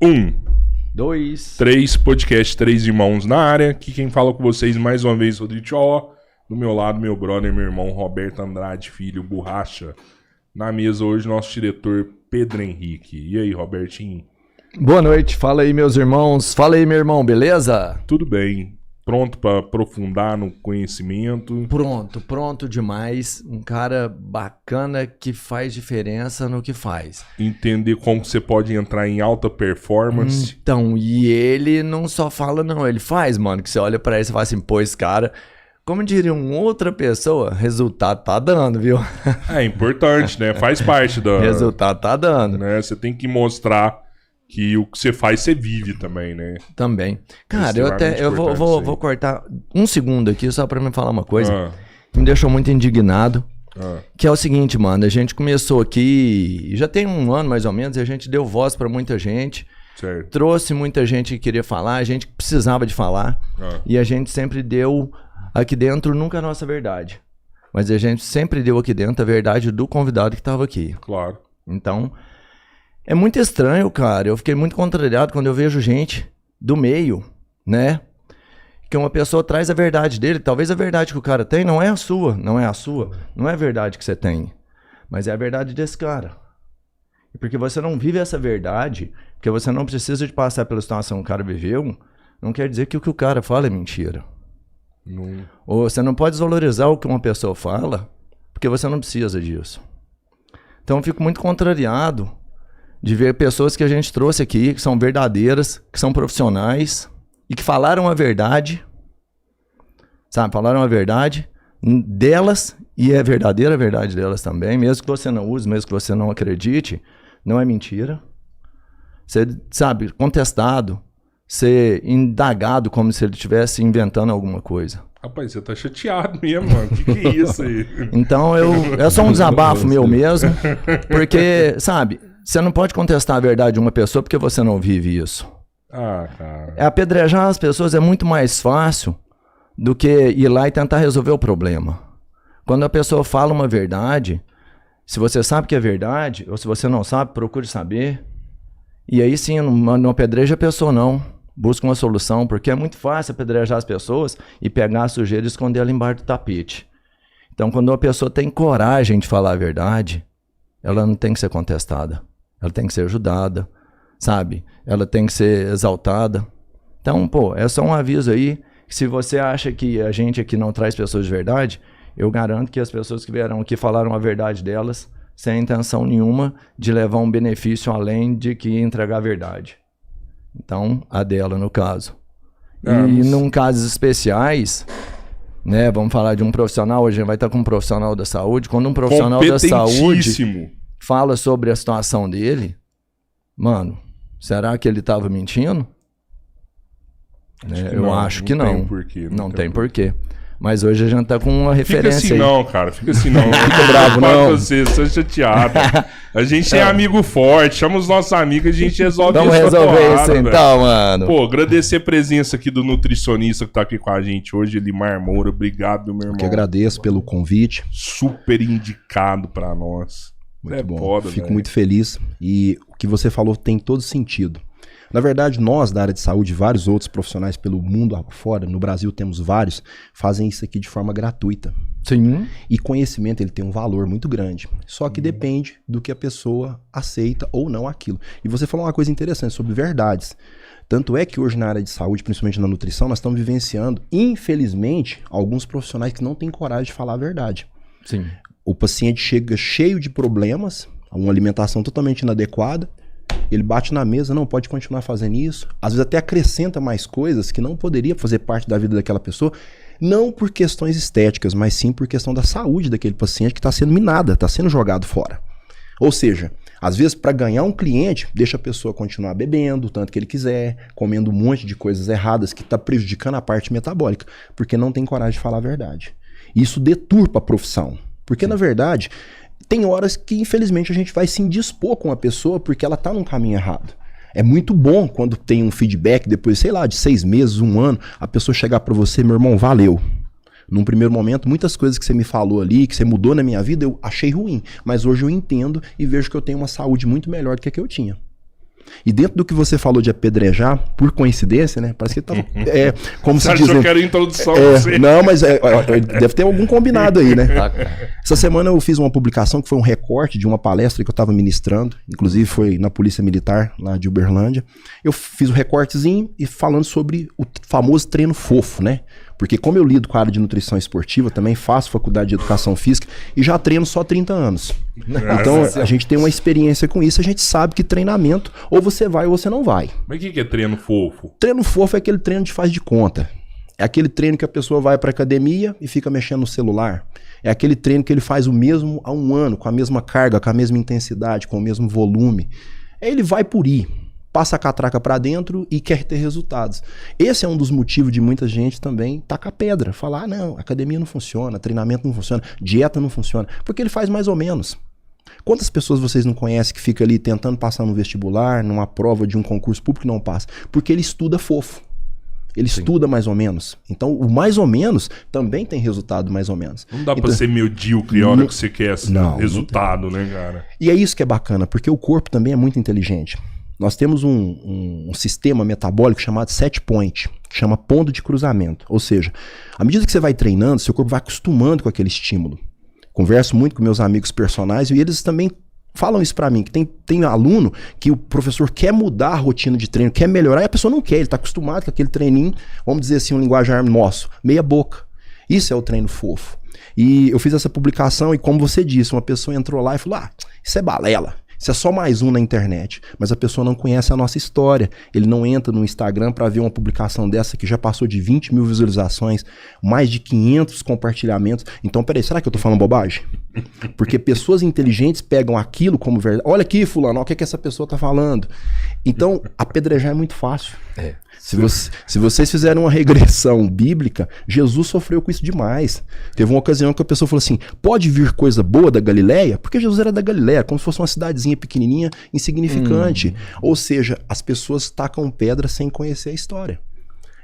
1, 2, 3, podcast 3 Irmãos na área. Aqui quem fala com vocês mais uma vez, Rodrigo Tchó. Do meu lado, meu brother, meu irmão Roberto Andrade, filho, Borracha. Na mesa hoje, nosso diretor Pedro Henrique. E aí, Robertinho? Boa noite, fala aí meus irmãos. Fala aí meu irmão, beleza? Tudo bem. Pronto para aprofundar no conhecimento? Pronto demais. Um cara bacana que faz diferença no que faz. Entender como você pode entrar em alta performance. Então, e ele não só fala não, ele faz, mano. Que você olha pra ele e fala assim, pô, esse cara... Como diria uma outra pessoa, resultado tá dando, viu? É importante, né? Faz parte do... Resultado tá dando. Né? Você tem que mostrar que o que você faz, você vive também, né? Também. Cara, eu vou cortar um segundo aqui só pra me falar uma coisa que me deixou muito indignado. Que é o seguinte, mano, a gente começou aqui, já tem um ano mais ou menos, e a gente deu voz pra muita gente. Certo. Trouxe muita gente que queria falar, a gente precisava de falar. E a gente sempre deu aqui dentro, nunca a nossa verdade. Mas a gente sempre deu aqui dentro a verdade do convidado que tava aqui. Claro. Então... É muito estranho, cara. Eu fiquei muito contrariado quando eu vejo gente do meio, né? Que uma pessoa traz a verdade dele. Talvez a verdade que o cara tem não é a sua. Não é a verdade que você tem. Mas é a verdade desse cara. E porque você não vive essa verdade, porque você não precisa de passar pela situação que o cara viveu, não quer dizer que o que o cara fala é mentira. Não. Ou você não pode desvalorizar o que uma pessoa fala, porque você não precisa disso. Então eu fico muito contrariado de ver pessoas que a gente trouxe aqui, que são verdadeiras, que são profissionais e que falaram a verdade, sabe? Falaram a verdade delas e é verdadeira a verdade delas também, mesmo que você não use, mesmo que você não acredite, não é mentira. Ser, sabe, contestado, ser indagado como se ele estivesse inventando alguma coisa. Rapaz, você tá chateado mesmo, mano. O que é isso aí? Então é só um desabafo meu mesmo, porque, sabe... Você não pode contestar a verdade de uma pessoa porque você não vive isso. Cara. Apedrejar as pessoas é muito mais fácil do que ir lá e tentar resolver o problema. Quando a pessoa fala uma verdade, se você sabe que é verdade, ou se você não sabe, procure saber. E aí sim, não apedreja a pessoa não. Busca uma solução, porque é muito fácil apedrejar as pessoas e pegar a sujeira e esconder ela embaixo do tapete. Então quando uma pessoa tem coragem de falar a verdade, ela não tem que ser contestada. Ela tem que ser ajudada, sabe? Ela tem que ser exaltada. Então, pô, é só um aviso aí, que se você acha que a gente aqui não traz pessoas de verdade, eu garanto que as pessoas que vieram aqui falaram a verdade delas, sem intenção nenhuma de levar um benefício além de que entregar a verdade. Então, a dela, no caso. E num casos especiais, né, vamos falar de um profissional, hoje a gente vai estar com um profissional da saúde, quando um profissional da saúde fala sobre a situação dele, mano, será que ele estava mentindo? Eu acho que não. Não tem porquê. Mas hoje a gente tá com uma referência aí. Fica assim aí. não, cara. Fica assim não. Fica bravo não. Você, tô chateado. A gente é amigo forte. Chama os nossos amigos, a gente resolve isso. Vamos resolver isso então, mano. Pô, agradecer a presença aqui do nutricionista que tá aqui com a gente hoje, Elimar Moura. Obrigado, meu irmão. Eu que agradeço pelo convite. Super indicado pra nós. Muito bom. Foda, fico muito feliz. E o que você falou tem todo sentido. Na verdade, nós da área de saúde, vários outros profissionais pelo mundo afora, no Brasil temos vários, fazem isso aqui de forma gratuita. Sim. E conhecimento, ele tem um valor muito grande. Só que depende do que a pessoa aceita ou não aquilo. E você falou uma coisa interessante sobre verdades. Tanto é que hoje na área de saúde, principalmente na nutrição, nós estamos vivenciando, infelizmente, alguns profissionais que não têm coragem de falar a verdade. Sim. O paciente chega cheio de problemas, uma alimentação totalmente inadequada, ele bate na mesa, não pode continuar fazendo isso, às vezes até acrescenta mais coisas que não poderia fazer parte da vida daquela pessoa, não por questões estéticas, mas sim por questão da saúde daquele paciente que está sendo minada, está sendo jogado fora. Ou seja, às vezes para ganhar um cliente, deixa a pessoa continuar bebendo o tanto que ele quiser, comendo um monte de coisas erradas que está prejudicando a parte metabólica, porque não tem coragem de falar a verdade. Isso deturpa a profissão. Porque, na verdade, tem horas que, infelizmente, a gente vai se indispor com a pessoa porque ela tá num caminho errado. É muito bom quando tem um feedback, depois, sei lá, de 6 meses, 1 ano, a pessoa chegar pra você, meu irmão, valeu. Num primeiro momento, muitas coisas que você me falou ali, que você mudou na minha vida, eu achei ruim. Mas hoje eu entendo e vejo que eu tenho uma saúde muito melhor do que a que eu tinha. E dentro do que você falou de apedrejar, por coincidência, né? Parece que tava, como se Você diz, achou que era introdução? não, mas deve ter algum combinado aí, né? Essa semana eu fiz uma publicação que foi um recorte de uma palestra que eu estava ministrando, inclusive foi na Polícia Militar, lá de Uberlândia. Eu fiz um recortezinho e falando sobre o famoso treino fofo, né? Porque como eu lido com a área de nutrição esportiva, também faço faculdade de educação física e já treino só 30 anos. Então a gente tem uma experiência com isso, a gente sabe que treinamento ou você vai ou você não vai. Mas o que é treino fofo? Treino fofo é aquele treino de faz de conta. É aquele treino que a pessoa vai para academia e fica mexendo no celular. É aquele treino que ele faz o mesmo há um ano, com a mesma carga, com a mesma intensidade, com o mesmo volume. Ele vai por ir. Passa a catraca para dentro e quer ter resultados. Esse é um dos motivos de muita gente também tacar pedra. Falar, não, academia não funciona, treinamento não funciona, dieta não funciona. Porque ele faz mais ou menos. Quantas pessoas vocês não conhecem que fica ali tentando passar no vestibular, numa prova de um concurso público e não passa? Porque ele estuda fofo. Ele estuda mais ou menos. Então, o mais ou menos também tem resultado mais ou menos. Não dá pra ser medíocre a hora que você quer resultado, né, cara? E é isso que é bacana, porque o corpo também é muito inteligente. Nós temos um sistema metabólico chamado set point, que chama ponto de cruzamento. Ou seja, à medida que você vai treinando, seu corpo vai acostumando com aquele estímulo. Converso muito com meus amigos personagens e eles também falam isso pra mim, que tem aluno que o professor quer mudar a rotina de treino, quer melhorar, e a pessoa não quer, ele tá acostumado com aquele treininho, vamos dizer assim, um linguajar nosso, meia boca. Isso é o treino fofo. E eu fiz essa publicação e como você disse, uma pessoa entrou lá e falou, isso é balela. Isso é só mais um na internet, mas a pessoa não conhece a nossa história. Ele não entra no Instagram para ver uma publicação dessa que já passou de 20 mil visualizações, mais de 500 compartilhamentos. Então, peraí, será que eu tô falando bobagem? Porque pessoas inteligentes pegam aquilo como verdade. Olha aqui, fulano, o que essa pessoa tá falando? Então, apedrejar é muito fácil. Se vocês fizerem uma regressão bíblica, Jesus sofreu com isso demais. Teve uma ocasião que a pessoa falou assim, pode vir coisa boa da Galileia? Porque Jesus era da Galileia, como se fosse uma cidadezinha pequenininha, insignificante. Ou seja, as pessoas tacam pedra sem conhecer a história.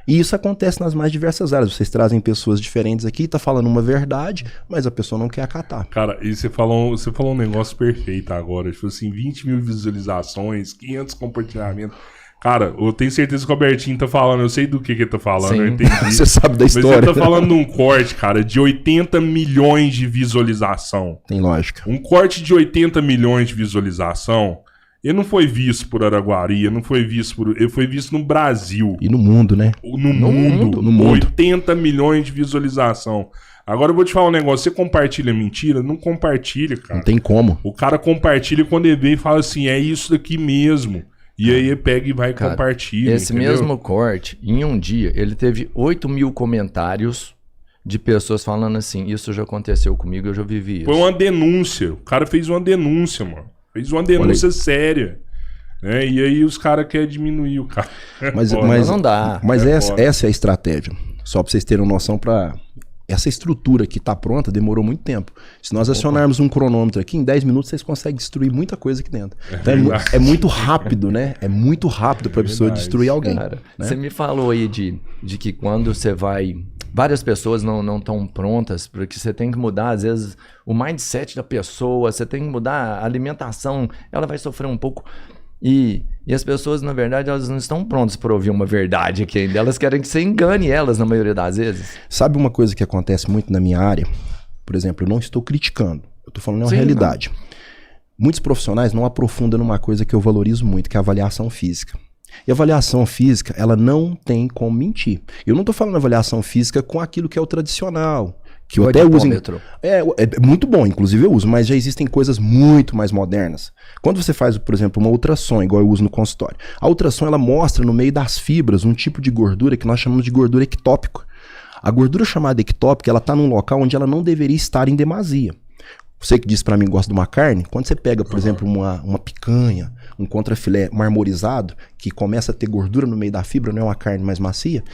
E isso acontece nas mais diversas áreas. Vocês trazem pessoas diferentes aqui, tá falando uma verdade, mas a pessoa não quer acatar. Cara, e você falou um negócio perfeito agora. Tipo assim, 20 mil visualizações, 500 compartilhamentos. Cara, eu tenho certeza que o Albertinho tá falando, eu sei do que ele tá falando, eu entendi. Você sabe da história. Mas ele tá falando de um corte, cara, de 80 milhões de visualização. Tem lógica. Um corte de 80 milhões de visualização, ele não foi visto por Araguari, ele foi visto no Brasil. E no mundo, né? No mundo. 80 milhões de visualização. Agora eu vou te falar um negócio, você compartilha mentira? Não compartilha, cara. Não tem como. O cara compartilha quando ele vê e fala assim, é isso daqui mesmo. E aí ele pega e vai e compartilha. Esse mesmo corte, em um dia, ele teve 8 mil comentários de pessoas falando assim, isso já aconteceu comigo, eu já vivi isso. Foi uma denúncia. O cara fez uma denúncia, mano. Fez uma denúncia séria. Né? E aí os caras querem diminuir o cara. Mas não dá. Mas essa é a estratégia. Só pra vocês terem uma noção pra... Essa estrutura que tá pronta demorou muito tempo. Se nós acionarmos um cronômetro aqui, em 10 minutos vocês conseguem destruir muita coisa aqui dentro. Então é muito rápido, né? É muito rápido pra pessoa destruir alguém. Cara, né? Você me falou aí de que quando você vai... Várias pessoas não estão prontas, porque você tem que mudar, às vezes, o mindset da pessoa, você tem que mudar a alimentação, ela vai sofrer um pouco... E as pessoas, na verdade, elas não estão prontas para ouvir uma verdade aqui ainda. Elas querem que você engane elas, na maioria das vezes. Sabe uma coisa que acontece muito na minha área? Por exemplo, eu não estou criticando. Eu estou falando uma realidade. Não. Muitos profissionais não aprofundam numa coisa que eu valorizo muito, que é a avaliação física. E a avaliação física, ela não tem como mentir. Eu não estou falando avaliação física com aquilo que é o tradicional. Que eu até uso. É muito bom, inclusive eu uso, mas já existem coisas muito mais modernas. Quando você faz, por exemplo, uma ultrassom, igual eu uso no consultório, a ultrassom ela mostra no meio das fibras um tipo de gordura que nós chamamos de gordura ectópica. A gordura chamada ectópica, ela está num local onde ela não deveria estar em demasia. Você que disse pra mim que gosta de uma carne, quando você pega, por exemplo, uma picanha, um contrafilé marmorizado, que começa a ter gordura no meio da fibra, não é uma carne mais macia,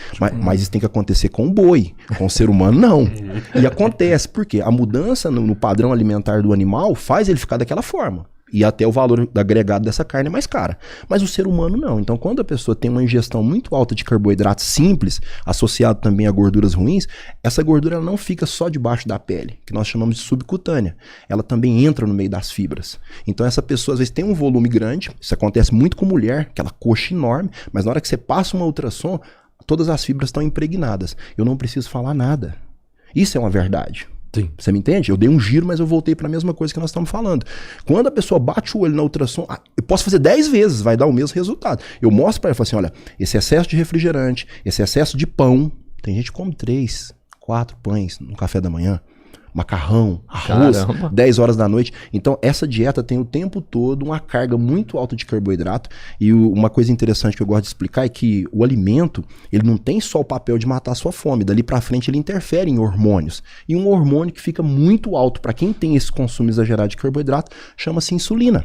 mas isso tem que acontecer com o boi, com o ser humano não. E acontece, porque a mudança no padrão alimentar do animal faz ele ficar daquela forma. E até o valor agregado dessa carne é mais cara. Mas o ser humano não. Então, quando a pessoa tem uma ingestão muito alta de carboidrato simples, associado também a gorduras ruins, essa gordura ela não fica só debaixo da pele, que nós chamamos de subcutânea. Ela também entra no meio das fibras. Então, essa pessoa às vezes tem um volume grande, isso acontece muito com mulher, aquela coxa enorme, mas na hora que você passa uma ultrassom, todas as fibras estão impregnadas. Eu não preciso falar nada. Isso é uma verdade. Sim. Você me entende? Eu dei um giro, mas eu voltei para a mesma coisa que nós estamos falando. Quando a pessoa bate o olho na ultrassom, eu posso fazer 10 vezes, vai dar o mesmo resultado. Eu mostro para ela, falo assim, olha, esse excesso de refrigerante, esse excesso de pão, tem gente que come 3, 4 pães no café da manhã, macarrão, arroz, Caramba. 10 horas da noite. Então, essa dieta tem o tempo todo uma carga muito alta de carboidrato. E uma coisa interessante que eu gosto de explicar é que o alimento, ele não tem só o papel de matar a sua fome. Dali pra frente, ele interfere em hormônios. E um hormônio que fica muito alto para quem tem esse consumo exagerado de carboidrato, chama-se insulina.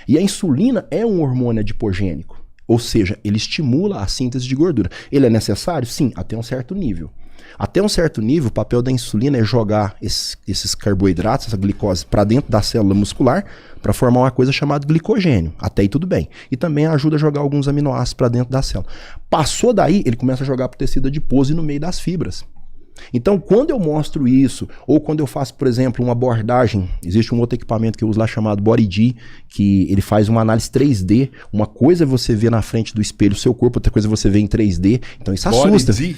E a insulina é um hormônio adipogênico. Ou seja, ele estimula a síntese de gordura. Ele é necessário? Sim, até um certo nível. Até um certo nível, o papel da insulina é jogar esses carboidratos, essa glicose, para dentro da célula muscular para formar uma coisa chamada glicogênio. Até aí tudo bem. E também ajuda a jogar alguns aminoácidos para dentro da célula. Passou daí, ele começa a jogar para o tecido adiposo e no meio das fibras. Então, quando eu mostro isso, ou quando eu faço, por exemplo, uma abordagem, existe um outro equipamento que eu uso lá chamado BodyD, que ele faz uma análise 3D. Uma coisa é você ver na frente do espelho o seu corpo, outra coisa é você ver em 3D. Então isso assusta. BodyD?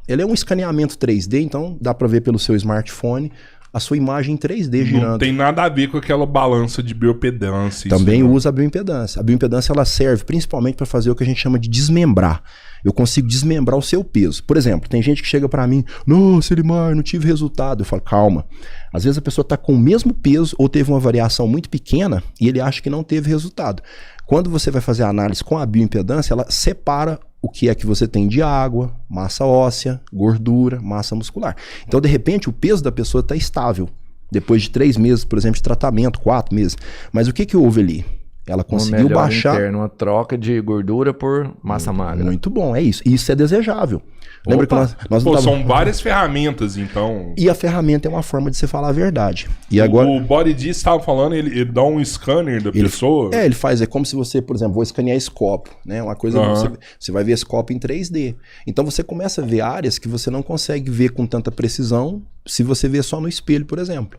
Ele é um escaneamento 3D, então dá para ver pelo seu smartphone a sua imagem em 3D girando. Não tem nada a ver com aquela balança de bioimpedância. Também isso, usa a bioimpedância. A bioimpedância ela serve principalmente para fazer o que a gente chama de desmembrar. Eu consigo desmembrar o seu peso. Por exemplo, tem gente que chega para mim, nossa, Elimar, não tive resultado. Eu falo, calma. Às vezes a pessoa está com o mesmo peso ou teve uma variação muito pequena e ele acha que não teve resultado. Quando você vai fazer a análise com a bioimpedância, ela separa o que é que você tem de água, massa óssea, gordura, massa muscular. Então, de repente, o peso da pessoa está estável. Depois de 3 meses, por exemplo, de tratamento, 4 meses. Mas o que houve ali? Ela conseguiu baixar... Interno, uma troca de gordura por massa magra. Muito bom, é isso. Isso é desejável. Lembra que nós não são várias ferramentas, então... E a ferramenta é uma forma de você falar a verdade. E agora... O BodyD estava falando, ele dá um scanner da pessoa? Ele faz, é como se você, por exemplo, vou escanear esse copo, né? Uma coisa, você vai ver esse copo em 3D. Então você começa a ver áreas que você não consegue ver com tanta precisão se você vê só no espelho, por exemplo.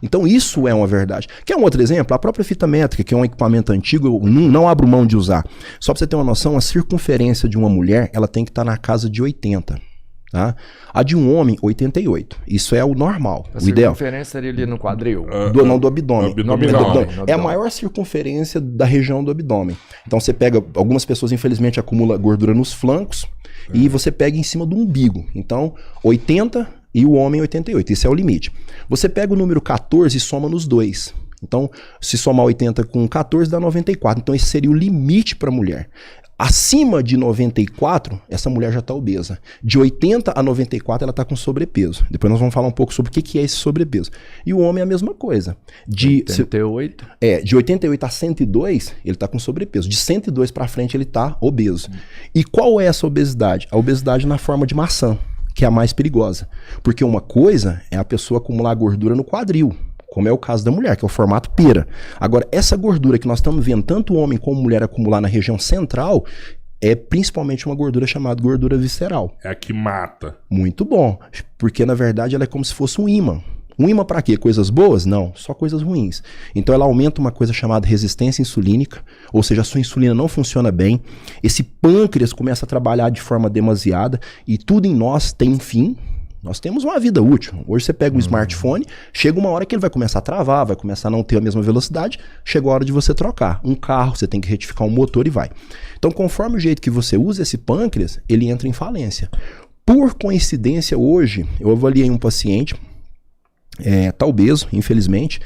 Então isso é uma verdade. Quer um outro exemplo? A própria fita métrica, que é um equipamento antigo, eu não abro mão de usar. Só para você ter uma noção, a circunferência de uma mulher, ela tem que estar na casa de 80. Tá? A de um homem, 88. Isso é o normal, o ideal. A circunferência seria ali no quadril? Do abdômen. Abdominal. É a maior circunferência da região do abdômen. Então você pega, algumas pessoas infelizmente acumulam gordura nos flancos e você pega em cima do umbigo. Então 80 e o homem 88, esse é o limite. Você pega o número 14 e soma nos dois. Então se somar 80 com 14 dá 94. Então esse seria o limite para a mulher. Acima de 94, essa mulher já está obesa. De 80 a 94, ela está com sobrepeso. Depois nós vamos falar um pouco sobre o que é esse sobrepeso. E o homem é a mesma coisa. De 88? De 88 a 102, ele está com sobrepeso. De 102 para frente, ele está obeso. E qual é essa obesidade? A obesidade na forma de maçã, que é a mais perigosa. Porque uma coisa é a pessoa acumular gordura no quadril, como é o caso da mulher, que é o formato pera. Agora, essa gordura que nós estamos vendo tanto homem como mulher acumular na região central é principalmente uma gordura chamada gordura visceral. É a que mata. Muito bom, porque na verdade ela é como se fosse um ímã. Um ímã para quê? Coisas boas? Não, só coisas ruins. Então ela aumenta uma coisa chamada resistência insulínica, ou seja, a sua insulina não funciona bem, esse pâncreas começa a trabalhar de forma demasiada e tudo em nós tem um fim. Nós temos uma vida útil. Hoje você pega um smartphone, chega uma hora que ele vai começar a travar, vai começar a não ter a mesma velocidade, chegou a hora de você trocar. Um carro, você tem que retificar um motor e vai. Então, conforme o jeito que você usa esse pâncreas, ele entra em falência. Por coincidência, hoje, eu avaliei um paciente, tá obeso, infelizmente,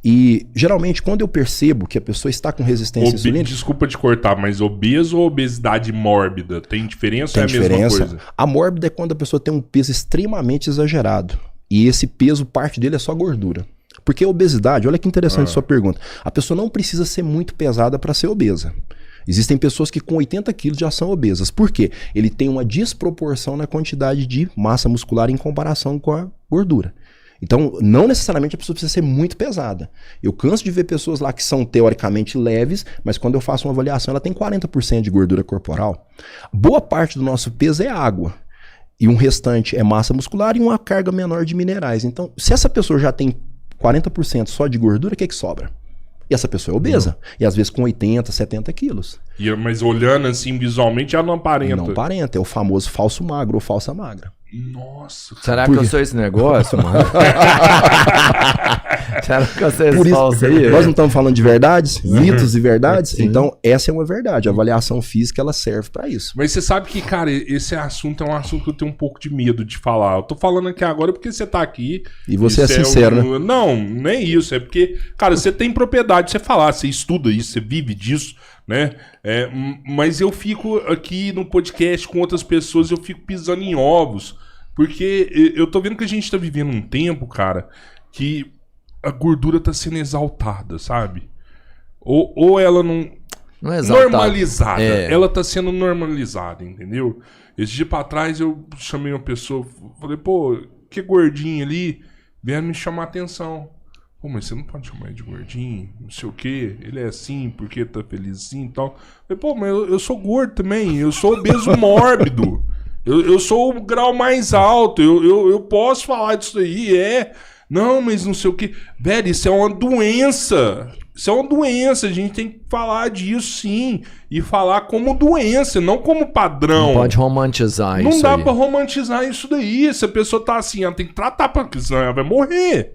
e geralmente quando eu percebo que a pessoa está com resistência insulínica... Desculpa te cortar, mas obeso ou obesidade mórbida? Tem diferença ou é a mesma coisa? A mórbida é quando a pessoa tem um peso extremamente exagerado. E esse peso, parte dele é só gordura. Porque a obesidade, olha que interessante sua pergunta. A pessoa não precisa ser muito pesada para ser obesa. Existem pessoas que com 80 quilos já são obesas. Por quê? Ele tem uma desproporção na quantidade de massa muscular em comparação com a gordura. Então, não necessariamente a pessoa precisa ser muito pesada. Eu canso de ver pessoas lá que são teoricamente leves, mas quando eu faço uma avaliação, ela tem 40% de gordura corporal. Boa parte do nosso peso é água. E um restante é massa muscular e uma carga menor de minerais. Então, se essa pessoa já tem 40% só de gordura, o que sobra? E essa pessoa é obesa. E às vezes com 80, 70 quilos. Mas olhando assim visualmente, ela não aparenta. Não aparenta. É o famoso falso magro ou falsa magra. Nossa. Será que eu sou esse negócio, mano? Será que eu sou esse falso aí? Nós não estamos falando de verdades, mitos e verdades. Então, essa é uma verdade. A avaliação física, ela serve para isso. Mas você sabe que, cara, esse assunto é um assunto que eu tenho um pouco de medo de falar. Eu tô falando aqui agora porque você tá aqui. E você é sincero, né? Não, nem isso. É porque, cara, você tem propriedade de você falar, você estuda isso, você vive disso, né? Mas eu fico aqui no podcast com outras pessoas, eu fico pisando em ovos. Porque eu tô vendo que a gente tá vivendo um tempo, cara, que a gordura tá sendo exaltada, sabe? Ou ela não é exaltada. Normalizada. Ela tá sendo normalizada, entendeu? Esse dia pra trás eu chamei uma pessoa, falei, pô, que gordinho ali, vieram me chamar a atenção. Pô, mas você não pode chamar ele de gordinho, não sei o quê, ele é assim, porque tá feliz assim e tal. Falei, pô, mas eu sou gordo também, eu sou obeso mórbido. Eu sou o grau mais alto, eu posso falar disso aí, Não, mas não sei o que. Velho, isso é uma doença. Isso é uma doença, a gente tem que falar disso sim. E falar como doença, não como padrão. Não pode romantizar isso. Não dá aí. Pra romantizar isso daí. Se a pessoa tá assim, ela tem que tratar, porque senão ela vai morrer.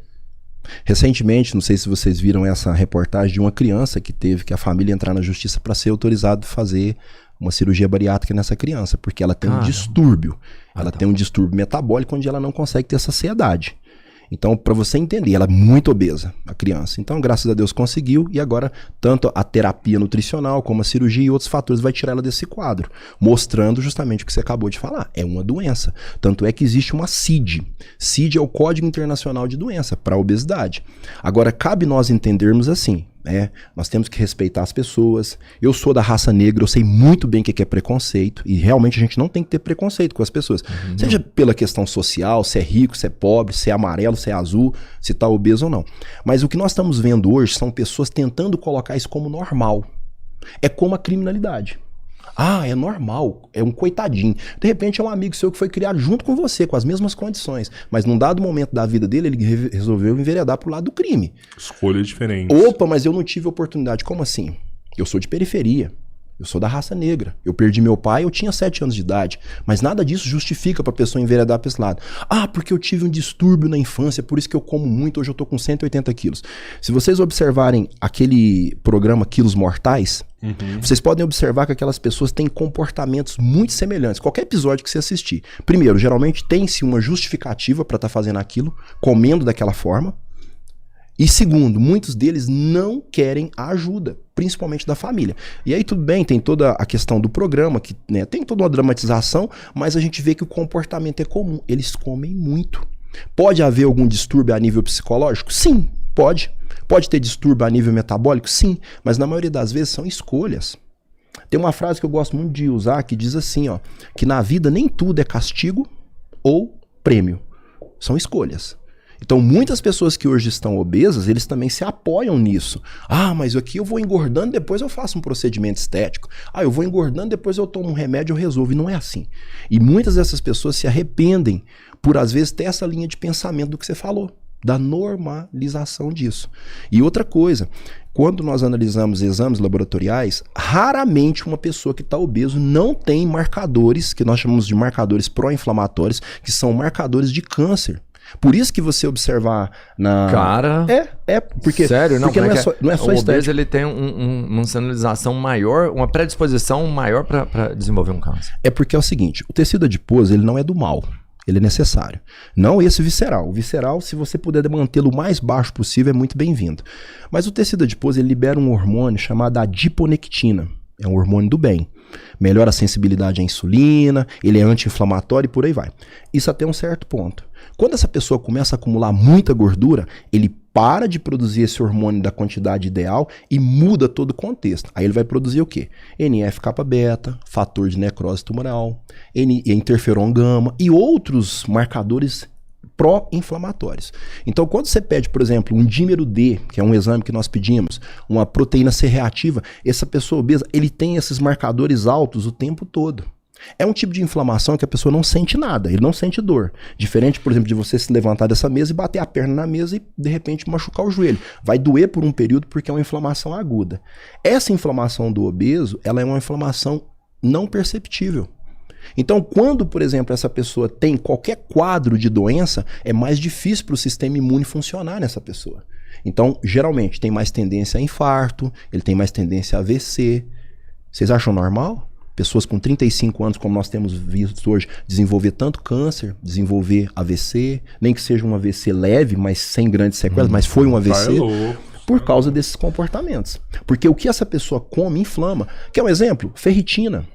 Recentemente, não sei se vocês viram essa reportagem de uma criança que teve que a família entrar na justiça para ser autorizado a fazer uma cirurgia bariátrica nessa criança, porque ela tem um distúrbio. Ela tem um distúrbio metabólico onde ela não consegue ter saciedade. Então, para você entender, ela é muito obesa, a criança. Então, graças a Deus conseguiu, e agora tanto a terapia nutricional como a cirurgia e outros fatores vai tirar ela desse quadro, mostrando justamente o que você acabou de falar. É uma doença. Tanto é que existe uma CID. CID é o Código Internacional de Doença para a obesidade. Agora, cabe nós entendermos assim, nós temos que respeitar as pessoas. Eu sou da raça negra, eu sei muito bem o que é preconceito, e realmente a gente não tem que ter preconceito com as pessoas. Seja pela questão social, se é rico, se é pobre, se é amarelo, se é azul, se tá obeso ou não. Mas o que nós estamos vendo hoje são pessoas tentando colocar isso como normal. É como a criminalidade. Ah, é normal, é um coitadinho. De repente é um amigo seu que foi criado junto com você, com as mesmas condições. Mas num dado momento da vida dele, ele resolveu enveredar pro lado do crime. Escolhas diferentes. Opa, mas eu não tive oportunidade. Como assim? Eu sou de periferia. Eu sou da raça negra. Eu perdi meu pai, eu tinha 7 anos de idade. Mas nada disso justifica pra pessoa enveredar pra esse lado. Ah, porque eu tive um distúrbio na infância, por isso que eu como muito, hoje eu tô com 180 quilos. Se vocês observarem aquele programa Quilos Mortais, vocês podem observar que aquelas pessoas têm comportamentos muito semelhantes. Qualquer episódio que você assistir. Primeiro, geralmente tem-se uma justificativa pra estar fazendo aquilo, comendo daquela forma. E segundo, muitos deles não querem a ajuda, principalmente da família. E aí tudo bem, tem toda a questão do programa, que tem toda uma dramatização, mas a gente vê que o comportamento é comum. Eles comem muito. Pode haver algum distúrbio a nível psicológico? Sim, pode. Pode ter distúrbio a nível metabólico? Sim, mas na maioria das vezes são escolhas. Tem uma frase que eu gosto muito de usar que diz assim, que na vida nem tudo é castigo ou prêmio. São escolhas. Então, muitas pessoas que hoje estão obesas, eles também se apoiam nisso. Ah, mas aqui eu vou engordando, depois eu faço um procedimento estético. Ah, eu vou engordando, depois eu tomo um remédio, eu resolvo. E não é assim. E muitas dessas pessoas se arrependem por, às vezes, ter essa linha de pensamento do que você falou, da normalização disso. E outra coisa, quando nós analisamos exames laboratoriais, raramente uma pessoa que está obeso não tem marcadores, que nós chamamos de marcadores pró-inflamatórios, que são marcadores de câncer. Por isso que você observar na... Cara... porque... Sério? Não, porque não é só o estético. obeso, ele tem uma sinalização maior, uma predisposição maior para desenvolver um câncer. É porque é o seguinte, o tecido adiposo, ele não é do mal. Ele é necessário. Não esse visceral. O visceral, se você puder mantê-lo o mais baixo possível, é muito bem-vindo. Mas o tecido adiposo, ele libera um hormônio chamado adiponectina. É um hormônio do bem. Melhora a sensibilidade à insulina, ele é anti-inflamatório e por aí vai. Isso até um certo ponto. Quando essa pessoa começa a acumular muita gordura, ele para de produzir esse hormônio da quantidade ideal e muda todo o contexto. Aí ele vai produzir o quê? NF-kappa-beta, fator de necrose tumoral, interferon gama e outros marcadores pró-inflamatórios. Então, quando você pede, por exemplo, um dímero D, que é um exame que nós pedimos, uma proteína C reativa, essa pessoa obesa, ele tem esses marcadores altos o tempo todo. É um tipo de inflamação que a pessoa não sente nada, ele não sente dor. Diferente, por exemplo, de você se levantar dessa mesa e bater a perna na mesa e, de repente, machucar o joelho. Vai doer por um período porque é uma inflamação aguda. Essa inflamação do obeso, ela é uma inflamação não perceptível. Então, quando, por exemplo, essa pessoa tem qualquer quadro de doença, é mais difícil para o sistema imune funcionar nessa pessoa. Então, geralmente, tem mais tendência a infarto, ele tem mais tendência a AVC. Vocês acham normal? Pessoas com 35 anos, como nós temos visto hoje, desenvolver tanto câncer, desenvolver AVC, nem que seja um AVC leve, mas sem grandes sequelas, mas foi um AVC, por causa desses comportamentos. Porque o que essa pessoa come inflama. Quer um exemplo? Ferritina.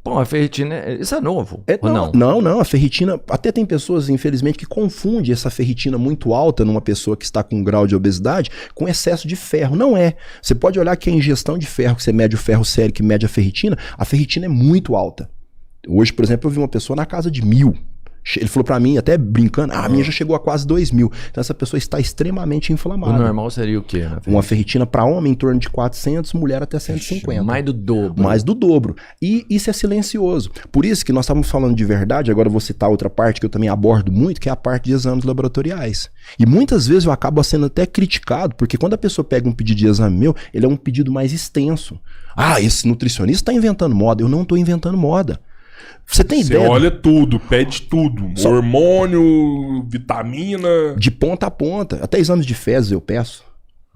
Bom, a ferritina, isso é novo, ou não? Não, a ferritina, até tem pessoas, infelizmente, que confundem essa ferritina muito alta numa pessoa que está com um grau de obesidade com excesso de ferro. Não é. Você pode olhar que a ingestão de ferro, que você mede o ferro sério, que mede a ferritina é muito alta. Hoje, por exemplo, eu vi uma pessoa na casa de 1000. Ele falou pra mim, até brincando, a minha já chegou a quase 2000. Então essa pessoa está extremamente inflamada. O normal seria o quê? Uma ferritina para homem em torno de 400, mulher até 150. Mais do dobro. Mais do dobro. E isso é silencioso. Por isso que nós estávamos falando de verdade, agora eu vou citar outra parte que eu também abordo muito, que é a parte de exames laboratoriais. E muitas vezes eu acabo sendo até criticado, porque quando a pessoa pega um pedido de exame meu, ele é um pedido mais extenso. Ah, esse nutricionista está inventando moda. Eu não estou inventando moda. Você tem ideia? Você olha tudo, pede tudo. Hormônio, vitamina. De ponta a ponta. Até exames de fezes eu peço.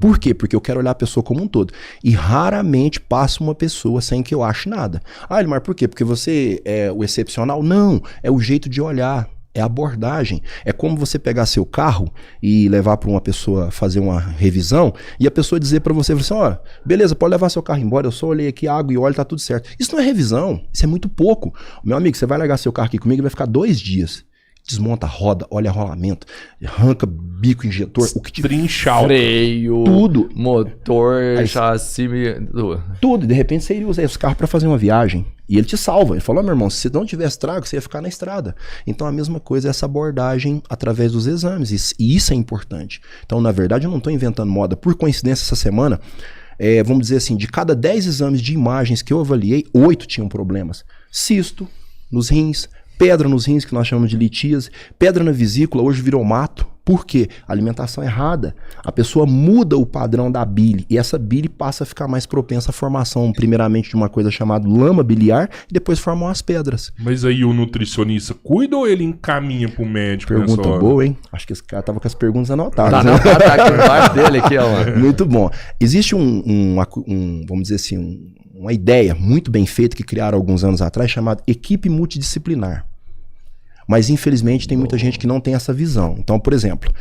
Por quê? Porque eu quero olhar a pessoa como um todo. E raramente passa uma pessoa sem que eu ache nada. Ah, Elimar, por quê? Porque você é o excepcional? Não, é o jeito de olhar. É a abordagem. É como você pegar seu carro e levar para uma pessoa fazer uma revisão e a pessoa dizer para você assim, ó, beleza, pode levar seu carro embora, eu só olhei aqui água e óleo, tá tudo certo. Isso não é revisão, isso é muito pouco. Meu amigo, você vai largar seu carro aqui comigo e vai ficar 2 dias. Desmonta a roda, olha rolamento, arranca bico injetor, o que trinchar, freio, tudo, motor, aí, chassi, tudo. De repente você iria usar esse carro para fazer uma viagem e ele te salva. Ele falou, meu irmão, se não tivesse estrago, você ia ficar na estrada. Então a mesma coisa é essa abordagem através dos exames e isso é importante. Então, na verdade, eu não estou inventando moda. Por coincidência, essa semana, vamos dizer assim, de cada 10 exames de imagens que eu avaliei, 8 tinham problemas. Cisto nos rins, pedra nos rins, que nós chamamos de litíase, pedra na vesícula, hoje virou mato. Por quê? Alimentação errada. A pessoa muda o padrão da bile e essa bile passa a ficar mais propensa à formação, primeiramente, de uma coisa chamada lama biliar e depois formam as pedras. Mas aí o nutricionista cuida ou ele encaminha pro médico? Pergunta boa, hein? Acho que esse cara tava com as perguntas anotadas. Tá, né? não, tá aqui embaixo dele, aqui, ó. Mano. Muito bom. Existe vamos dizer assim, uma ideia muito bem feita que criaram alguns anos atrás, chamada equipe multidisciplinar. Mas, infelizmente, tem muita gente que não tem essa visão. Então, por exemplo,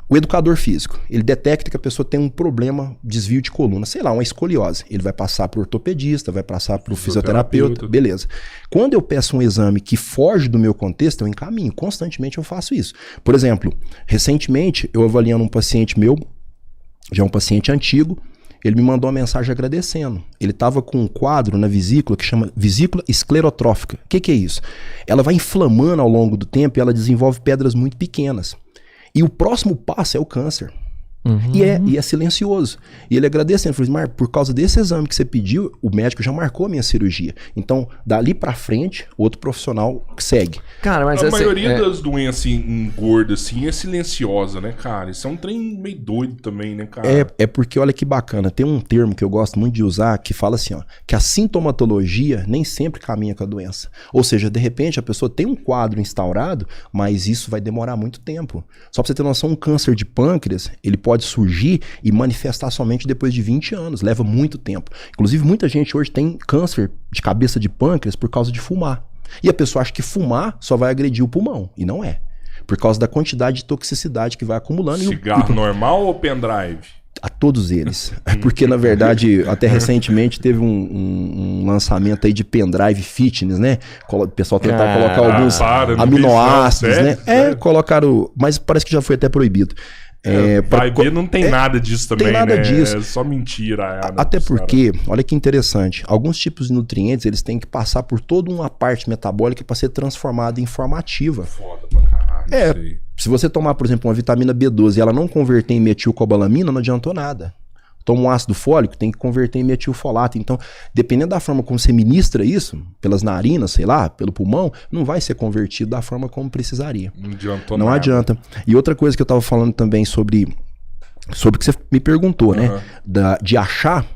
o educador físico, ele detecta que a pessoa tem um problema, desvio de coluna, sei lá, uma escoliose. Ele vai passar para o ortopedista, vai passar para o fisioterapeuta, beleza. Quando eu peço um exame que foge do meu contexto, eu encaminho. Constantemente eu faço isso. Por exemplo, recentemente, eu avaliando um paciente meu, já um paciente antigo, ele me mandou uma mensagem agradecendo. Ele estava com um quadro na vesícula que chama vesícula esclerotrófica. O que é isso? Ela vai inflamando ao longo do tempo e ela desenvolve pedras muito pequenas. E o próximo passo é o câncer. Uhum. E é silencioso. E ele agradecendo, falou assim, Mar, por causa desse exame que você pediu, o médico já marcou a minha cirurgia. Então, dali pra frente, outro profissional segue. Cara, mas a maioria das doenças engorda assim é silenciosa, né, cara? Isso é um trem meio doido também, né, cara? É porque, olha que bacana, tem um termo que eu gosto muito de usar que fala assim, ó, que a sintomatologia nem sempre caminha com a doença. Ou seja, de repente a pessoa tem um quadro instaurado, mas isso vai demorar muito tempo. Só pra você ter noção, um câncer de pâncreas, ele pode surgir e manifestar somente depois de 20 anos, leva muito tempo. Inclusive, muita gente hoje tem câncer de cabeça de pâncreas por causa de fumar. E a pessoa acha que fumar só vai agredir o pulmão, e não é. Por causa da quantidade de toxicidade que vai acumulando. Cigarro normal ou pendrive? A todos eles. Porque, na verdade, até recentemente teve um lançamento aí de pendrive fitness, né? O pessoal tentar colocar alguns aminoácidos, né? Sério? Colocaram... Mas parece que já foi até proibido. Vai ver, não tem nada disso também, tem nada né? disso. É só mentira. Até porque, olha que interessante, alguns tipos de nutrientes, eles têm que passar por toda uma parte metabólica para ser transformada em forma ativa. Foda pra caralho. Se você tomar, por exemplo, uma vitamina B12 e ela não converter em metilcobalamina, não adiantou nada. Toma um ácido fólico, tem que converter em metilfolato. Então, dependendo da forma como você ministra isso, pelas narinas, sei lá, pelo pulmão, não vai ser convertido da forma como precisaria. Não adiantou Não nada. adianta. E outra coisa que eu tava falando também sobre o que você me perguntou, né? De achar,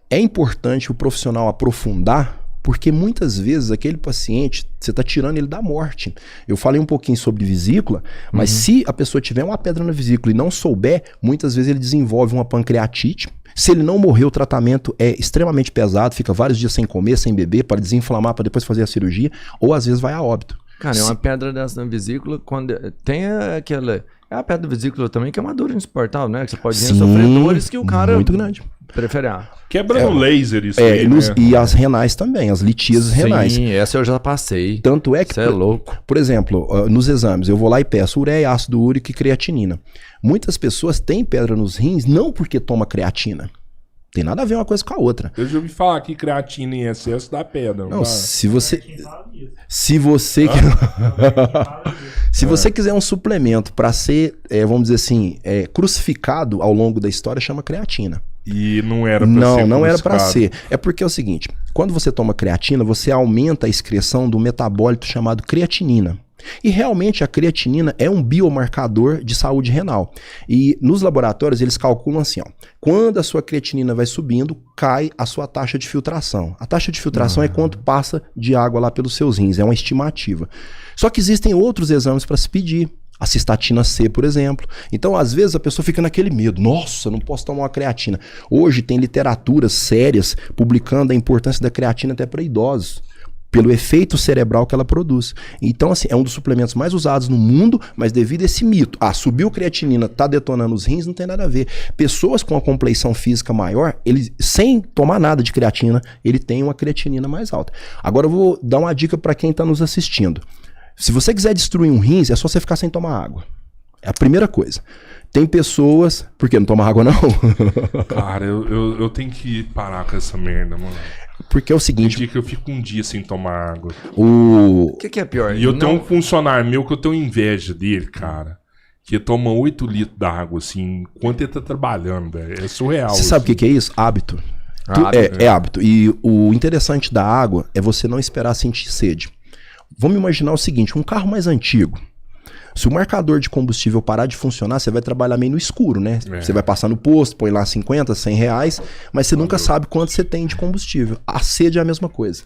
é importante o profissional aprofundar, porque muitas vezes aquele paciente, você está tirando ele da morte. Eu falei um pouquinho sobre vesícula, mas se a pessoa tiver uma pedra na vesícula e não souber, muitas vezes ele desenvolve uma pancreatite. Se ele não morrer, o tratamento é extremamente pesado, fica vários dias sem comer, sem beber, para desinflamar, para depois fazer a cirurgia, ou às vezes vai a óbito. Cara, é uma pedra dessa na vesícula, quando tem aquela... É a pedra da vesícula também, que é uma dor insuportável, né? Que você pode vir a sofrer dores que o cara... Muito grande. Prefere. Quebrando laser isso aí, né? E as renais também, as litíases renais. Sim, essa eu já passei. Tanto é que, Você é louco. por exemplo, nos exames, eu vou lá e peço ureia, ácido úrico e creatinina. Muitas pessoas têm pedra nos rins não porque toma creatina. Tem nada a ver uma coisa com a outra. Eu já ouvi falar que creatina em excesso dá pedra. Não, dá? se você se você quiser um suplemento para ser, vamos dizer assim, crucificado ao longo da história, chama creatina. E não era pra ser. Não era para crucificado. ser. É porque é o seguinte, quando você toma creatina, você aumenta a excreção do metabólito chamado creatinina. E realmente a creatinina é um biomarcador de saúde renal. E nos laboratórios eles calculam assim, ó, quando a sua creatinina vai subindo, cai a sua taxa de filtração. A taxa de filtração é quanto passa de água lá pelos seus rins, é uma estimativa. Só que existem outros exames para se pedir. A cistatina C, por exemplo. Então, às vezes, a pessoa fica naquele medo. Nossa, não posso tomar uma creatina. Hoje tem literaturas sérias publicando a importância da creatina até para idosos, pelo efeito cerebral que ela produz. Então, assim, é um dos suplementos mais usados no mundo, mas devido a esse mito, subiu creatinina, tá detonando os rins, não tem nada a ver. Pessoas com a compleição física maior, ele, sem tomar nada de creatina, ele tem uma creatinina mais alta. Agora eu vou dar uma dica para quem tá nos assistindo. Se você quiser destruir um rins, é só você ficar sem tomar água. É a primeira coisa. Tem pessoas... Por que não toma água, não? Cara, eu tenho que parar com essa merda, mano. Porque é o Tem seguinte... dia que eu fico um dia sem tomar água. O que é pior? E eu tenho um funcionário meu que eu tenho inveja dele, cara. Que toma 8 litros d'água, assim, enquanto ele tá trabalhando, velho. É surreal. Você sabe o que é isso? Hábito. É hábito. E o interessante da água é você não esperar sentir sede. Vamos imaginar o seguinte, um carro mais antigo. Se o marcador de combustível parar de funcionar, você vai trabalhar meio no escuro, né? Você vai passar no posto, põe lá 50, 100 reais, mas você nunca sabe quanto você tem de combustível. A sede é a mesma coisa.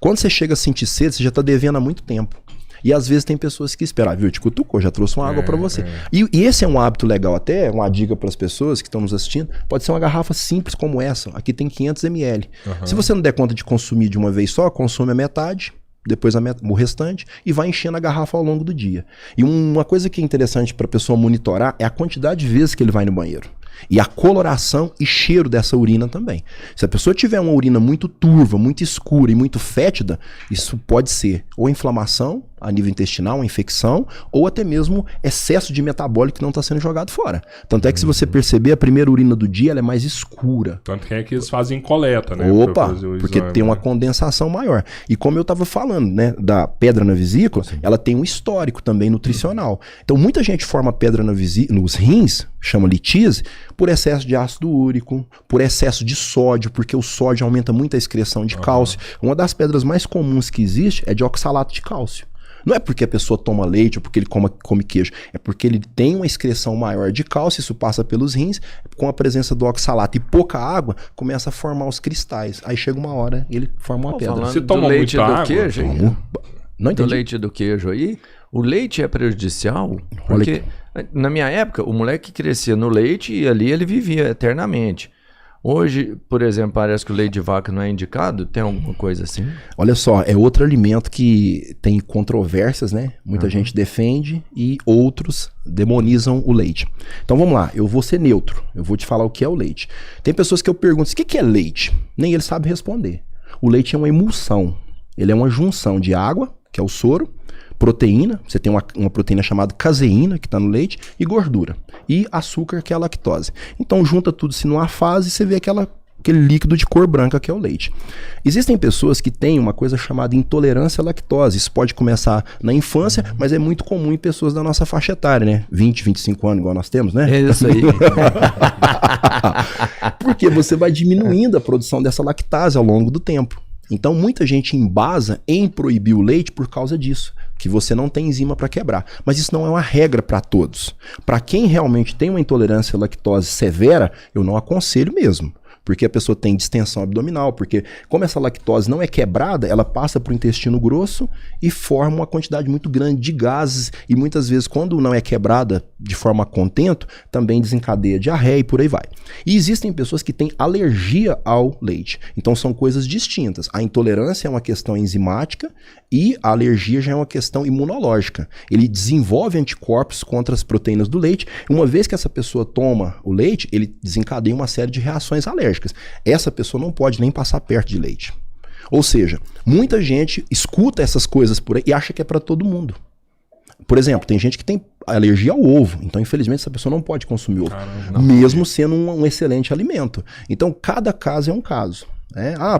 Quando você chega a sentir sede, você já tá devendo há muito tempo. E às vezes tem pessoas que esperam, viu? Te cutucou, já trouxe uma água para você. E esse é um hábito legal, até uma dica para as pessoas que estão nos assistindo. Pode ser uma garrafa simples como essa. Aqui tem 500 ml. Se você não der conta de consumir de uma vez só, consome a metade, depois o restante, e vai enchendo a garrafa ao longo do dia. E uma coisa que é interessante para a pessoa monitorar é a quantidade de vezes que ele vai no banheiro. E a coloração e cheiro dessa urina também. Se a pessoa tiver uma urina muito turva, muito escura e muito fétida, isso pode ser ou inflamação a nível intestinal, uma infecção, ou até mesmo excesso de metabólico que não está sendo jogado fora. Tanto é que se você perceber, a primeira urina do dia ela é mais escura. Tanto que é que eles fazem coleta, né? Opa, porque tem uma condensação maior. E como eu estava falando, né, da pedra na vesícula, ela tem um histórico também nutricional. Então muita gente forma pedra nos rins, chama litíase, por excesso de ácido úrico, por excesso de sódio, porque o sódio aumenta muito a excreção de cálcio. Uma das pedras mais comuns que existe é de oxalato de cálcio. Não é porque a pessoa toma leite ou porque ele come queijo, é porque ele tem uma excreção maior de cálcio, isso passa pelos rins, com a presença do oxalato e pouca água, começa a formar os cristais. Aí chega uma hora e ele forma uma pedra. Você toma leite muita do água? queijo? Não entendi. Do leite do queijo aí, o leite é prejudicial, porque na minha época, o moleque crescia no leite e ali ele vivia eternamente. Hoje, por exemplo, parece que o leite de vaca não é indicado, tem alguma coisa assim? Olha só, é outro alimento que tem controvérsias, né? Muita gente defende e outros demonizam o leite. Então vamos lá, eu vou ser neutro, eu vou te falar o que é o leite. Tem pessoas que eu pergunto, o que é leite? Nem ele sabe responder. O leite é uma emulsão, ele é uma junção de água, que é o soro, proteína, você tem uma proteína chamada caseína, que está no leite, e gordura. E açúcar, que é a lactose. Então junta tudo isso numa fase e você vê aquela aquele líquido de cor branca que é o leite. Existem pessoas que têm uma coisa chamada intolerância à lactose. Isso pode começar na infância, mas é muito comum em pessoas da nossa faixa etária, né? 20, 25 anos, igual nós temos, né? É isso aí. Porque você vai diminuindo a produção dessa lactase ao longo do tempo. Então, muita gente embasa em proibir o leite por causa disso, que você não tem enzima para quebrar. Mas isso não é uma regra para todos. Para quem realmente tem uma intolerância à lactose severa, eu não aconselho mesmo. Porque a pessoa tem distensão abdominal, porque como essa lactose não é quebrada, ela passa para o intestino grosso e forma uma quantidade muito grande de gases e muitas vezes quando não é quebrada de forma a contento, também desencadeia diarreia e por aí vai. E existem pessoas que têm alergia ao leite, então são coisas distintas. A intolerância é uma questão enzimática e a alergia já é uma questão imunológica. Ele desenvolve anticorpos contra as proteínas do leite. Uma vez que essa pessoa toma o leite, ele desencadeia uma série de reações alérgicas. Essa pessoa não pode nem passar perto de leite. Ou seja, muita gente escuta essas coisas por aí e acha que é para todo mundo. Por exemplo, tem gente que tem alergia ao ovo, então infelizmente essa pessoa não pode consumir ovo, Caramba, mesmo sendo um excelente alimento. Então cada caso é um caso.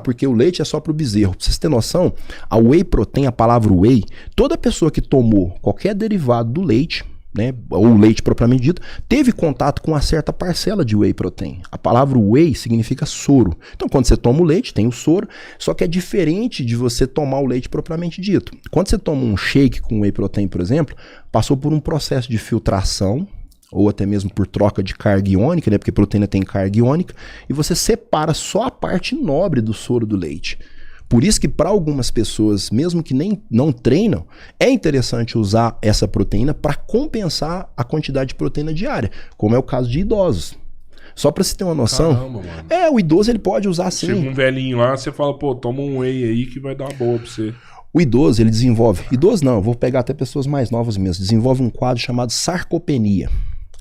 Porque o leite é só para o bezerro. Pra vocês terem noção, a whey protein, a palavra whey, toda pessoa que tomou qualquer derivado do leite, né, ou leite propriamente dito, teve contato com uma certa parcela de whey protein. A palavra whey significa soro. Então, quando você toma o leite, tem o soro, só que é diferente de você tomar o leite propriamente dito. Quando você toma um shake com whey protein, por exemplo, passou por um processo de filtração, ou até mesmo por troca de carga iônica, né, porque proteína tem carga iônica, e você separa só a parte nobre do soro do leite. Por isso que para algumas pessoas, mesmo que não treinam, é interessante usar essa proteína para compensar a quantidade de proteína diária, como é o caso de idosos. Só para você ter uma noção, Caramba, mano. o idoso ele pode usar sim. Chega um velhinho lá, você fala, pô, toma um whey aí que vai dar uma boa pra você. O idoso, ele desenvolve, idoso não, eu vou pegar até pessoas mais novas mesmo, desenvolve um quadro chamado sarcopenia.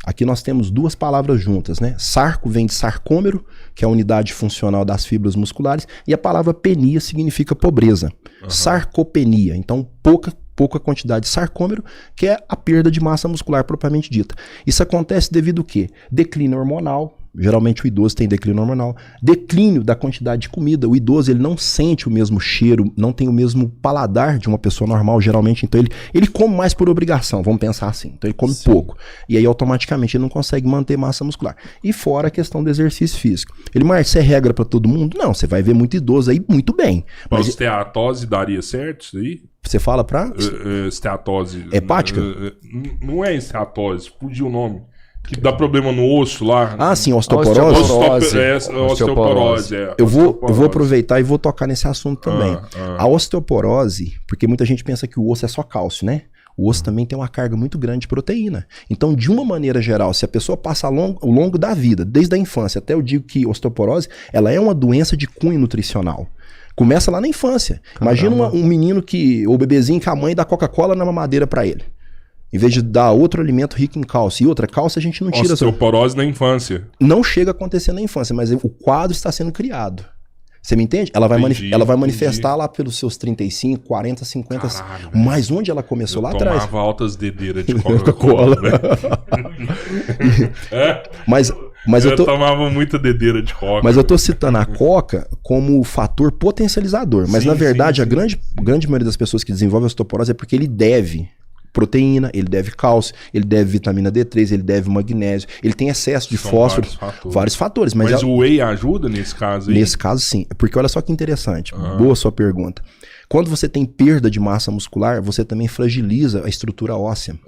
Aqui nós temos duas palavras juntas, né? Sarco vem de sarcômero, que é a unidade funcional das fibras musculares, e a palavra penia significa pobreza. Sarcopenia, então pouca quantidade de sarcômero, que é a perda de massa muscular propriamente dita. Isso acontece devido ao quê? Declínio hormonal. Geralmente o idoso tem declínio hormonal, declínio da quantidade de comida. O idoso ele não sente o mesmo cheiro, não tem o mesmo paladar de uma pessoa normal, geralmente. Então ele come mais por obrigação, vamos pensar assim. Então ele come pouco. E aí automaticamente ele não consegue manter massa muscular. E fora a questão do exercício físico. Isso é regra para todo mundo? Não, você vai ver muito idoso aí muito bem. Mas esteatose daria certo isso aí? Você fala pra... Esteatose. Hepática? Não é esteatose, fugiu o nome. Que dá problema no osso lá. Ah, sim, osteoporose. Osteoporose. Eu vou aproveitar e vou tocar nesse assunto também. A osteoporose, porque muita gente pensa que o osso é só cálcio, né? O osso também tem uma carga muito grande de proteína. Então, de uma maneira geral, se a pessoa passa ao longo da vida, desde a infância, até eu digo que osteoporose, ela é uma doença de cunho nutricional. Começa lá na infância. Imagina um menino ou bebezinho que a mãe dá Coca-Cola na mamadeira para ele. Em vez de dar outro alimento rico em cálcio. E outra, cálcio a gente não tira... Osteoporose na infância. Não chega a acontecer na infância, mas o quadro está sendo criado. Você me entende? Ela vai manifestar lá pelos seus 35, 40, 50... Caralho, mas onde ela começou lá atrás? Tomava altas dedeiras de Coca-Cola. Mas eu tomava muita dedeira de Coca. Mas eu tô citando a Coca como fator potencializador. Mas na verdade, a grande maioria das pessoas que desenvolvem osteoporose é porque ele deve... proteína, ele deve cálcio, ele deve vitamina D3, ele deve magnésio, ele tem excesso de fósforo, vários fatores. Mas o whey ajuda nesse caso aí? Nesse caso sim, porque olha só que interessante, boa sua pergunta. Quando você tem perda de massa muscular, você também fragiliza a estrutura óssea.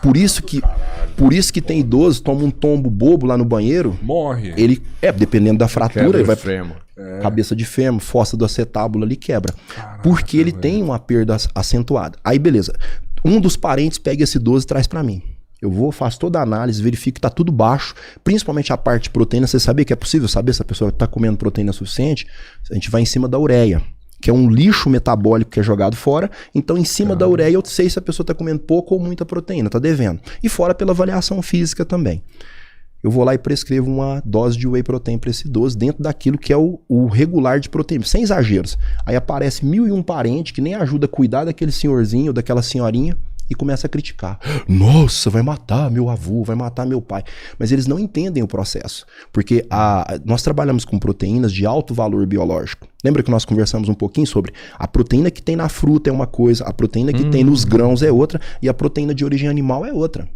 Por isso que tem idoso, toma um tombo bobo lá no banheiro, morre. Ele, dependendo da fratura, ele vai... Fêmur. Cabeça de fêmur, fossa do acetábulo ali quebra. Caraca, porque ele tem uma perda acentuada. Aí beleza, um dos parentes pega esse idoso e traz pra mim. Eu faço toda a análise, verifico que tá tudo baixo, principalmente a parte de proteína. Você sabia que é possível saber se a pessoa tá comendo proteína suficiente? A gente vai em cima da ureia, que é um lixo metabólico que é jogado fora. Então, em cima da ureia, eu sei se a pessoa tá comendo pouco ou muita proteína, tá devendo. E fora pela avaliação física também. Eu vou lá e prescrevo uma dose de whey protein para esse idoso dentro daquilo que é o regular de proteína, sem exageros. Aí aparece 1001 parente que nem ajuda a cuidar daquele senhorzinho ou daquela senhorinha e começa a criticar. Nossa, vai matar meu avô, vai matar meu pai. Mas eles não entendem o processo, porque nós trabalhamos com proteínas de alto valor biológico. Lembra que nós conversamos um pouquinho sobre a proteína que tem na fruta é uma coisa, a proteína que tem nos grãos é outra e a proteína de origem animal é outra.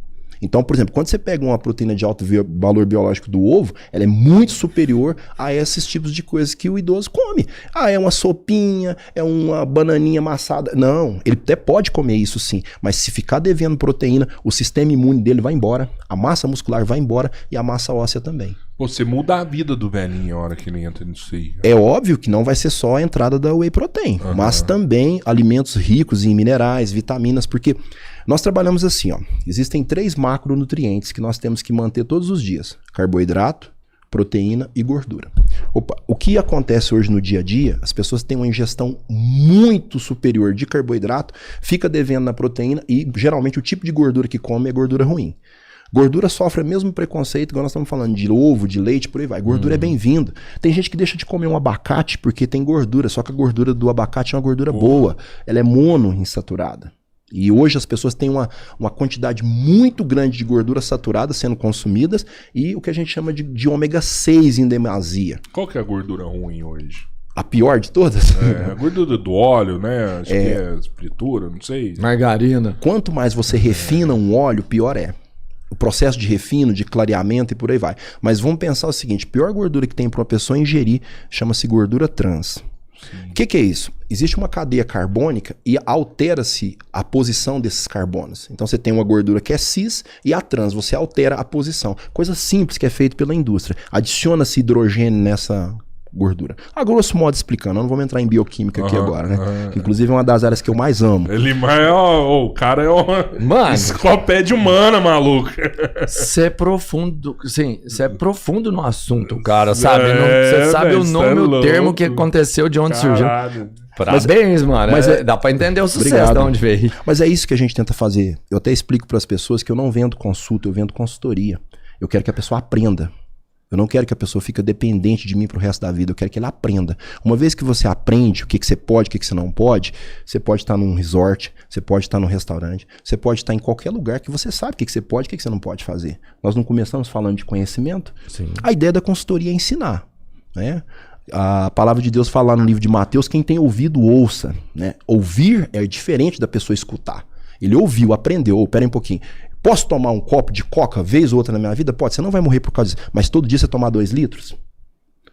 Então, por exemplo, quando você pega uma proteína de alto valor biológico do ovo, ela é muito superior a esses tipos de coisas que o idoso come. Ah, é uma sopinha, é uma bananinha amassada. Não, ele até pode comer isso sim, mas se ficar devendo proteína, o sistema imune dele vai embora, a massa muscular vai embora e a massa óssea também. Você muda a vida do velhinho a hora que ele entra nisso aí. É óbvio que não vai ser só a entrada da whey protein, mas também alimentos ricos em minerais, vitaminas, porque nós trabalhamos assim, ó. Existem 3 macronutrientes que nós temos que manter todos os dias: carboidrato, proteína e gordura. O que acontece hoje no dia a dia, as pessoas têm uma ingestão muito superior de carboidrato, fica devendo na proteína e geralmente o tipo de gordura que come é gordura ruim. Gordura sofre o mesmo preconceito, igual nós estamos falando de ovo, de leite, por aí vai. Gordura é bem-vindo. Tem gente que deixa de comer um abacate porque tem gordura, só que a gordura do abacate é uma gordura boa. Ela é monoinsaturada. E hoje as pessoas têm uma quantidade muito grande de gordura saturada sendo consumidas e o que a gente chama de ômega 6 em demasia. Qual que é a gordura ruim hoje? A pior de todas? A gordura do óleo, né? Acho que é fritura, não sei. Margarina. Quanto mais você refina um óleo, pior é. O processo de refino, de clareamento e por aí vai. Mas vamos pensar o seguinte, a pior gordura que tem para uma pessoa ingerir chama-se gordura trans. O que é isso? Existe uma cadeia carbônica e altera-se a posição desses carbonos. Então você tem uma gordura que é cis e a trans, você altera a posição. Coisa simples que é feita pela indústria. Adiciona-se hidrogênio nessa gordura. A grosso modo explicando, não vamos entrar em bioquímica aqui agora, né? Inclusive é uma das áreas que eu mais amo. O cara é uma enciclopédia humana, maluco. Você é profundo, sim, você é profundo no assunto, cara, sabe? Você sabe o nome, o termo que aconteceu, de onde surgiu. Parabéns, mano. Mas dá pra entender o sucesso de onde veio. Mas é isso que a gente tenta fazer. Eu até explico para as pessoas que eu não vendo consulta, eu vendo consultoria. Eu quero que a pessoa aprenda. Eu não quero que a pessoa fique dependente de mim pro resto da vida. Eu quero que ela aprenda. Uma vez que você aprende o que você pode, o que você não pode, você pode estar num resort, você pode estar num restaurante, você pode estar em qualquer lugar que você sabe o que você pode e o que você não pode fazer. Nós não começamos falando de conhecimento? Sim. A ideia da consultoria é ensinar, né? A palavra de Deus fala no livro de Mateus, quem tem ouvido, ouça, né? Ouvir é diferente da pessoa escutar. Ele ouviu, aprendeu. Pera aí um pouquinho. Posso tomar um copo de coca vez ou outra na minha vida? Pode, você não vai morrer por causa disso. Mas todo dia você tomar 2 litros?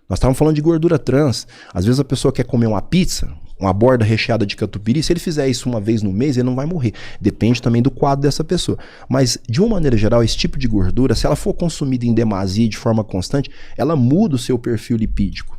Nós estávamos falando de gordura trans. Às vezes a pessoa quer comer uma pizza, uma borda recheada de catupiry. Se ele fizer isso uma vez no mês, ele não vai morrer. Depende também do quadro dessa pessoa. Mas, de uma maneira geral, esse tipo de gordura, se ela for consumida em demasia de forma constante, ela muda o seu perfil lipídico.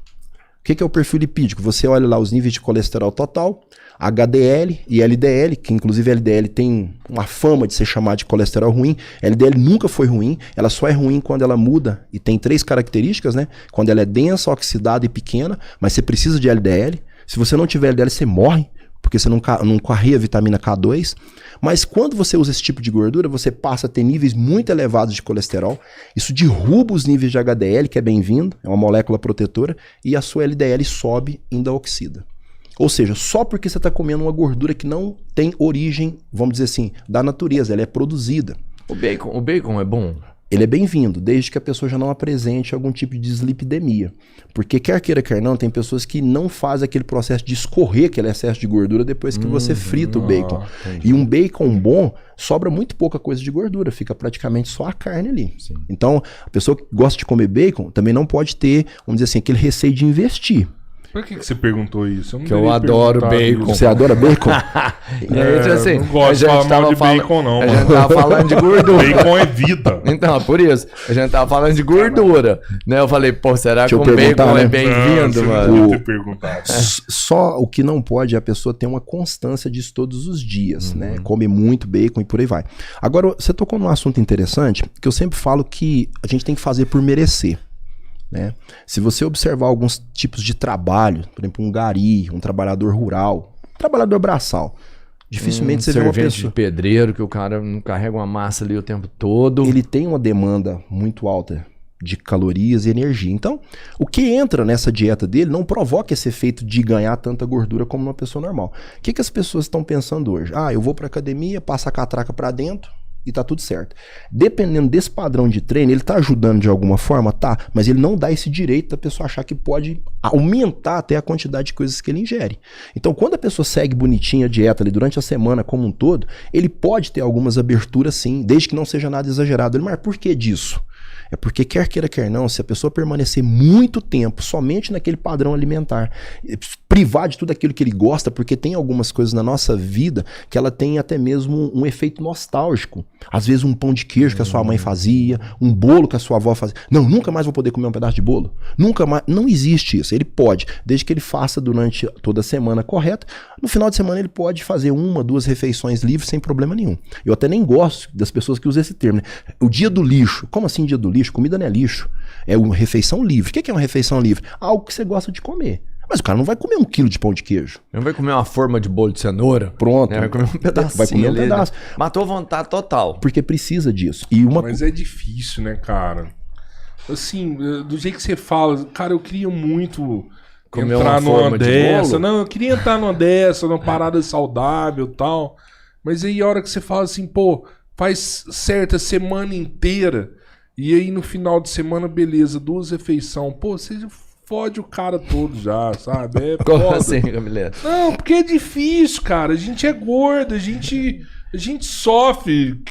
O que é o perfil lipídico? Você olha lá os níveis de colesterol total, HDL e LDL, que inclusive LDL tem uma fama de ser chamado de colesterol ruim. LDL nunca foi ruim, ela só é ruim quando ela muda e tem 3 características, né? Quando ela é densa, oxidada e pequena, mas você precisa de LDL. Se você não tiver LDL, você morre, porque você não carrega vitamina K2. Mas quando você usa esse tipo de gordura, você passa a ter níveis muito elevados de colesterol. Isso derruba os níveis de HDL, que é bem-vindo, é uma molécula protetora, e a sua LDL sobe e ainda oxida. Ou seja, só porque você está comendo uma gordura que não tem origem, vamos dizer assim, da natureza, ela é produzida. O bacon é bom? Ele é bem-vindo, desde que a pessoa já não apresente algum tipo de dislipidemia. Porque quer queira, quer não, tem pessoas que não fazem aquele processo de escorrer aquele excesso de gordura depois que você frita o bacon. Entendi. E um bacon bom, sobra muito pouca coisa de gordura, fica praticamente só a carne ali. Sim. Então, a pessoa que gosta de comer bacon também não pode ter, vamos dizer assim, aquele receio de investir. Por que você perguntou isso? Que eu adoro bacon. Você adora bacon? E aí, assim, não gosto de falar mal de bacon, não. A gente tava falando de gordura. Bacon é vida. Então, por isso, a gente tava falando de gordura, né? Eu falei, pô, será que o bacon é bem-vindo, mano? Ter perguntado. Só o que não pode é a pessoa ter uma constância disso todos os dias, né? Comer muito bacon e por aí vai. Agora, você tocou num assunto interessante, que eu sempre falo que a gente tem que fazer por merecer. Né? Se você observar alguns tipos de trabalho, por exemplo, um gari, um trabalhador rural, um trabalhador braçal, dificilmente você vê uma pessoa... de pedreiro, que o cara não carrega uma massa ali o tempo todo. Ele tem uma demanda muito alta de calorias e energia. Então, o que entra nessa dieta dele não provoca esse efeito de ganhar tanta gordura como uma pessoa normal. O que as pessoas estão pensando hoje? Ah, eu vou pra academia, passo a catraca pra dentro e tá tudo certo. Dependendo desse padrão de treino, ele tá ajudando de alguma forma? Tá, mas ele não dá esse direito da pessoa achar que pode aumentar até a quantidade de coisas que ele ingere. Então, quando a pessoa segue bonitinha a dieta ali durante a semana como um todo, ele pode ter algumas aberturas sim, desde que não seja nada exagerado. Mas por que disso? É porque quer queira, quer não, se a pessoa permanecer muito tempo somente naquele padrão alimentar, privar de tudo aquilo que ele gosta, porque tem algumas coisas na nossa vida que ela tem até mesmo um efeito nostálgico. Às vezes um pão de queijo que a sua mãe fazia, um bolo que a sua avó fazia. Não, nunca mais vou poder comer um pedaço de bolo. Nunca mais. Não existe isso. Ele pode, desde que ele faça durante toda a semana correta. No final de semana ele pode fazer 1, 2 refeições livres sem problema nenhum. Eu até nem gosto das pessoas que usam esse termo, né? O dia do lixo. Como assim dia do lixo? Comida não é lixo. É uma refeição livre. O que é uma refeição livre? Algo que você gosta de comer. Mas o cara não vai comer 1 quilo de pão de queijo. Não vai comer uma forma de bolo de cenoura. Pronto. Vai comer um pedacinho. Vai comer um pedaço. Matou vontade total. Porque precisa disso. Mas é difícil, né, cara? Assim, do jeito que você fala, cara, eu queria muito comer entrar uma numa dessa. Não, eu queria entrar numa dessa, numa parada saudável e tal. Mas aí a hora que você fala assim, pô, faz certa semana inteira. E aí no final de semana, beleza, 2 refeições. Pô, você fode o cara todo já, sabe? É Como foda. assim, Camilete? Não, porque é difícil, cara. A gente é gordo, a gente sofre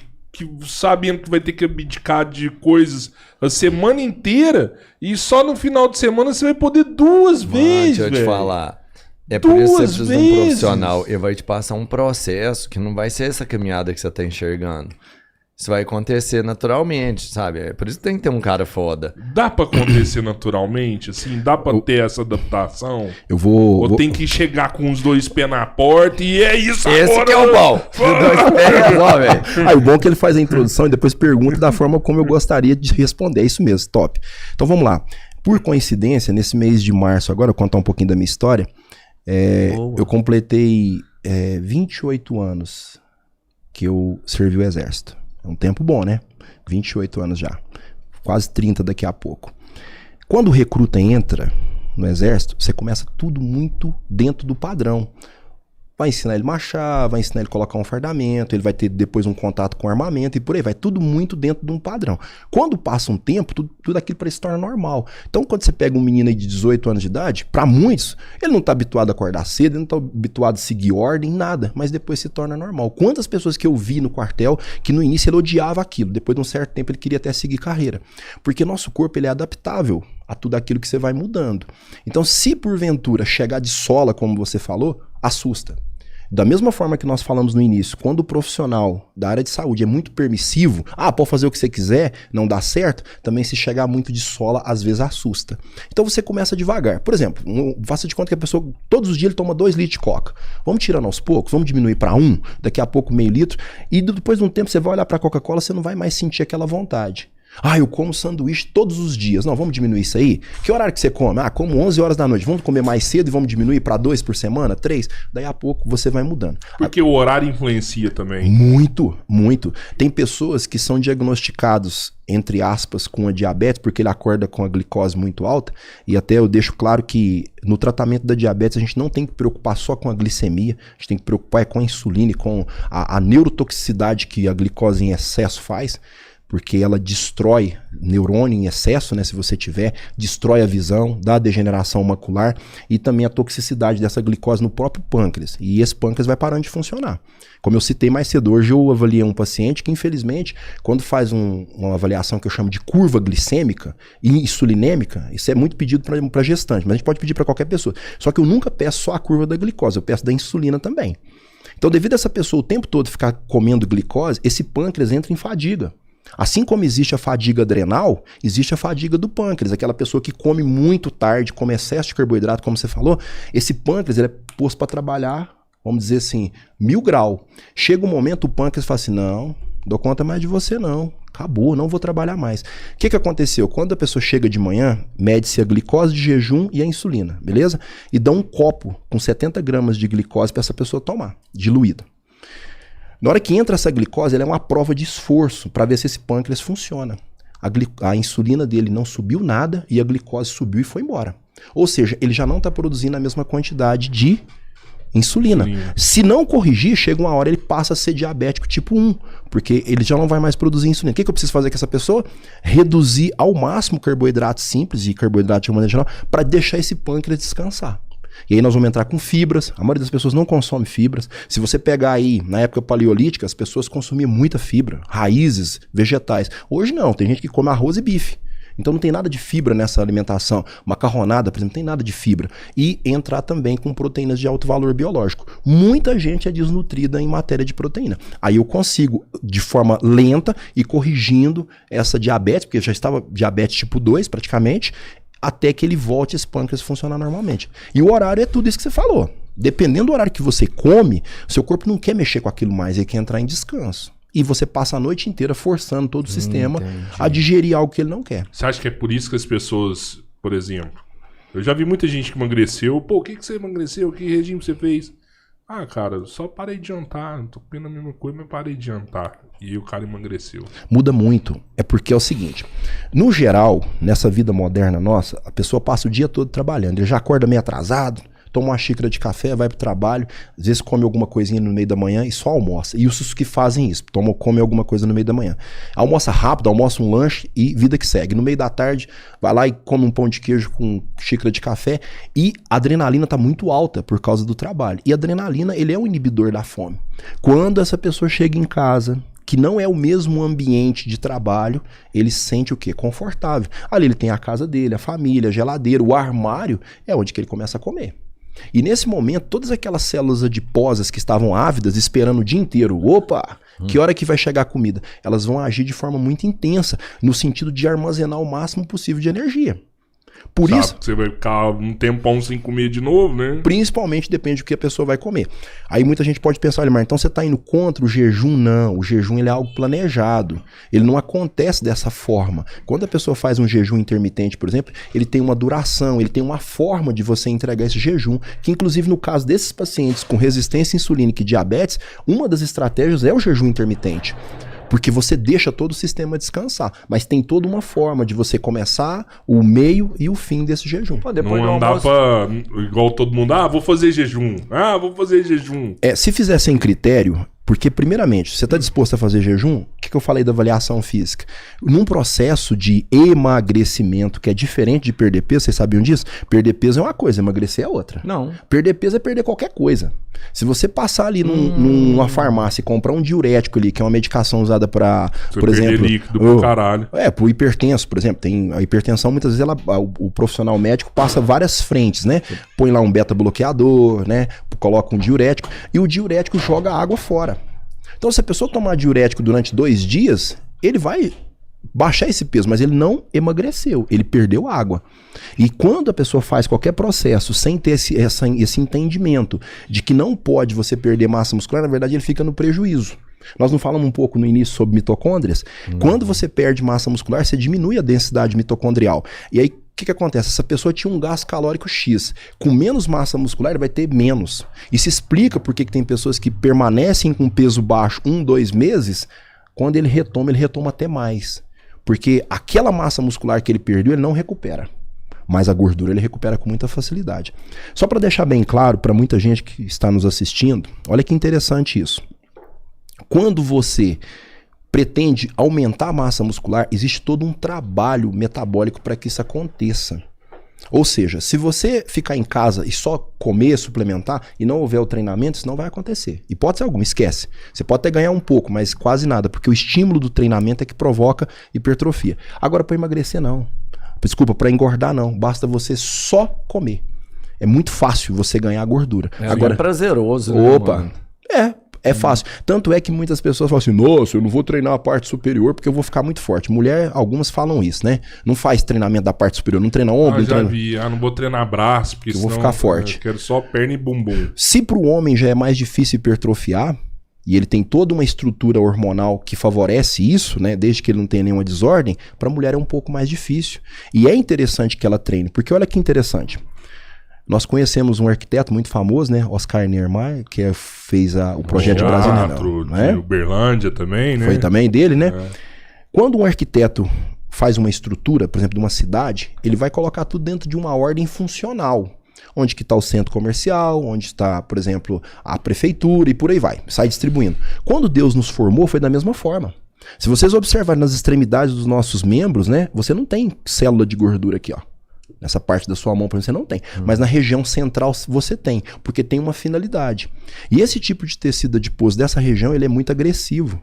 sabendo que vai ter que abdicar de coisas a semana inteira e só no final de semana você vai poder 2 vezes, deixa eu te velho. falar. É por isso que você precisa de um vezes. profissional. Ele vai te passar um processo que não vai ser essa caminhada que você tá enxergando. Isso vai acontecer naturalmente, sabe? É por isso que tem que ter um cara foda. Dá pra acontecer naturalmente, assim? Dá pra ter essa adaptação? Eu vou... Ou tem que chegar com os 2 pés na porta e é isso Esse agora? que é o bom. Dos 2 pés, ó, velho. Ah, o bom é que ele faz a introdução e depois pergunta da forma como eu gostaria de responder. É isso mesmo, top. Então vamos lá. Por coincidência, nesse mês de março agora, eu vou contar um pouquinho da minha história. Eu completei 28 anos que eu servi o exército. É um tempo bom, né? 28 anos já. Quase 30 daqui a pouco. Quando o recruta entra no exército, você começa tudo muito dentro do padrão. Vai ensinar ele a marchar, vai ensinar ele a colocar um fardamento, ele vai ter depois um contato com armamento e por aí vai. Tudo muito dentro de um padrão. Quando passa um tempo, tudo aquilo para ele se torna normal. Então, quando você pega um menino aí de 18 anos de idade, para muitos, ele não tá habituado a acordar cedo, ele não tá habituado a seguir ordem, nada, mas depois se torna normal. Quantas pessoas que eu vi no quartel que no início ele odiava aquilo, depois de um certo tempo ele queria até seguir carreira. Porque nosso corpo ele é adaptável a tudo aquilo que você vai mudando. Então, se porventura chegar de sola, como você falou, assusta. Da mesma forma que nós falamos no início, quando o profissional da área de saúde é muito permissivo, pode fazer o que você quiser, não dá certo, também se chegar muito de sola, às vezes assusta. Então você começa devagar. Por exemplo, faça de conta que a pessoa, todos os dias ele toma 2 litros de coca. Vamos tirando aos poucos, vamos diminuir para 1, daqui a pouco meio litro, e depois de um tempo você vai olhar para a Coca-Cola, você não vai mais sentir aquela vontade. Eu como sanduíche todos os dias. Não, vamos diminuir isso aí? Que horário que você come? Como 11 horas da noite. Vamos comer mais cedo e vamos diminuir para 2 por semana? 3? Daí a pouco você vai mudando. Porque o horário influencia também. Muito, muito. Tem pessoas que são diagnosticados, entre aspas, com a diabetes, porque ele acorda com a glicose muito alta. E até eu deixo claro que no tratamento da diabetes a gente não tem que preocupar só com a glicemia. A gente tem que preocupar com a insulina e com a neurotoxicidade que a glicose em excesso faz. Porque ela destrói neurônio em excesso, né? Se você tiver, destrói a visão, dá degeneração macular e também a toxicidade dessa glicose no próprio pâncreas. E esse pâncreas vai parando de funcionar. Como eu citei mais cedo, hoje eu avaliei um paciente que, infelizmente, quando faz uma avaliação que eu chamo de curva glicêmica e insulinêmica, isso é muito pedido para gestante, mas a gente pode pedir para qualquer pessoa. Só que eu nunca peço só a curva da glicose, eu peço da insulina também. Então, devido a essa pessoa o tempo todo ficar comendo glicose, esse pâncreas entra em fadiga. Assim como existe a fadiga adrenal, existe a fadiga do pâncreas. Aquela pessoa que come muito tarde, come excesso de carboidrato, como você falou, esse pâncreas ele é posto para trabalhar, vamos dizer assim, 1000 graus. Chega um momento, o pâncreas fala assim, não dou conta mais de você não, acabou, não vou trabalhar mais. O que aconteceu? Quando a pessoa chega de manhã, mede-se a glicose de jejum e a insulina, beleza? E dá um copo com 70 gramas de glicose para essa pessoa tomar, diluída. Na hora que entra essa glicose, ela é uma prova de esforço para ver se esse pâncreas funciona. a insulina dele não subiu nada e a glicose subiu e foi embora. Ou seja, ele já não está produzindo a mesma quantidade de insulina. Se não corrigir, chega uma hora ele passa a ser diabético tipo 1, porque ele já não vai mais produzir insulina. O que eu preciso fazer com essa pessoa? Reduzir ao máximo carboidratos simples e carboidrato de maneira geral para deixar esse pâncreas descansar. E aí nós vamos entrar com fibras. A maioria das pessoas não consome fibras. Se você pegar aí, na época paleolítica, as pessoas consumiam muita fibra, raízes, vegetais. Hoje não, tem gente que come arroz e bife. Então não tem nada de fibra nessa alimentação. Macarronada, por exemplo, não tem nada de fibra. E entrar também com proteínas de alto valor biológico. Muita gente é desnutrida em matéria de proteína. Aí eu consigo, de forma lenta e corrigindo essa diabetes, porque já estava diabetes tipo 2 praticamente, até que ele volte esse pâncreas a funcionar normalmente. E o horário é tudo isso que você falou. Dependendo do horário que você come, seu corpo não quer mexer com aquilo mais, ele quer entrar em descanso. E você passa a noite inteira forçando todo o sistema a digerir algo que ele não quer. Você acha que é por isso que as pessoas, por exemplo, eu já vi muita gente que emagreceu. Pô, o que você emagreceu? Que regime você fez? Ah, cara, só parei de jantar. Tô comendo a mesma coisa, mas parei de jantar. E o cara emagreceu. Muda muito. É porque é o seguinte, no geral, nessa vida moderna nossa, a pessoa passa o dia todo trabalhando. Ele já acorda meio atrasado, toma uma xícara de café, vai pro trabalho, às vezes come alguma coisinha no meio da manhã e só almoça. E os que fazem isso, come alguma coisa no meio da manhã. Almoça rápido, almoça um lanche e vida que segue. No meio da tarde, vai lá e come um pão de queijo com xícara de café e a adrenalina tá muito alta por causa do trabalho. E a adrenalina, ele é um inibidor da fome. Quando essa pessoa chega em casa, que não é o mesmo ambiente de trabalho, ele se sente o quê? Confortável. Ali ele tem a casa dele, a família, a geladeira, o armário, é onde que ele começa a comer. E nesse momento, todas aquelas células adiposas que estavam ávidas, esperando o dia inteiro, opa, que hora que vai chegar a comida? Elas vão agir de forma muito intensa, no sentido de armazenar o máximo possível de energia. Por Sabe isso, que você vai ficar um tempão sem comer de novo, né? Principalmente depende do que a pessoa vai comer. Aí muita gente pode pensar, olha, mas então você está indo contra o jejum? Não, o jejum ele é algo planejado. Ele não acontece dessa forma. Quando a pessoa faz um jejum intermitente, por exemplo, ele tem uma duração, ele tem uma forma de você entregar esse jejum, que inclusive no caso desses pacientes com resistência insulínica e diabetes, uma das estratégias é o jejum intermitente. Porque você deixa todo o sistema descansar. Mas tem toda uma forma de você começar o meio e o fim desse jejum. Pô, depois não andar pra, igual todo mundo, vou fazer jejum. Vou fazer jejum. Se fizer sem critério, porque primeiramente, você está disposto a fazer jejum? O que eu falei da avaliação física? Num processo de emagrecimento, que é diferente de perder peso, vocês sabiam disso? Perder peso é uma coisa, emagrecer é outra. Não. Perder peso é perder qualquer coisa. Se você passar ali numa farmácia e comprar um diurético ali, que é uma medicação usada para, por exemplo, líquido pro caralho. Pro hipertenso, por exemplo, tem a hipertensão, muitas vezes o profissional médico passa várias frentes, né? Põe lá um beta-bloqueador, né? Coloca um diurético e o diurético joga a água fora. Então, se a pessoa tomar diurético durante 2 dias, ele vai baixar esse peso, mas ele não emagreceu, ele perdeu água. E quando a pessoa faz qualquer processo sem ter esse entendimento de que não pode você perder massa muscular, na verdade ele fica no prejuízo. Nós não falamos um pouco no início sobre mitocôndrias? Quando você perde massa muscular, você diminui a densidade mitocondrial. E aí, o que acontece? Essa pessoa tinha um gasto calórico X. Com menos massa muscular, ele vai ter menos. Isso explica por que tem pessoas que permanecem com peso baixo 1, 2 meses. Quando ele retoma até mais. Porque aquela massa muscular que ele perdeu, ele não recupera. Mas a gordura ele recupera com muita facilidade. Só para deixar bem claro para muita gente que está nos assistindo, olha que interessante isso. Quando você pretende aumentar a massa muscular, existe todo um trabalho metabólico para que isso aconteça. Ou seja, se você ficar em casa e só comer, suplementar e não houver o treinamento, isso não vai acontecer. Hipótese alguma, esquece. Você pode até ganhar um pouco, mas quase nada, porque o estímulo do treinamento é que provoca hipertrofia. Agora, para emagrecer, não. Desculpa, para engordar, não. Basta você só comer. É muito fácil você ganhar gordura. Agora, é prazeroso, né, mano? É fácil. Tanto é que muitas pessoas falam assim, nossa, eu não vou treinar a parte superior porque eu vou ficar muito forte. Mulher, algumas falam isso, né? Não faz treinamento da parte superior, não treina ombro. Não vou treinar braço porque eu vou ficar forte. Eu quero só perna e bumbum. Se pro homem já é mais difícil hipertrofiar, e ele tem toda uma estrutura hormonal que favorece isso, né? Desde que ele não tenha nenhuma desordem, pra mulher é um pouco mais difícil. E é interessante que ela treine, porque olha que interessante. Nós conhecemos um arquiteto muito famoso, né? Oscar Niemeyer, que fez o projeto de Brasília. Né? Uberlândia também, né? Foi também dele, né? Quando um arquiteto faz uma estrutura, por exemplo, de uma cidade, ele vai colocar tudo dentro de uma ordem funcional. Onde que está o centro comercial, onde está, por exemplo, a prefeitura e por aí vai. Sai distribuindo. Quando Deus nos formou, foi da mesma forma. Se vocês observarem nas extremidades dos nossos membros, né? Você não tem célula de gordura aqui, ó. Nessa parte da sua mão, por exemplo, você não tem. Mas na região central você tem, porque tem uma finalidade. E esse tipo de tecido adiposo dessa região, ele é muito agressivo.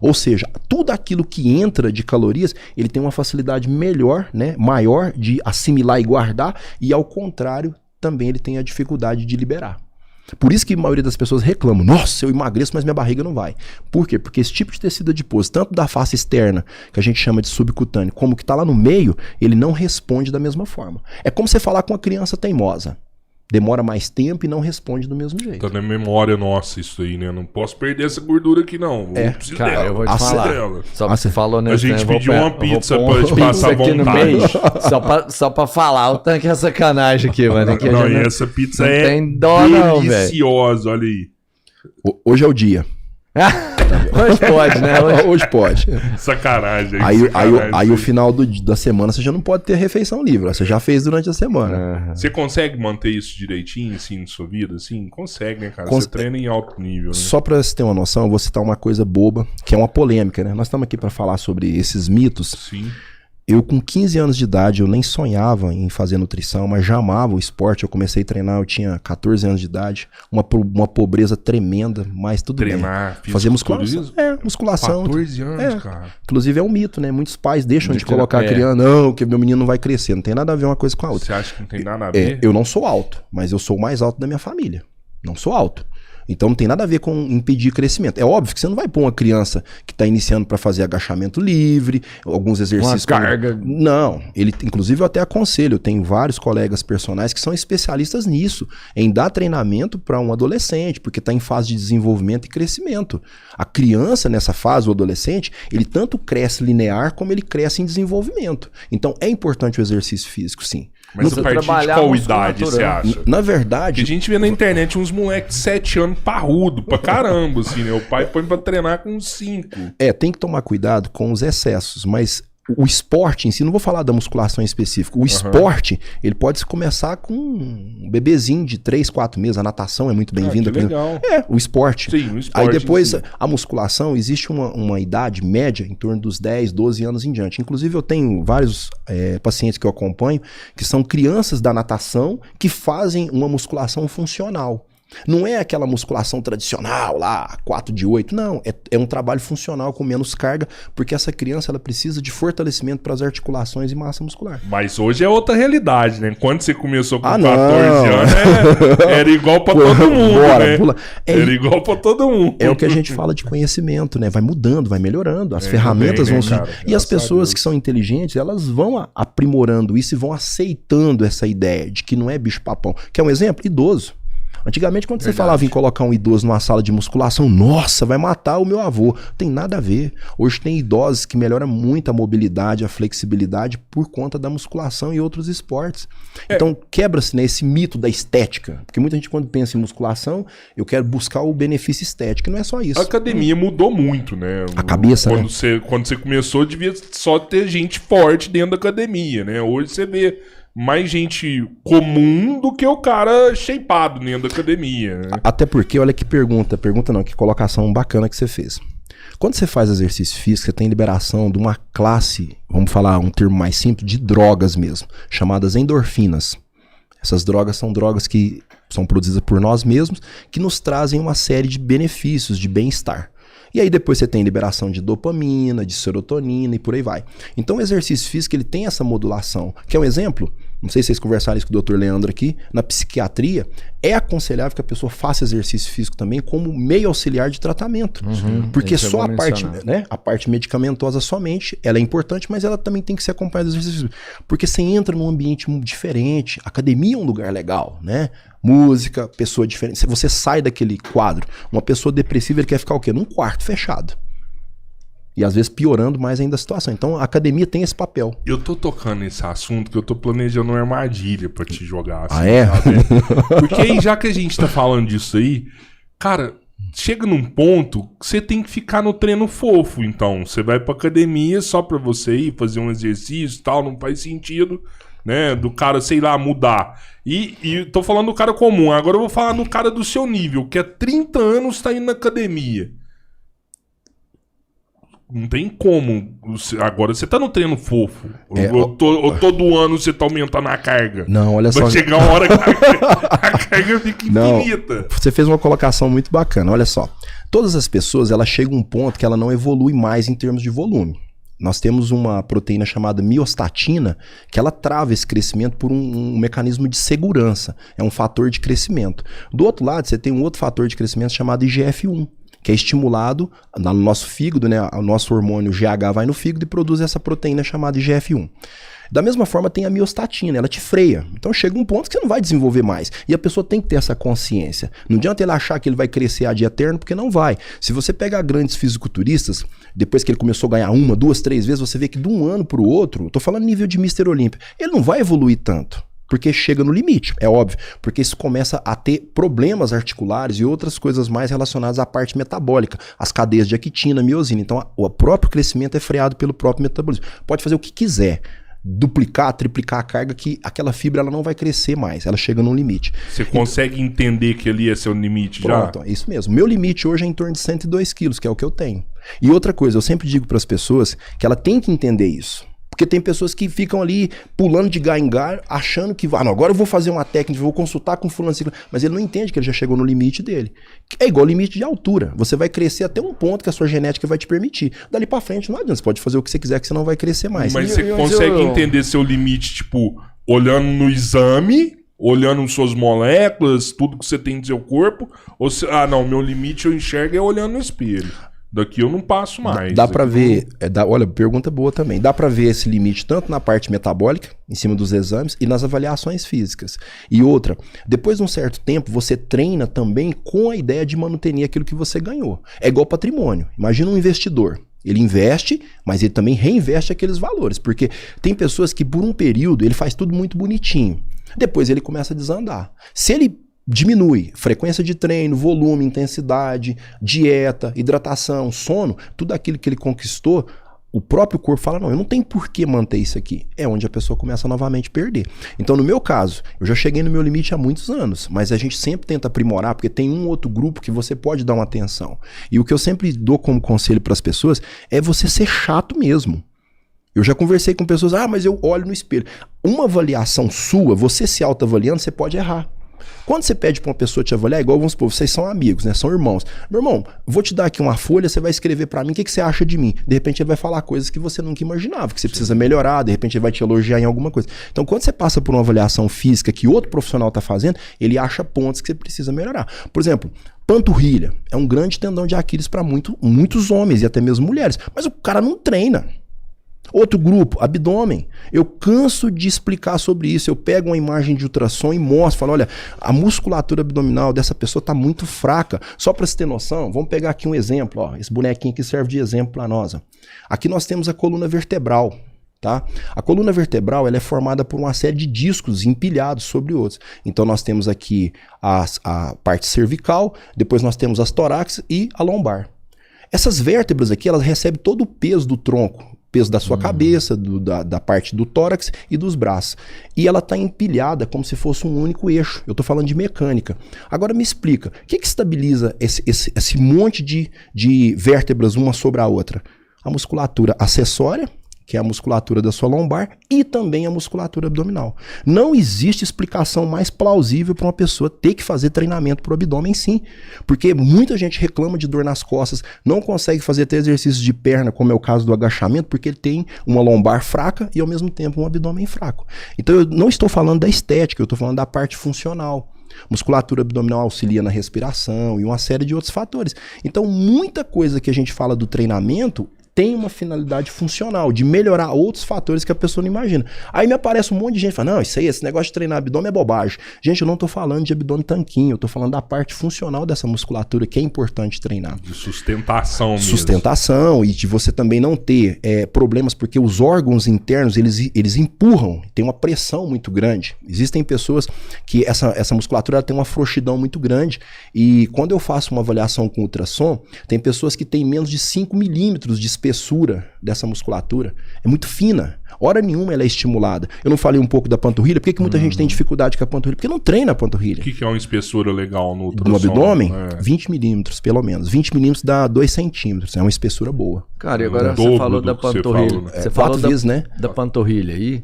Ou seja, tudo aquilo que entra de calorias, ele tem uma facilidade melhor, né? Maior de assimilar e guardar, e ao contrário, também ele tem a dificuldade de liberar. Por isso que a maioria das pessoas reclamam, nossa, eu emagreço, mas minha barriga não vai. Por quê? Porque esse tipo de tecido adiposo, tanto da face externa, que a gente chama de subcutâneo, como que está lá no meio, ele não responde da mesma forma. É como você falar com uma criança teimosa. Demora mais tempo e não responde do mesmo jeito. Tá na memória nossa isso aí, né? Não posso perder essa gordura aqui, não. Eu preciso dela. Eu vou te falar. Só que você falou, né? A gente pediu uma pizza pra te passar vontade. Só pra falar o tanque é sacanagem aqui, mano. Aqui não, e essa pizza é tem dó, deliciosa, olha aí. Hoje é o dia. Hoje pode, né? Hoje pode. Sacanagem. Aí o final da semana você já não pode ter refeição livre. Você já fez durante a semana. Você consegue manter isso direitinho, assim, na sua vida? Assim, consegue, né, cara? Você treina em alto nível, né? Só pra você ter uma noção, eu vou citar uma coisa boba, que é uma polêmica, né? Nós estamos aqui pra falar sobre esses mitos. Sim. Eu, com 15 anos de idade, eu nem sonhava em fazer nutrição, mas já amava o esporte. Eu comecei a treinar, eu tinha 14 anos de idade. Uma pobreza tremenda, mas tudo bem. Fazer musculação. Musculação. 14 anos, cara. Inclusive é um mito, né? Muitos pais deixam de colocar a criança. Não, que meu menino não vai crescer. Não tem nada a ver uma coisa com a outra. Você acha que não tem nada a ver? Eu não sou alto, mas eu sou o mais alto da minha família. Não sou alto. Então não tem nada a ver com impedir crescimento. É óbvio que você não vai pôr uma criança que está iniciando para fazer agachamento livre, alguns exercícios... Uma carga... Não. Inclusive eu até aconselho, eu tenho vários colegas personagens que são especialistas nisso, em dar treinamento para um adolescente, porque está em fase de desenvolvimento e crescimento. A criança nessa fase, o adolescente, ele tanto cresce linear como ele cresce em desenvolvimento. Então é importante o exercício físico, sim. Mas a partir de qual idade você acha? Na verdade... Porque a gente vê na internet uns moleques de 7 anos parrudo pra caramba, assim, né? O pai põe pra treinar com 5. Tem que tomar cuidado com os excessos, mas o esporte em si, não vou falar da musculação em específico, o esporte, ele pode começar com um bebezinho de 3, 4 meses, a natação é muito bem-vinda. Legal. O esporte. Sim, o esporte. Aí depois, a musculação, existe uma idade média em torno dos 10, 12 anos em diante. Inclusive eu tenho vários pacientes que eu acompanho, que são crianças da natação que fazem uma musculação funcional. Não é aquela musculação tradicional lá, 4 de 8, não. É um trabalho funcional com menos carga, porque essa criança ela precisa de fortalecimento para as articulações e massa muscular. Mas hoje é outra realidade, né? Quando você começou com 14 anos, era igual para todo mundo, né? Era igual para todo mundo. É o que a gente fala de conhecimento, né? Vai mudando, vai melhorando, as ferramentas vão surgindo. E as pessoas que são inteligentes, elas vão aprimorando isso e vão aceitando essa ideia de que não é bicho-papão. Quer um exemplo? Idoso. Antigamente, quando você falava em colocar um idoso numa sala de musculação, nossa, vai matar o meu avô. Tem nada a ver. Hoje tem idosos que melhoram muito a mobilidade, a flexibilidade por conta da musculação e outros esportes. Então, quebra-se, né, esse mito da estética. Porque muita gente, quando pensa em musculação, eu quero buscar o benefício estético. E não é só isso. A academia mudou muito, né? A cabeça, quando você começou, devia só ter gente forte dentro da academia, né? Hoje você vê mais gente comum do que o cara shapeado dentro da academia, né? Até porque, olha que pergunta não, que colocação bacana que você fez. Quando você faz exercício físico, você tem liberação de uma classe, vamos falar um termo mais simples, de drogas mesmo, chamadas endorfinas. Essas drogas são drogas que são produzidas por nós mesmos, que nos trazem uma série de benefícios, de bem-estar. E aí depois você tem liberação de dopamina, de serotonina e por aí vai. Então o exercício físico ele tem essa modulação. Quer um exemplo? Não sei se vocês conversaram isso com o Dr. Leandro aqui. Na psiquiatria, é aconselhável que a pessoa faça exercício físico também como meio auxiliar de tratamento. Porque só a parte, né, a parte medicamentosa somente, ela é importante, mas ela também tem que ser acompanhada do exercício físico. Porque você entra num ambiente diferente. Academia é um lugar legal, né? Música, pessoa diferente. Você sai daquele quadro. Uma pessoa depressiva, ele quer ficar o quê? Num quarto fechado. E às vezes piorando mais ainda a situação. Então a academia tem esse papel. Eu tô tocando nesse assunto que eu tô planejando uma armadilha pra te jogar. Assim, é? Sabe? Porque aí, já que a gente tá falando disso aí, cara, chega num ponto que você tem que ficar no treino fofo. Então, você vai pra academia só pra você ir fazer um exercício e tal, não faz sentido, né? Do cara, sei lá, mudar. E tô falando do cara comum, agora eu vou falar do cara do seu nível, que há 30 anos tá indo na academia. Não tem como. Agora você tá no treino fofo. Ou todo ano você tá aumentando a carga. Não, olha só. Vai chegar uma hora que a carga fica infinita. Não, você fez uma colocação muito bacana. Olha só. Todas as pessoas, elas chegam a um ponto que ela não evolui mais em termos de volume. Nós temos uma proteína chamada miostatina, que ela trava esse crescimento por um mecanismo de segurança. É um fator de crescimento. Do outro lado, você tem um outro fator de crescimento chamado IGF-1. Que é estimulado no nosso fígado, né? O nosso hormônio GH vai no fígado e produz essa proteína chamada IGF-1. Da mesma forma tem a miostatina, ela te freia. Então chega um ponto que você não vai desenvolver mais. E a pessoa tem que ter essa consciência. Não adianta ele achar que ele vai crescer ad eterno, porque não vai. Se você pegar grandes fisiculturistas, depois que ele começou a ganhar 1, 2, 3 vezes, você vê que de um ano para o outro, tô falando nível de Mr. Olímpia, ele não vai evoluir tanto. Porque chega no limite, é óbvio. Porque isso começa a ter problemas articulares e outras coisas mais relacionadas à parte metabólica. As cadeias de actina, miosina. Então, o próprio crescimento é freado pelo próprio metabolismo. Pode fazer o que quiser. Duplicar, triplicar a carga, que aquela fibra ela não vai crescer mais. Ela chega no limite. Você consegue entender que ali é seu limite já? Pronto, é isso mesmo. Meu limite hoje é em torno de 102 quilos, que é o que eu tenho. E outra coisa, eu sempre digo para as pessoas que ela tem que entender isso. Porque tem pessoas que ficam ali pulando de galho em galho, achando que não, agora eu vou fazer uma técnica, vou consultar com fulano, mas ele não entende que ele já chegou no limite dele. É igual limite de altura. Você vai crescer até um ponto que a sua genética vai te permitir. Dali pra frente não adianta, você pode fazer o que você quiser que você não vai crescer mais. Mas você consegue entender seu limite, tipo, olhando no exame, olhando suas moléculas, tudo que você tem no seu corpo, ou não, meu limite eu enxergo é olhando no espelho. Daqui eu não passo mais. Dá pra ver, olha, pergunta boa também. Dá pra ver esse limite tanto na parte metabólica, em cima dos exames, e nas avaliações físicas. E outra, depois de um certo tempo, você treina também com a ideia de manter aquilo que você ganhou. É igual patrimônio. Imagina um investidor. Ele investe, mas ele também reinveste aqueles valores. Porque tem pessoas que por um período ele faz tudo muito bonitinho. Depois ele começa a desandar. Se ele diminui frequência de treino, volume, intensidade, dieta, hidratação, sono, tudo aquilo que ele conquistou, o próprio corpo fala, não, eu não tenho por que manter isso aqui. É onde a pessoa começa a novamente perder. Então, no meu caso, eu já cheguei no meu limite há muitos anos, mas a gente sempre tenta aprimorar, porque tem um outro grupo que você pode dar uma atenção. E o que eu sempre dou como conselho para as pessoas é você ser chato mesmo. Eu já conversei com pessoas, mas eu olho no espelho. Uma avaliação sua, você se autoavaliando, você pode errar. Quando você pede para uma pessoa te avaliar, igual vamos supor, vocês são amigos, né? São irmãos. Meu irmão, vou te dar aqui uma folha, você vai escrever para mim o que você acha de mim. De repente ele vai falar coisas que você nunca imaginava, que você precisa melhorar, de repente ele vai te elogiar em alguma coisa. Então quando você passa por uma avaliação física que outro profissional está fazendo, ele acha pontos que você precisa melhorar. Por exemplo, panturrilha é um grande tendão de Aquiles para muitos homens e até mesmo mulheres, mas o cara não treina. Outro grupo, abdômen. Eu canso de explicar sobre isso. Eu pego uma imagem de ultrassom e mostro, falo, olha, a musculatura abdominal dessa pessoa está muito fraca. Só para você ter noção, vamos pegar aqui um exemplo. Ó, esse bonequinho aqui serve de exemplo para nós. Ó. Aqui nós temos a coluna vertebral. Tá? A coluna vertebral ela é formada por uma série de discos empilhados sobre outros. Então nós temos aqui a parte cervical, depois nós temos as torácicas e a lombar. Essas vértebras aqui, elas recebem todo o peso do tronco. Peso da sua cabeça, da parte do tórax e dos braços. E ela está empilhada como se fosse um único eixo. Eu estou falando de mecânica. Agora me explica, o que estabiliza esse monte de vértebras uma sobre a outra? A musculatura acessória, que é a musculatura da sua lombar, e também a musculatura abdominal. Não existe explicação mais plausível para uma pessoa ter que fazer treinamento para o abdômen, sim. Porque muita gente reclama de dor nas costas, não consegue fazer até exercícios de perna, como é o caso do agachamento, porque ele tem uma lombar fraca e ao mesmo tempo um abdômen fraco. Então eu não estou falando da estética, eu estou falando da parte funcional. Musculatura abdominal auxilia na respiração e uma série de outros fatores. Então muita coisa que a gente fala do treinamento tem uma finalidade funcional, de melhorar outros fatores que a pessoa não imagina. Aí me aparece um monte de gente falando, não, isso aí, esse negócio de treinar abdômen é bobagem. Gente, eu não tô falando de abdômen tanquinho, eu tô falando da parte funcional dessa musculatura que é importante treinar. De sustentação mesmo. Sustentação, e de você também não ter problemas, porque os órgãos internos, eles empurram, tem uma pressão muito grande. Existem pessoas que essa musculatura ela tem uma frouxidão muito grande, e quando eu faço uma avaliação com ultrassom, tem pessoas que têm menos de 5 milímetros de espessura dessa musculatura. É muito fina. Hora nenhuma ela é estimulada. Eu não falei um pouco da panturrilha. Por que muita gente tem dificuldade com a panturrilha? Porque não treina a panturrilha. O que é uma espessura legal no ultrassom? No abdômen? 20 milímetros, pelo menos. 20 milímetros dá 2 centímetros. É uma espessura boa. Cara, e agora você falou da panturrilha. Você falou da panturrilha aí.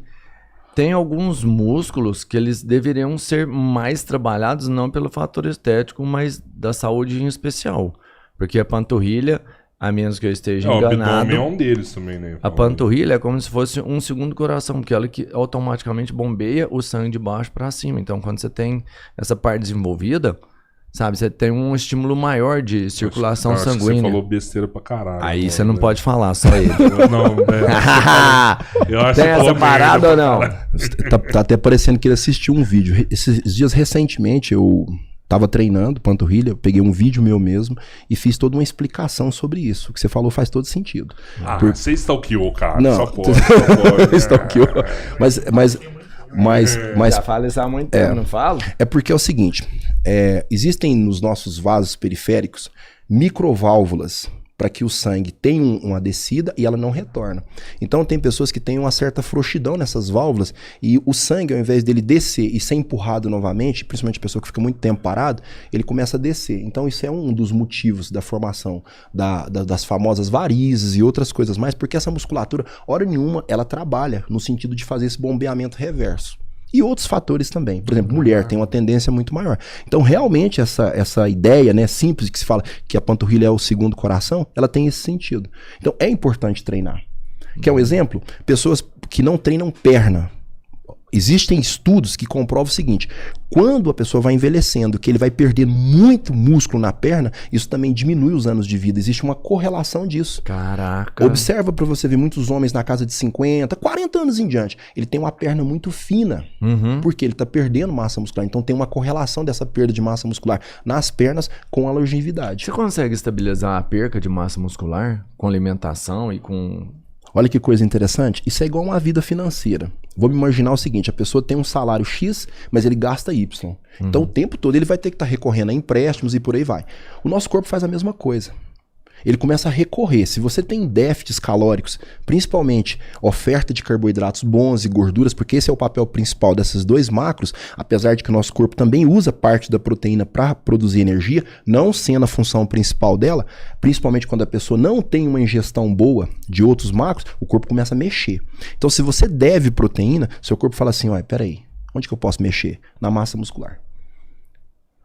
Tem alguns músculos que eles deveriam ser mais trabalhados, não pelo fator estético, mas da saúde em especial. Porque a panturrilha, a menos que eu esteja enganado... O abdômen é um deles também, né? A panturrilha é como se fosse um segundo coração, porque ela que automaticamente bombeia o sangue de baixo para cima. Então, quando você tem essa parte desenvolvida, sabe, você tem um estímulo maior de circulação sanguínea. Você falou besteira pra caralho. Aí você não pode falar, só ele. Eu acho tem essa parada ou não? Tá até parecendo que ele assistiu um vídeo. Esses dias, recentemente, eu tava treinando panturrilha, eu peguei um vídeo meu mesmo e fiz toda uma explicação sobre isso. O que você falou faz todo sentido. Você stalkeou, cara. Não, só pode. Stalkeou. Mas já fala isso há muito tempo, não falo? É porque é o seguinte, existem nos nossos vasos periféricos microválvulas para que o sangue tenha uma descida e ela não retorna. Então tem pessoas que têm uma certa frouxidão nessas válvulas e o sangue, ao invés dele descer e ser empurrado novamente, principalmente a pessoa que fica muito tempo parado, ele começa a descer. Então isso é um dos motivos da formação das famosas varizes e outras coisas mais, porque essa musculatura, hora nenhuma, ela trabalha no sentido de fazer esse bombeamento reverso. E outros fatores também. Por exemplo, mulher tem uma tendência muito maior. Então, realmente, essa ideia, né, simples, que se fala que a panturrilha é o segundo coração, ela tem esse sentido. Então, é importante treinar. Quer um exemplo? Pessoas que não treinam perna. Existem estudos que comprovam o seguinte: quando a pessoa vai envelhecendo, que ele vai perdendo muito músculo na perna, isso também diminui os anos de vida. Existe uma correlação disso. Caraca. Observa para você ver muitos homens na casa de 50, 40 anos em diante. Ele tem uma perna muito fina, porque ele está perdendo massa muscular. Então tem uma correlação dessa perda de massa muscular nas pernas com a longevidade. Você consegue estabilizar a perca de massa muscular com alimentação e com... Olha que coisa interessante. Isso é igual uma vida financeira. Vou me imaginar o seguinte: a pessoa tem um salário X, mas ele gasta Y. Então o tempo todo ele vai ter que estar recorrendo a empréstimos e por aí vai. O nosso corpo faz a mesma coisa. Ele começa a recorrer. Se você tem déficits calóricos, principalmente oferta de carboidratos bons e gorduras, porque esse é o papel principal desses dois macros, apesar de que o nosso corpo também usa parte da proteína para produzir energia, não sendo a função principal dela, principalmente quando a pessoa não tem uma ingestão boa de outros macros, o corpo começa a mexer. Então, se você deve proteína, seu corpo fala assim: olha, peraí, onde que eu posso mexer? Na massa muscular.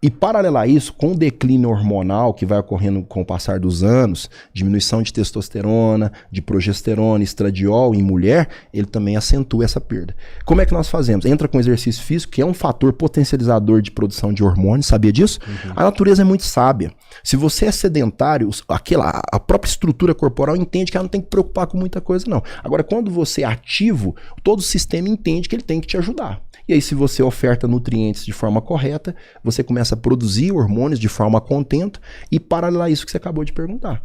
E paralelo a isso, com o declínio hormonal que vai ocorrendo com o passar dos anos, diminuição de testosterona, de progesterona, estradiol em mulher, ele também acentua essa perda. Como é que nós fazemos? Entra com exercício físico, que é um fator potencializador de produção de hormônios, sabia disso? A natureza é muito sábia. Se você é sedentário, a própria estrutura corporal entende que ela não tem que preocupar com muita coisa, não. Agora, quando você é ativo, todo o sistema entende que ele tem que te ajudar. E aí, se você oferta nutrientes de forma correta, você começa a produzir hormônios de forma contenta e paralelo a isso que você acabou de perguntar.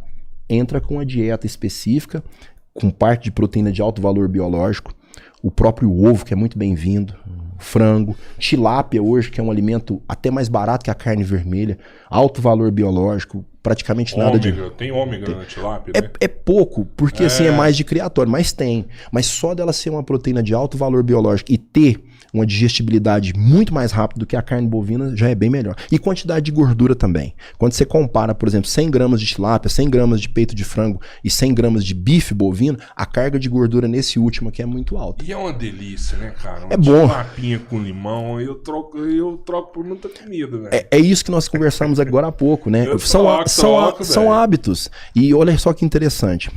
Entra com uma dieta específica, com parte de proteína de alto valor biológico, o próprio ovo, que é muito bem-vindo, frango, tilápia hoje, que é um alimento até mais barato que a carne vermelha, alto valor biológico, praticamente nada de... Tem ômega na tilápia, né? É pouco, porque assim é mais de criatório, mas tem. Mas só dela ser uma proteína de alto valor biológico e ter uma digestibilidade muito mais rápida do que a carne bovina já é bem melhor. E quantidade de gordura também. Quando você compara, por exemplo, 100 gramas de tilápia, 100 gramas de peito de frango e 100 gramas de bife bovino, a carga de gordura nesse último aqui é muito alta. E é uma delícia, né, cara? É bom. Tilapinha com limão, eu troco por muita comida, né? É isso que nós conversamos agora há pouco, né? São hábitos. E olha só que interessante.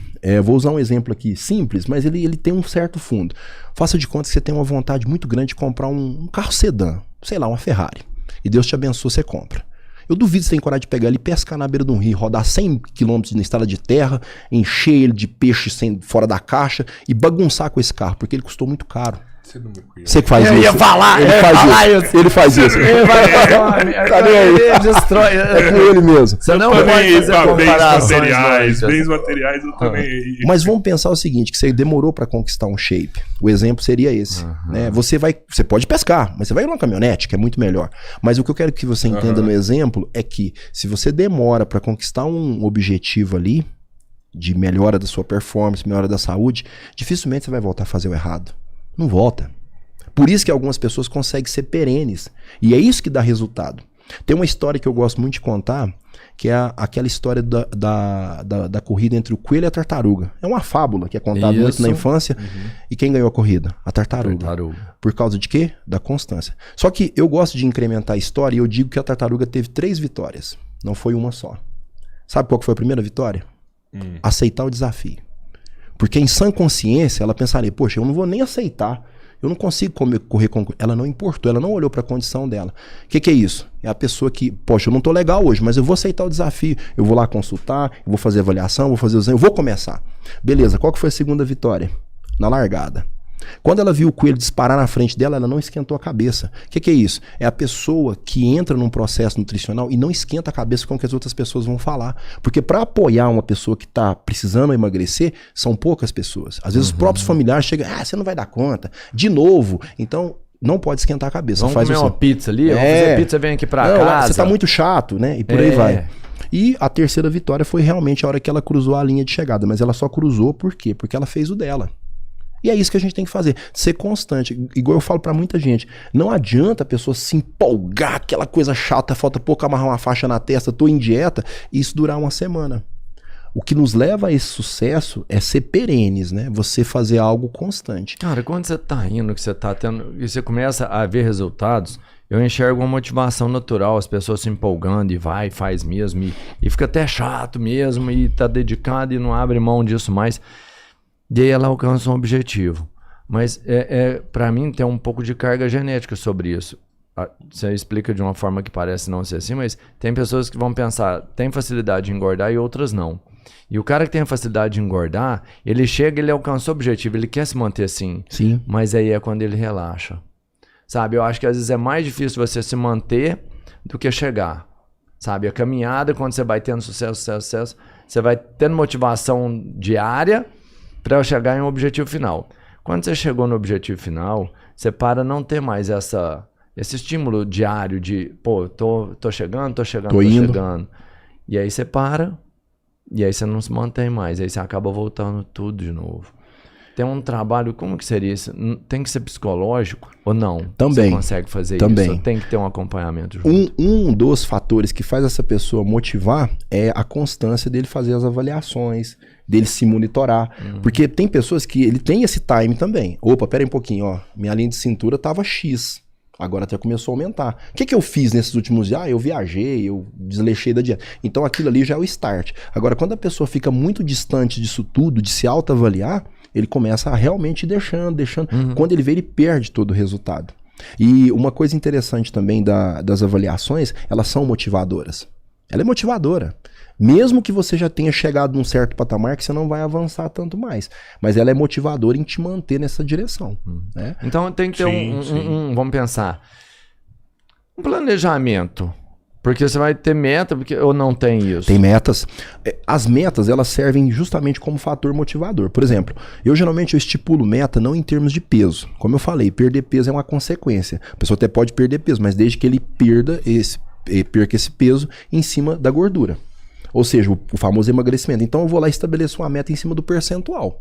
Vou usar um exemplo aqui simples, mas ele tem um certo fundo. Faça de conta que você tem uma vontade muito grande de comprar um carro sedã, sei lá, uma Ferrari. E Deus te abençoe, você compra. Eu duvido que você tem coragem de pegar ele e pescar na beira de um rio, rodar 100 km na estrada de terra, encher ele de peixe fora da caixa e bagunçar com esse carro, porque ele custou muito caro. Você não me conhece. Você que faz isso. Eu ia falar, Ele faz isso. Ele vai falar, ele destrói. É com ele mesmo. Você não Eu pode também, fazer bens comparações. materiais, Maurício. bens materiais eu também. Mas vamos pensar o seguinte, que você demorou para conquistar um shape. O exemplo seria esse, né? Você pode pescar, mas você vai numa caminhonete, que é muito melhor. Mas o que eu quero que você entenda no exemplo é que se você demora para conquistar um objetivo ali de melhora da sua performance, melhora da saúde, dificilmente você vai voltar a fazer o errado. Não volta. Por isso que algumas pessoas conseguem ser perenes. E é isso que dá resultado. Tem uma história que eu gosto muito de contar, que é aquela história da corrida entre o coelho e a tartaruga. É uma fábula que é contada muito na infância. E quem ganhou a corrida? A tartaruga. Por causa de quê? Da constância. Só que eu gosto de incrementar a história e eu digo que a tartaruga teve 3 vitórias. Não foi uma só. Sabe qual que foi a primeira vitória? Aceitar o desafio. Porque em sã consciência ela pensaria, poxa, eu não vou nem aceitar. Eu não consigo correr com... Ela não importou, ela não olhou para a condição dela. O que é isso? É a pessoa que, poxa, eu não tô legal hoje, mas eu vou aceitar o desafio. Eu vou lá consultar, eu vou fazer avaliação, vou fazer o exame, eu vou começar. Beleza, qual que foi a segunda vitória? Na largada. Quando ela viu o coelho disparar na frente dela, ela não esquentou a cabeça. O que é isso? É a pessoa que entra num processo nutricional e não esquenta a cabeça com o que as outras pessoas vão falar. Porque para apoiar uma pessoa que está precisando emagrecer, são poucas pessoas. Às vezes os próprios familiares chegam, você não vai dar conta. De novo. Então, não pode esquentar a cabeça. Vamos comer uma pizza ali? Vamos fazer pizza, vem aqui para casa. Você tá muito chato, né? E por aí vai. E a terceira vitória foi realmente a hora que ela cruzou a linha de chegada. Mas ela só cruzou por quê? Porque ela fez o dela. E é isso que a gente tem que fazer, ser constante. Igual eu falo pra muita gente, não adianta a pessoa se empolgar, aquela coisa chata, falta pouco amarrar uma faixa na testa, tô em dieta, e isso durar uma semana. O que nos leva a esse sucesso é ser perenes, né? Você fazer algo constante. Cara, quando você tá indo, que você tá tendo, e você começa a ver resultados, eu enxergo uma motivação natural, as pessoas se empolgando e vai, faz mesmo, e fica até chato mesmo, e tá dedicado e não abre mão disso mais. E aí ela alcança um objetivo. Mas para mim tem um pouco de carga genética sobre isso. Você explica de uma forma que parece não ser assim, mas tem pessoas que vão pensar, tem facilidade de engordar e outras não. E o cara que tem a facilidade de engordar, ele chega, ele alcança o objetivo, ele quer se manter assim. Sim. Mas aí é quando ele relaxa. Sabe, eu acho que às vezes é mais difícil você se manter do que chegar. Sabe, a caminhada, quando você vai tendo sucesso, você vai tendo motivação diária para chegar em um objetivo final. Quando você chegou no objetivo final, você para não ter mais esse estímulo diário de, pô, tô chegando. E aí você para, e aí você não se mantém mais, aí você acaba voltando tudo de novo. Tem um trabalho, como que seria isso? Tem que ser psicológico ou não? Também. Você consegue fazer Também. isso? Ou tem que ter um acompanhamento junto? Um dos fatores que faz essa pessoa motivar é a constância dele fazer as avaliações, dele se monitorar. Porque tem pessoas que ele tem esse time também. Opa, pera aí um pouquinho, ó. Minha linha de cintura tava X. Agora até começou a aumentar. O que eu fiz nesses últimos dias? Eu viajei, eu desleixei da dieta. Então aquilo ali já é o start. Agora, quando a pessoa fica muito distante disso tudo, de se autoavaliar, ele começa a realmente deixando. Quando ele vê, ele perde todo o resultado. E uma coisa interessante também das avaliações, elas são motivadoras. Ela é motivadora. Mesmo que você já tenha chegado num certo patamar que você não vai avançar tanto mais. Mas ela é motivadora em te manter nessa direção. Né? Então tem que ter vamos pensar, um planejamento. Porque você vai ter meta, ou não tem isso? Tem metas. As metas, elas servem justamente como fator motivador. Por exemplo, eu geralmente estipulo meta não em termos de peso. Como eu falei, perder peso é uma consequência. A pessoa até pode perder peso, mas desde que ele perca esse peso em cima da gordura. Ou seja, o famoso emagrecimento. Então eu vou lá e estabeleço uma meta em cima do percentual.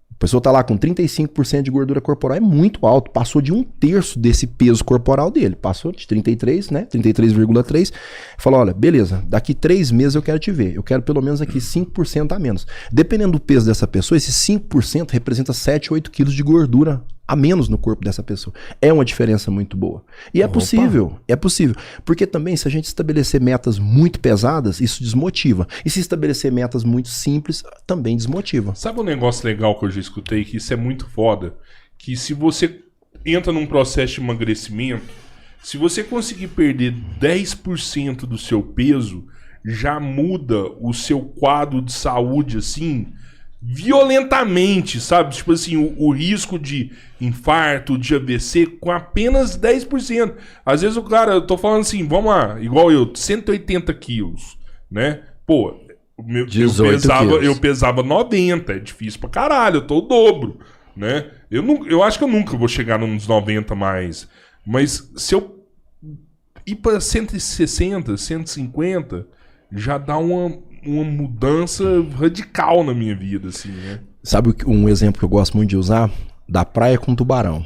A pessoa está lá com 35% de gordura corporal, é muito alto, passou de 1/3 desse peso corporal dele, passou de 33, né, 33,3, falou, olha, beleza, daqui 3 meses eu quero te ver, eu quero pelo menos aqui 5% a menos. Dependendo do peso dessa pessoa, esse 5% representa 7, 8 quilos de gordura a menos no corpo dessa pessoa. É uma diferença muito boa. E é possível, porque também se a gente estabelecer metas muito pesadas, isso desmotiva. E se estabelecer metas muito simples, também desmotiva. Sabe um negócio legal que eu já escutei, que isso é muito foda? Que se você entra num processo de emagrecimento, Se você conseguir perder 10% do seu peso, já muda o seu quadro de saúde, assim, violentamente, sabe? Tipo assim, o risco de infarto, de AVC, com apenas 10%. Às vezes o cara, eu tô falando assim, vamos lá, igual eu, 180 quilos, né? Pô, eu pesava 90, é difícil pra caralho, eu tô o dobro, né? Eu acho que eu nunca vou chegar nos 90 mais, mas se eu ir pra 160, 150, já dá uma mudança radical na minha vida, assim, né? Sabe um exemplo que eu gosto muito de usar? Da praia com tubarão.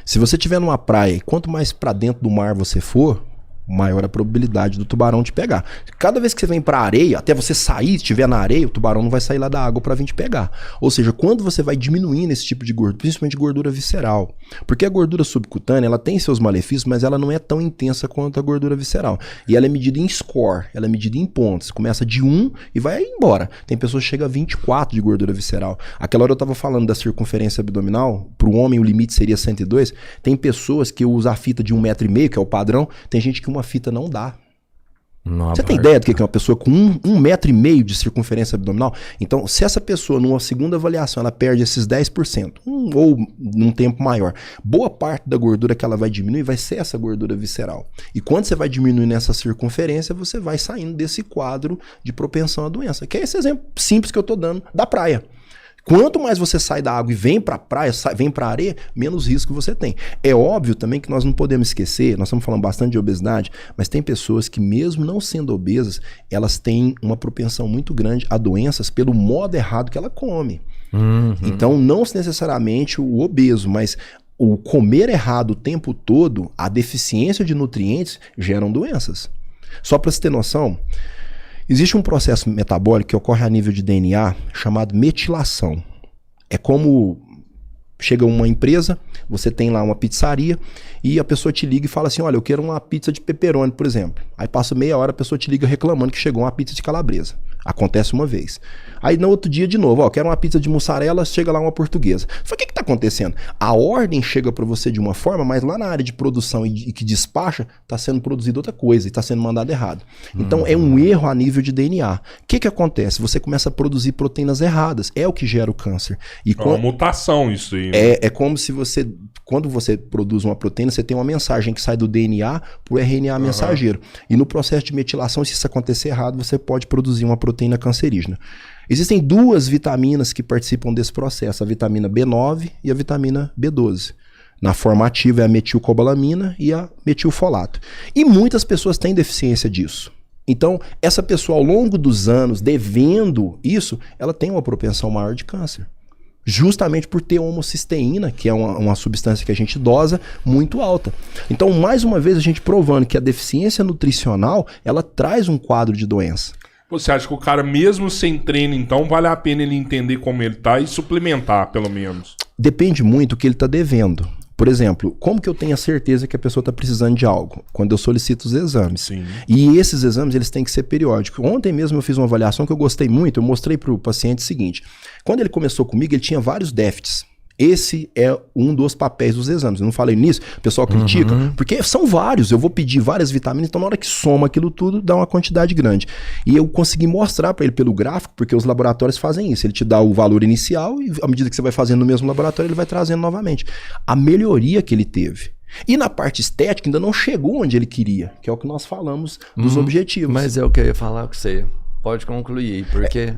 Se você estiver numa praia e quanto mais pra dentro do mar você for, maior a probabilidade do tubarão te pegar. Cada vez que você vem pra areia, até você sair, estiver na areia, o tubarão não vai sair lá da água pra vir te pegar. Ou seja, quando você vai diminuindo esse tipo de gordura, principalmente gordura visceral, porque a gordura subcutânea, ela tem seus malefícios, mas ela não é tão intensa quanto a gordura visceral. E ela é medida em score, ela é medida em pontos. Começa de 1 e vai embora. Tem pessoas que chegam a 24 de gordura visceral. Aquela hora eu tava falando da circunferência abdominal, pro homem o limite seria 102. Tem pessoas que usam a fita de 1,5 m, que é o padrão, tem gente que uma fita não dá. Você tem ideia do que é uma pessoa com 1,5 m de circunferência abdominal? Então, se essa pessoa, numa segunda avaliação, ela perde esses 10%, ou num tempo maior, boa parte da gordura que ela vai diminuir vai ser essa gordura visceral. E quando você vai diminuindo essa circunferência, você vai saindo desse quadro de propensão à doença. Que é esse exemplo simples que eu tô dando da praia. Quanto mais você sai da água e vem pra praia, vem pra areia, menos risco você tem. É óbvio também que nós não podemos esquecer, nós estamos falando bastante de obesidade, mas tem pessoas que mesmo não sendo obesas, elas têm uma propensão muito grande a doenças pelo modo errado que ela come. Então não necessariamente o obeso, mas o comer errado o tempo todo, a deficiência de nutrientes geram doenças. Só para você ter noção, existe um processo metabólico que ocorre a nível de DNA chamado metilação. É como chega uma empresa, você tem lá uma pizzaria e a pessoa te liga e fala assim, olha, eu quero uma pizza de pepperoni, por exemplo. Aí passa meia hora, a pessoa te liga reclamando que chegou uma pizza de calabresa. Acontece uma vez. Aí no outro dia de novo, ó, quero uma pizza de mussarela, chega lá uma portuguesa. Fala, o que tá acontecendo? A ordem chega para você de uma forma, mas lá na área de produção e que despacha, tá sendo produzida outra coisa e tá sendo mandado errado. Então é um erro a nível de DNA. O que acontece? Você começa a produzir proteínas erradas. É o que gera o câncer. E é uma mutação isso aí. Né? É como se você, quando você produz uma proteína, você tem uma mensagem que sai do DNA pro RNA mensageiro. E no processo de metilação, se isso acontecer errado, você pode produzir uma proteína cancerígena. Existem duas vitaminas que participam desse processo, a vitamina B9 e a vitamina B12. Na forma ativa é a metilcobalamina e a metilfolato. E muitas pessoas têm deficiência disso. Então, essa pessoa ao longo dos anos, devendo isso, ela tem uma propensão maior de câncer. Justamente por ter homocisteína, que é uma substância que a gente dosa, muito alta. Então, mais uma vez, a gente provando que a deficiência nutricional, ela traz um quadro de doença. Você acha que o cara, mesmo sem treino, então, vale a pena ele entender como ele tá e suplementar, pelo menos? Depende muito do que ele tá devendo. Por exemplo, como que eu tenho a certeza que a pessoa está precisando de algo? Quando eu solicito os exames. Sim. E esses exames, eles têm que ser periódicos. Ontem mesmo eu fiz uma avaliação que eu gostei muito, eu mostrei para o paciente o seguinte. Quando ele começou comigo, ele tinha vários déficits. Esse é um dos papéis dos exames. Eu não falei nisso, o pessoal critica, porque são vários. Eu vou pedir várias vitaminas, então na hora que soma aquilo tudo, dá uma quantidade grande. E eu consegui mostrar para ele pelo gráfico, porque os laboratórios fazem isso. Ele te dá o valor inicial e à medida que você vai fazendo no mesmo laboratório, ele vai trazendo novamente. A melhoria que ele teve. E na parte estética ainda não chegou onde ele queria, que é o que nós falamos dos objetivos. Mas é o que eu ia falar com você. Pode concluir, porque...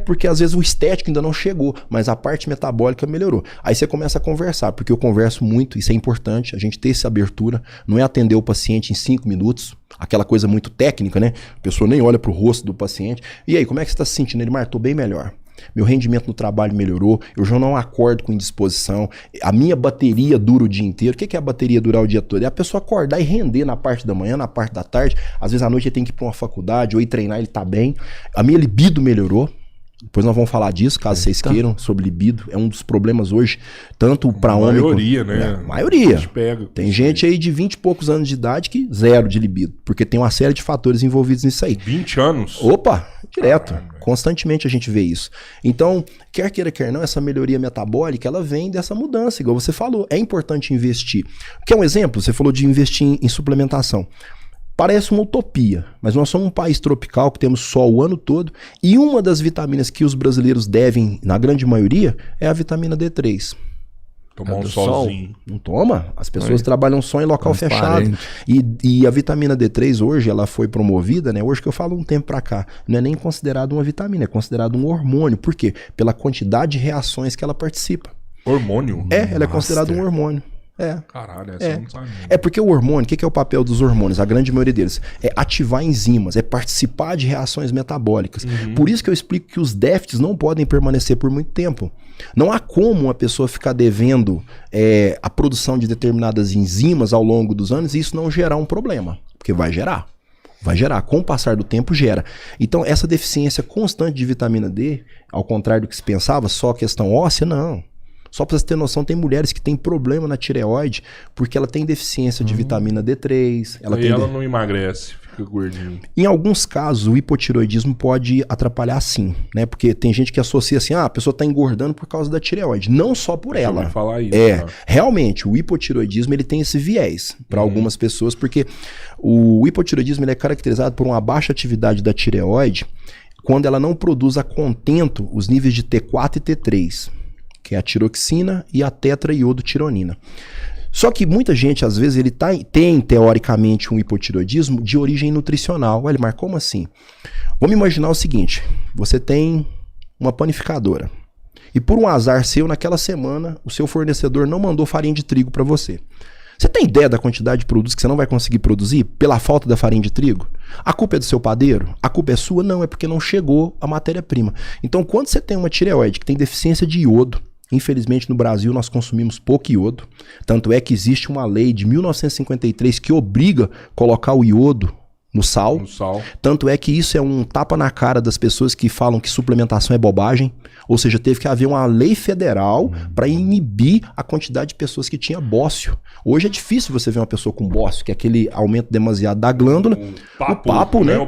porque às vezes o estético ainda não chegou, mas a parte metabólica melhorou. Aí você começa a conversar, porque eu converso muito, isso é importante, a gente ter essa abertura, não é atender o paciente em 5 minutos, aquela coisa muito técnica, né? A pessoa nem olha pro rosto do paciente. E aí, como é que você tá se sentindo? Ele, tô bem melhor. Meu rendimento no trabalho melhorou, eu já não acordo com indisposição, a minha bateria dura o dia inteiro. O que é a bateria durar o dia todo? É a pessoa acordar e render na parte da manhã, na parte da tarde, às vezes à noite ele tem que ir para uma faculdade ou ir treinar, ele tá bem. A minha libido melhorou. Depois nós vamos falar disso, caso vocês queiram, sobre libido. É um dos problemas hoje, tanto para homem... Maioria, né? Maioria. Pega tem gente aí de 20 e poucos anos de idade que zero de libido, porque tem uma série de fatores envolvidos nisso aí. 20 anos? Opa, direto. Constantemente a gente vê isso. Então, quer queira, quer não, essa melhoria metabólica, ela vem dessa mudança, igual você falou. É importante investir. Quer um exemplo? Você falou de investir em suplementação. Parece uma utopia, mas nós somos um país tropical que temos sol o ano todo e uma das vitaminas que os brasileiros devem, na grande maioria, é a vitamina D3. Tomar um solzinho. Não toma. As pessoas trabalham só em local fechado. E a vitamina D3 hoje, ela foi promovida, né? Hoje que eu falo um tempo pra cá, não é nem considerado uma vitamina, é considerado um hormônio. Por quê? Pela quantidade de reações que ela participa. Hormônio? Ela é considerada um hormônio. Caralho, essa eu não sabia. É porque o hormônio, o que é o papel dos hormônios? A grande maioria deles é ativar enzimas, é participar de reações metabólicas. Por isso que eu explico que os déficits não podem permanecer por muito tempo. Não há como uma pessoa ficar devendo a produção de determinadas enzimas ao longo dos anos e isso não gerar um problema, porque vai gerar. Vai gerar, com o passar do tempo gera. Então essa deficiência constante de vitamina D, ao contrário do que se pensava, só questão óssea, não. Só pra você ter noção, tem mulheres que têm problema na tireoide porque ela tem deficiência de vitamina D3. Ela não emagrece, fica gordinha. Em alguns casos, o hipotireoidismo pode atrapalhar sim, né? Porque tem gente que associa assim, a pessoa tá engordando por causa da tireoide. Não só por ela. Eu falar isso, realmente, o hipotireoidismo ele tem esse viés para algumas pessoas, porque o hipotireoidismo ele é caracterizado por uma baixa atividade da tireoide quando ela não produz a contento os níveis de T4 e T3. Que é a tiroxina e a tetraiodotironina. Só que muita gente, às vezes, ele tem, teoricamente, um hipotireoidismo de origem nutricional. Olha, mas como assim? Vamos imaginar o seguinte, você tem uma panificadora e por um azar seu, naquela semana, o seu fornecedor não mandou farinha de trigo para você. Você tem ideia da quantidade de produtos que você não vai conseguir produzir pela falta da farinha de trigo? A culpa é do seu padeiro? A culpa é sua? Não, é porque não chegou a matéria-prima. Então, quando você tem uma tireoide que tem deficiência de iodo, infelizmente no Brasil nós consumimos pouco iodo, tanto é que existe uma lei de 1953 que obriga a colocar o iodo no sal. Tanto é que isso é um tapa na cara das pessoas que falam que suplementação é bobagem. Ou seja, teve que haver uma lei federal para inibir a quantidade de pessoas que tinha bócio. Hoje é difícil você ver uma pessoa com bócio, que é aquele aumento demasiado da glândula. O papo, né? O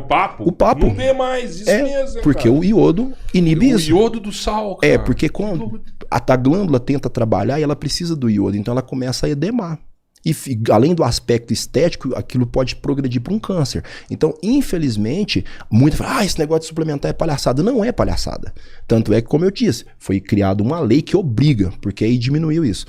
papo. Não vê mais, isso mesmo. Porque o iodo inibe isso. O iodo do sal, cara. Porque quando a glândula tenta trabalhar e ela precisa do iodo, então ela começa a edemar. E além do aspecto estético, aquilo pode progredir para um câncer. Então, infelizmente, muita fala, esse negócio de suplementar é palhaçada. Não é palhaçada. Tanto é que, como eu disse, foi criada uma lei que obriga, porque aí diminuiu isso.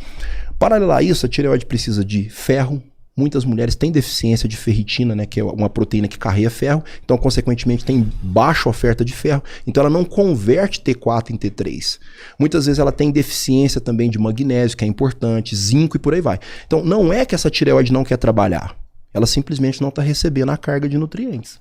Paralelo a isso, a tireoide precisa de ferro. Muitas mulheres têm deficiência de ferritina, né, que é uma proteína que carrega ferro, então, consequentemente, tem baixa oferta de ferro, então ela não converte T4 em T3. Muitas vezes ela tem deficiência também de magnésio, que é importante, zinco e por aí vai. Então, não é que essa tireoide não quer trabalhar, ela simplesmente não está recebendo a carga de nutrientes.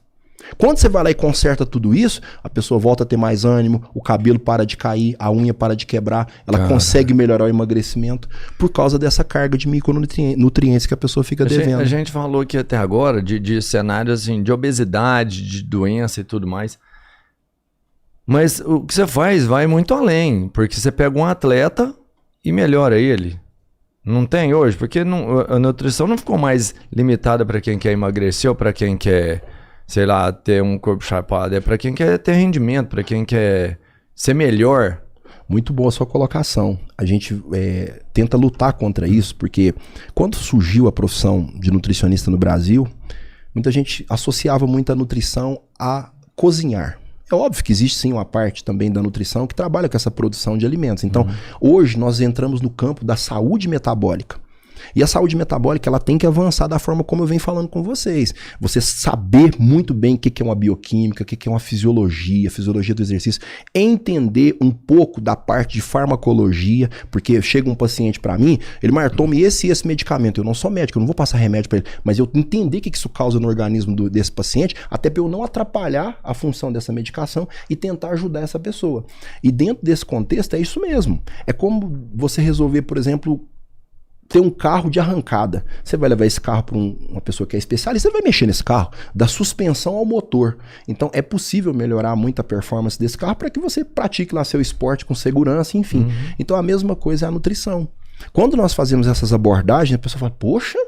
Quando você vai lá e conserta tudo isso, a pessoa volta a ter mais ânimo, o cabelo para de cair, a unha para de quebrar, ela consegue melhorar o emagrecimento por causa dessa carga de micronutrientes que a pessoa fica devendo. A gente falou aqui até agora de cenários assim, de obesidade, de doença e tudo mais. Mas o que você faz vai muito além, porque você pega um atleta e melhora ele. Não tem hoje, porque a nutrição não ficou mais limitada para quem quer emagrecer ou para quem quer, sei lá, ter um corpo chapado. É para quem quer ter rendimento, para quem quer ser melhor. Muito boa a sua colocação. A gente tenta lutar contra isso, porque quando surgiu a profissão de nutricionista no Brasil, muita gente associava muito a nutrição a cozinhar. É óbvio que existe sim uma parte também da nutrição que trabalha com essa produção de alimentos. Então, hoje nós entramos no campo da saúde metabólica. E a saúde metabólica, ela tem que avançar da forma como eu venho falando com vocês. Você saber muito bem o que é uma bioquímica, o que é uma fisiologia do exercício, entender um pouco da parte de farmacologia, porque chega um paciente para mim, ele tome esse e esse medicamento. Eu não sou médico, eu não vou passar remédio para ele, mas eu entender o que isso causa no organismo desse paciente, até para eu não atrapalhar a função dessa medicação e tentar ajudar essa pessoa. E dentro desse contexto é isso mesmo. É como você resolver, por exemplo, ter um carro de arrancada. Você vai levar esse carro para uma pessoa que é especialista, você vai mexer nesse carro, da suspensão ao motor. Então é possível melhorar muito a performance desse carro para que você pratique lá seu esporte com segurança, enfim. Então a mesma coisa é a nutrição. Quando nós fazemos essas abordagens, a pessoa fala, poxa,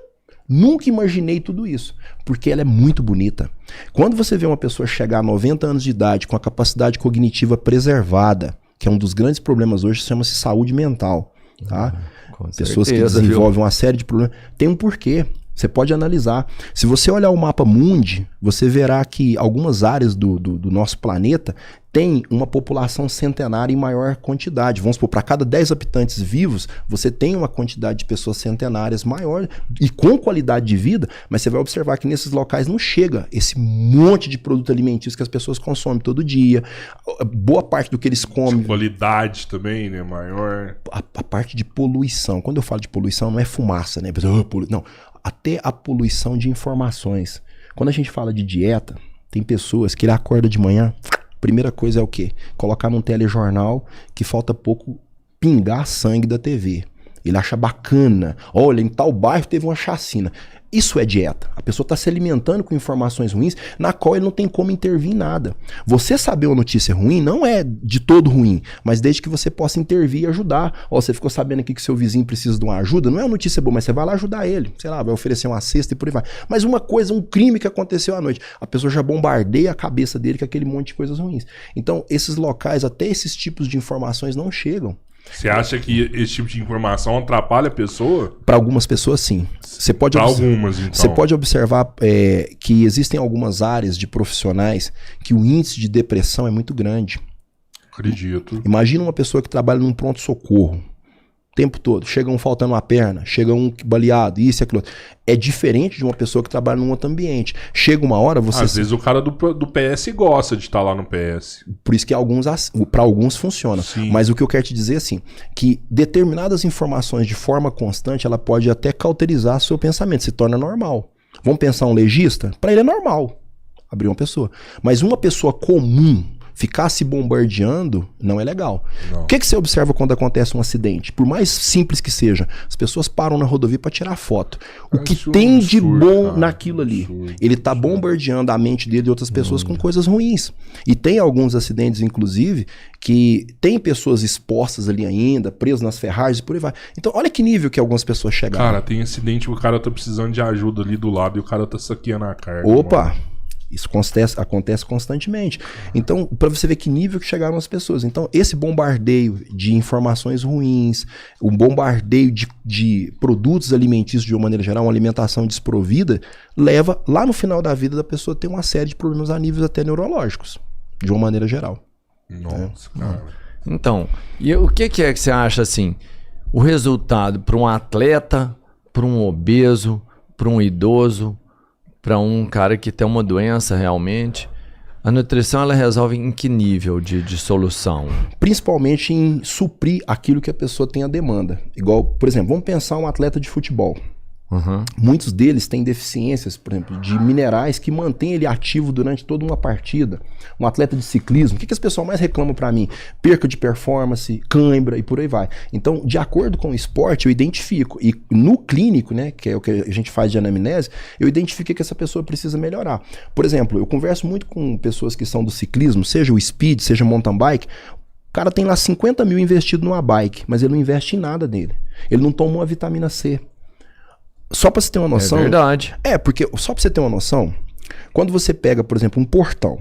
nunca imaginei tudo isso, porque ela é muito bonita. Quando você vê uma pessoa chegar a 90 anos de idade com a capacidade cognitiva preservada, que é um dos grandes problemas hoje, chama-se saúde mental, tá? Pessoas que desenvolvem uma série de problemas, tem um porquê. Você pode analisar. Se você olhar o mapa mundi, você verá que algumas áreas do nosso planeta têm uma população centenária em maior quantidade. Vamos supor, para cada 10 habitantes vivos, você tem uma quantidade de pessoas centenárias maior e com qualidade de vida, mas você vai observar que nesses locais não chega esse monte de produto alimentício que as pessoas consomem todo dia. Boa parte do que eles comem... Qualidade também, né? Maior... A parte de poluição. Quando eu falo de poluição, não é fumaça, né? Não, até a poluição de informações. Quando a gente fala de dieta, tem pessoas que ele acorda de manhã, primeira coisa é o quê? Colocar num telejornal que falta pouco pingar sangue da TV. Ele acha bacana. Olha, em tal bairro teve uma chacina. Isso é dieta. A pessoa está se alimentando com informações ruins, na qual ele não tem como intervir em nada. Você saber uma notícia ruim não é de todo ruim, mas desde que você possa intervir e ajudar. Ó, você ficou sabendo aqui que seu vizinho precisa de uma ajuda, não é uma notícia boa, mas você vai lá ajudar ele. Sei lá, vai oferecer uma cesta e por aí vai. Mas uma coisa, um crime que aconteceu à noite, a pessoa já bombardeia a cabeça dele com aquele monte de coisas ruins. Então, esses locais, até esses tipos de informações não chegam. Você acha que esse tipo de informação atrapalha a pessoa? Para algumas pessoas, sim. Você pode algumas, então. Você pode observar que existem algumas áreas de profissionais que o índice de depressão é muito grande. Acredito. Imagina uma pessoa que trabalha num pronto-socorro o tempo todo. Chega um faltando uma perna, chega um baleado, isso e aquilo. É diferente de uma pessoa que trabalha num outro ambiente. Chega uma hora, você... Às vezes o cara do PS gosta de estar lá no PS. Por isso que para alguns funciona. Sim. Mas o que eu quero te dizer é assim, que determinadas informações de forma constante, ela pode até cauterizar seu pensamento, se torna normal. Vamos pensar um legista? Para ele é normal abrir uma pessoa. Mas uma pessoa comum ficar se bombardeando não é legal. Não. O que você observa quando acontece um acidente? Por mais simples que seja, as pessoas param na rodovia para tirar foto. O que tem de bom naquilo ali? Ele tá bombardeando a mente dele e outras pessoas com coisas ruins. E tem alguns acidentes, inclusive, que tem pessoas expostas ali ainda, presas nas ferragens e por aí vai. Então, olha que nível que algumas pessoas chegaram. Cara, tem acidente que o cara tá precisando de ajuda ali do lado e o cara tá saqueando a carga. Opa! Mano. Isso acontece constantemente. Então, para você ver que nível que chegaram as pessoas. Então, esse bombardeio de informações ruins, o bombardeio de produtos alimentícios de uma maneira geral, uma alimentação desprovida, leva lá no final da vida da pessoa a ter uma série de problemas a níveis até neurológicos, de uma maneira geral. Nossa, cara. Então, e o que é que você acha assim? O resultado para um atleta, para um obeso, para um idoso, para um cara que tem uma doença realmente, a nutrição ela resolve em que nível de solução? Principalmente em suprir aquilo que a pessoa tem a demanda. Igual, por exemplo, vamos pensar um atleta de futebol. Muitos deles têm deficiências, por exemplo, de minerais que mantêm ele ativo durante toda uma partida. Um atleta de ciclismo, o que as pessoas mais reclamam para mim? Perca de performance, cãibra e por aí vai. Então, de acordo com o esporte, eu identifico. E no clínico, né, que é o que a gente faz de anamnese, eu identifico que essa pessoa precisa melhorar. Por exemplo, eu converso muito com pessoas que são do ciclismo, seja o speed, seja mountain bike. O cara tem lá 50 mil investido numa bike, mas ele não investe em nada nele. Ele não toma uma vitamina C. Só pra você ter uma noção... É verdade. Porque só pra você ter uma noção, quando você pega, por exemplo, um portão,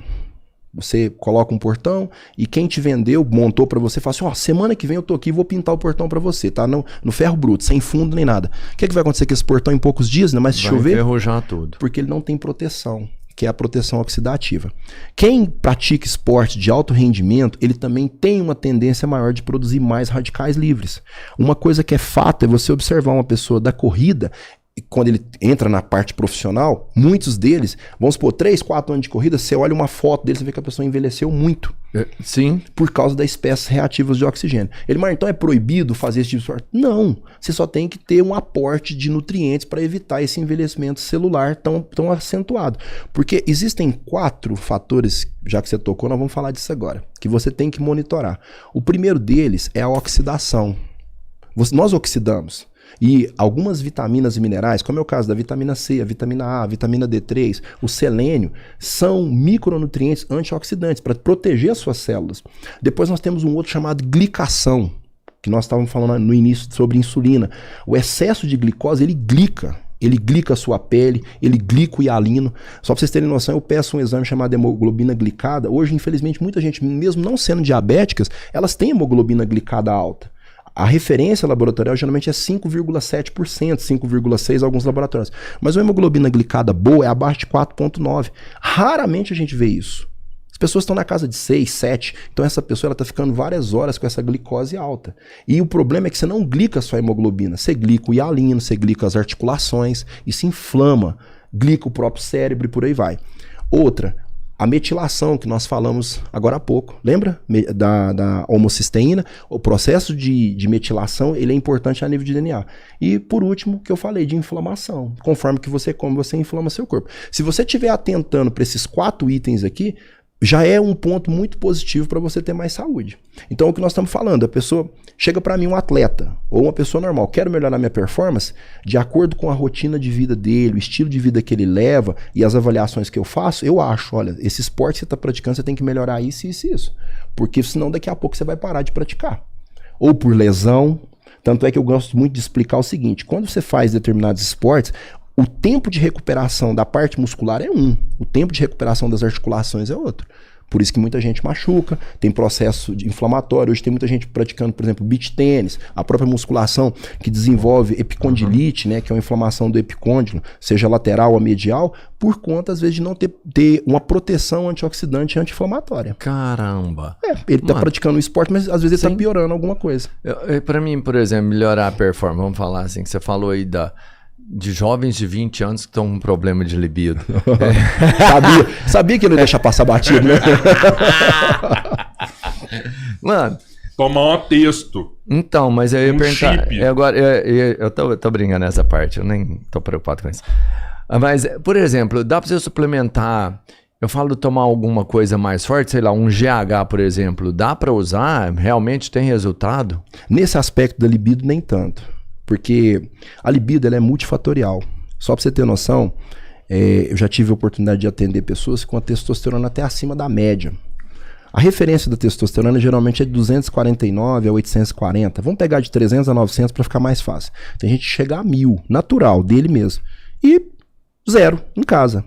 você coloca um portão e quem te vendeu, montou pra você, fala assim, ó, semana que vem eu tô aqui e vou pintar o portão pra você, tá? No ferro bruto, sem fundo nem nada. O que vai acontecer com esse portão em poucos dias, ainda mais se chover? Vai enferrujar tudo. Porque ele não tem proteção, que é a proteção oxidativa. Quem pratica esporte de alto rendimento, ele também tem uma tendência maior de produzir mais radicais livres. Uma coisa que é fato é você observar uma pessoa da corrida, e quando ele entra na parte profissional, muitos deles, vamos supor, 3, 4 anos de corrida, você olha uma foto dele, você vê que a pessoa envelheceu muito. Sim. Por causa das espécies reativas de oxigênio. Mas então é proibido fazer esse tipo de esporte? Não. Você só tem que ter um aporte de nutrientes para evitar esse envelhecimento celular tão acentuado. Porque existem 4 fatores, já que você tocou, nós vamos falar disso agora, que você tem que monitorar. O primeiro deles é a oxidação. Nós oxidamos. E algumas vitaminas e minerais, como é o caso da vitamina C, a vitamina A, a vitamina D3, o selênio, são micronutrientes antioxidantes para proteger as suas células. Depois nós temos um outro chamado glicação, que nós estávamos falando no início sobre insulina. O excesso de glicose, ele glica a sua pele, ele glica o hialino. Só para vocês terem noção, eu peço um exame chamado hemoglobina glicada. Hoje, infelizmente, muita gente, mesmo não sendo diabéticas, elas têm hemoglobina glicada alta. A referência laboratorial geralmente é 5,7%, 5,6% alguns laboratórios. Mas uma hemoglobina glicada boa é abaixo de 4,9%. Raramente a gente vê isso. As pessoas estão na casa de 6, 7, então essa pessoa está ficando várias horas com essa glicose alta. E o problema é que você não glica só a hemoglobina, você glica o hialino, você glica as articulações, e se inflama, glica o próprio cérebro e por aí vai. Outra, a metilação que nós falamos agora há pouco, lembra da homocisteína? O processo de metilação ele é importante a nível de DNA. E por último, que eu falei de inflamação. Conforme que você come, você inflama seu corpo. Se você estiver atentando para esses 4 itens aqui, já é um ponto muito positivo para você ter mais saúde. Então, o que nós estamos falando, a pessoa chega para mim, um atleta ou uma pessoa normal, quero melhorar minha performance, de acordo com a rotina de vida dele, o estilo de vida que ele leva e as avaliações que eu faço, eu acho, olha, esse esporte que você está praticando, você tem que melhorar isso, isso e isso. Porque senão daqui a pouco você vai parar de praticar. Ou por lesão. Tanto é que eu gosto muito de explicar o seguinte, quando você faz determinados esportes, o tempo de recuperação da parte muscular é um, o tempo de recuperação das articulações é outro. Por isso que muita gente machuca, tem processo inflamatório. Hoje tem muita gente praticando, por exemplo, beach tênis, a própria musculação que desenvolve epicondilite, né, que é uma inflamação do epicôndilo, seja lateral ou medial, por conta, às vezes, de não ter uma proteção antioxidante e anti-inflamatória. Caramba! Ele tá praticando o esporte, mas às vezes ele tá piorando alguma coisa. Para mim, por exemplo, melhorar a performance, vamos falar assim, que você falou aí de jovens de 20 anos que estão com problema de libido. Sabia que ele ia deixar passar batido, né? Mano. Tomar um texto. Então, mas eu ia perguntar. Chip. Agora, eu tô brincando nessa parte, eu nem tô preocupado com isso. Mas, por exemplo, dá pra você suplementar. Eu falo tomar alguma coisa mais forte, sei lá, um GH, por exemplo. Dá pra usar? Realmente tem resultado? Nesse aspecto da libido, nem tanto. Porque a libido ela é multifatorial. Só para você ter noção, eu já tive a oportunidade de atender pessoas com a testosterona até acima da média. A referência da testosterona geralmente é de 249 a 840. Vamos pegar de 300 a 900 para ficar mais fácil. Tem gente que chega a 1000, natural, dele mesmo. E 0 em casa.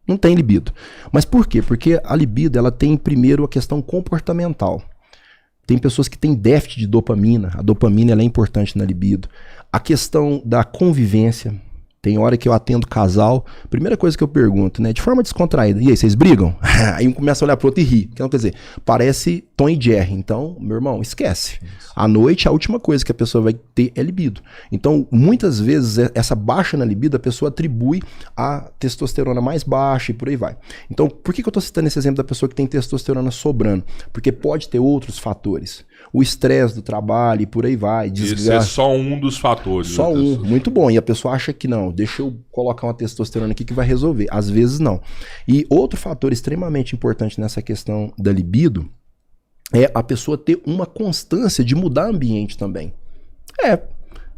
Não tem libido. Mas por quê? Porque a libido ela tem primeiro a questão comportamental. Tem pessoas que têm déficit de dopamina. A dopamina ela é importante na libido. A questão da convivência. Tem hora que eu atendo casal. Primeira coisa que eu pergunto, né? De forma descontraída. E aí, vocês brigam? Aí um começa a olhar pro outro e rir. Quer dizer, parece Tom e Jerry. Então, meu irmão, esquece. À noite, a última coisa que a pessoa vai ter é libido. Então, muitas vezes, essa baixa na libido, a pessoa atribui a testosterona mais baixa e por aí vai. Então, por que eu tô citando esse exemplo da pessoa que tem testosterona sobrando? Porque pode ter outros fatores. O estresse do trabalho e por aí vai. Desgaste. Esse é só um dos fatores. Só um, muito bom. E a pessoa acha que não, deixa eu colocar uma testosterona aqui que vai resolver. Às vezes não. E outro fator extremamente importante nessa questão da libido é a pessoa ter uma constância de mudar ambiente também.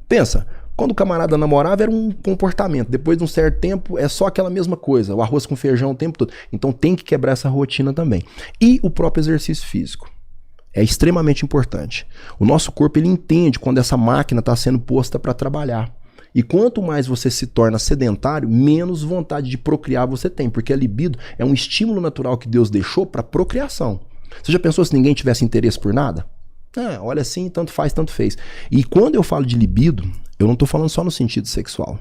Pensa, quando o camarada namorava era um comportamento, depois de um certo tempo é só aquela mesma coisa, o arroz com feijão o tempo todo. Então tem que quebrar essa rotina também. E o próprio exercício físico. É extremamente importante. O nosso corpo ele entende quando essa máquina está sendo posta para trabalhar. E quanto mais você se torna sedentário, menos vontade de procriar você tem. Porque a libido é um estímulo natural que Deus deixou para procriação. Você já pensou se ninguém tivesse interesse por nada? Olha assim, tanto faz, tanto fez. E quando eu falo de libido, eu não estou falando só no sentido sexual.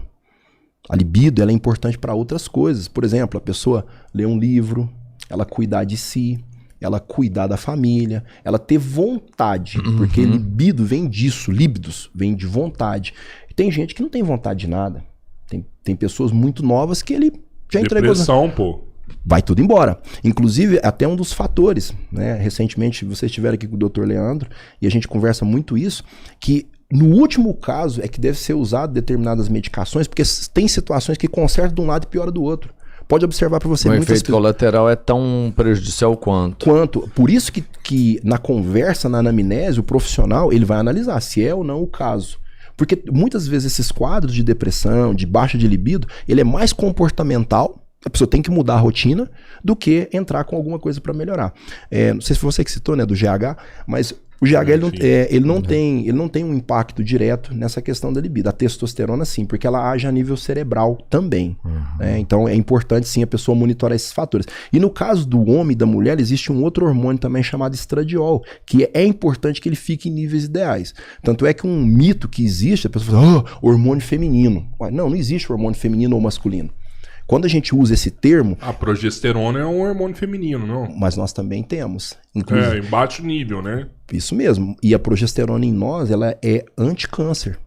A libido ela é importante para outras coisas. Por exemplo, a pessoa ler um livro, ela cuidar de si, ela cuidar da família, ela ter vontade, porque libido vem disso, líbidos vem de vontade. E tem gente que não tem vontade de nada. Tem pessoas muito novas que ele já entregou. Depressão, pô. Vai tudo embora. Inclusive, até um dos fatores, né? Recentemente, vocês estiveram aqui com o Dr. Leandro, e a gente conversa muito isso, que no último caso é que deve ser usado determinadas medicações, porque tem situações que consertam de um lado e piora do outro. Pode observar para você. O efeito colateral é tão prejudicial quanto. Por isso que na conversa, na anamnese, o profissional ele vai analisar se é ou não o caso. Porque muitas vezes esses quadros de depressão, de baixa de libido, ele é mais comportamental, a pessoa tem que mudar a rotina, do que entrar com alguma coisa para melhorar. Não sei se foi você que citou, né, do GH, mas o GH ele não tem um impacto direto nessa questão da libido. A testosterona sim, porque ela age a nível cerebral também. Né? Então é importante sim a pessoa monitorar esses fatores. E no caso do homem e da mulher, existe um outro hormônio também chamado estradiol, que é importante que ele fique em níveis ideais. Tanto é que um mito que existe, a pessoa fala, hormônio feminino. Não existe hormônio feminino ou masculino. Quando a gente usa esse termo... A progesterona é um hormônio feminino, não? Mas nós também temos. Em baixo nível, né? Isso mesmo. E a progesterona em nós, ela é anti-câncer.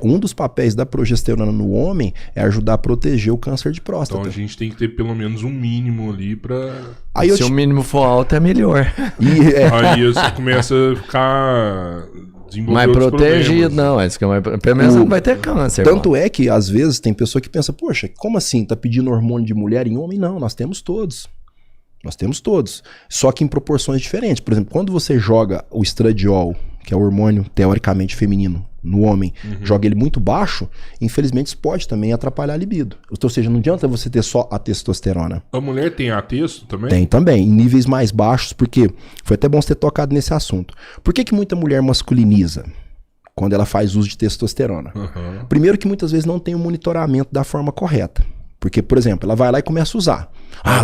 Um dos papéis da progesterona no homem é ajudar a proteger o câncer de próstata. Então a gente tem que ter pelo menos um mínimo ali pra... Se o mínimo for alto, é melhor. Aí você começa a ficar... Mais protegido, não. Pelo menos não vai ter câncer. Tanto é que, às vezes, tem pessoa que pensa, poxa, como assim? Tá pedindo hormônio de mulher em homem? Não, nós temos todos. Nós temos todos. Só que em proporções diferentes. Por exemplo, quando você joga o estradiol, que é o hormônio teoricamente feminino, no homem, joga ele muito baixo, infelizmente isso pode também atrapalhar a libido. Ou seja, não adianta você ter só a testosterona. A mulher tem a testo também? Tem também, em níveis mais baixos, porque foi até bom você ter tocado nesse assunto. Por que muita mulher masculiniza quando ela faz uso de testosterona? Primeiro que muitas vezes não tem o monitoramento da forma correta. Porque, por exemplo, ela vai lá e começa a usar.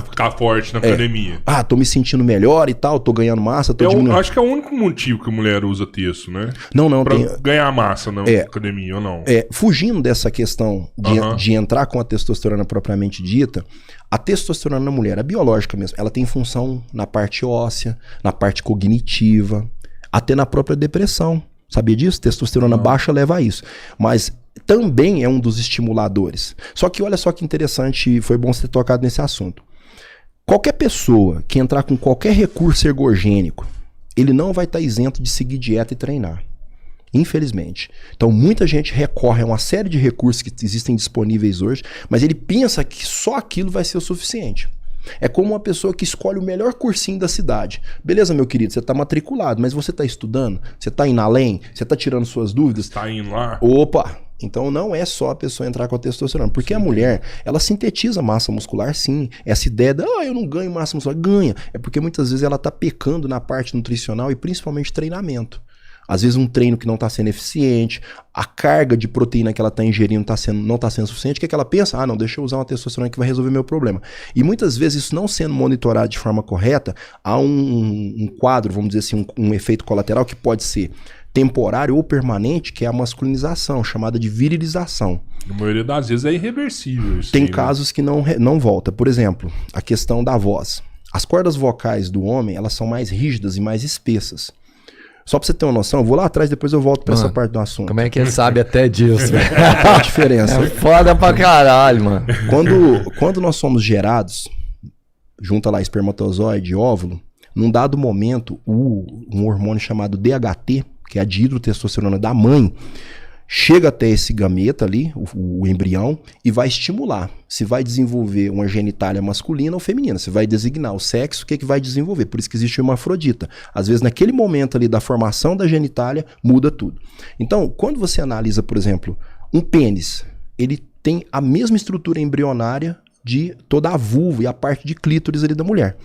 Ficar forte na academia. Tô me sentindo melhor e tal, tô ganhando massa, tô diminuindo. Acho que é o único motivo que a mulher usa testo, né? Não. Pra ganhar massa na academia, ou não? Fugindo dessa questão de entrar com a testosterona propriamente dita, a testosterona na mulher, a biológica mesmo, ela tem função na parte óssea, na parte cognitiva, até na própria depressão. Sabia disso? Testosterona baixa leva a isso. Mas também é um dos estimuladores. Só que olha só que interessante, foi bom você ter tocado nesse assunto. Qualquer pessoa que entrar com qualquer recurso ergogênico, ele não vai estar isento de seguir dieta e treinar. Infelizmente. Então muita gente recorre a uma série de recursos que existem disponíveis hoje, mas ele pensa que só aquilo vai ser o suficiente. É como uma pessoa que escolhe o melhor cursinho da cidade. Beleza, meu querido, você está matriculado, mas você está estudando? Você está indo além? Você está tirando suas dúvidas? Está indo lá? Opa! Então não é só a pessoa entrar com a testosterona, porque a mulher, ela sintetiza massa muscular sim. Essa ideia de, eu não ganho massa muscular, ganha. É porque muitas vezes ela está pecando na parte nutricional e principalmente treinamento. Às vezes um treino que não está sendo eficiente, a carga de proteína que ela está ingerindo não está sendo suficiente, o que é que ela pensa? Não, deixa eu usar uma testosterona que vai resolver meu problema. E muitas vezes isso não sendo monitorado de forma correta, há um quadro, vamos dizer assim, um efeito colateral que pode ser temporário ou permanente, que é a masculinização, chamada de virilização. Na maioria das vezes é irreversível isso. Tem casos que não volta. Por exemplo, a questão da voz. As cordas vocais do homem, elas são mais rígidas e mais espessas. Só pra você ter uma noção, eu vou lá atrás, depois eu volto pra essa parte do assunto. Como é que ele sabe até disso, velho? Qual a diferença? É foda pra caralho, mano. Quando nós somos gerados, junta lá espermatozoide e óvulo, num dado momento, um hormônio chamado DHT, que é a dihidrotestosterona da mãe, chega até esse gameta ali, o embrião, e vai estimular. Se vai desenvolver uma genitália masculina ou feminina. Se vai designar o sexo, o que vai desenvolver. Por isso que existe uma hermafrodita. Às vezes, naquele momento ali da formação da genitália, muda tudo. Então, quando você analisa, por exemplo, um pênis, ele tem a mesma estrutura embrionária de toda a vulva e a parte de clítoris ali da mulher.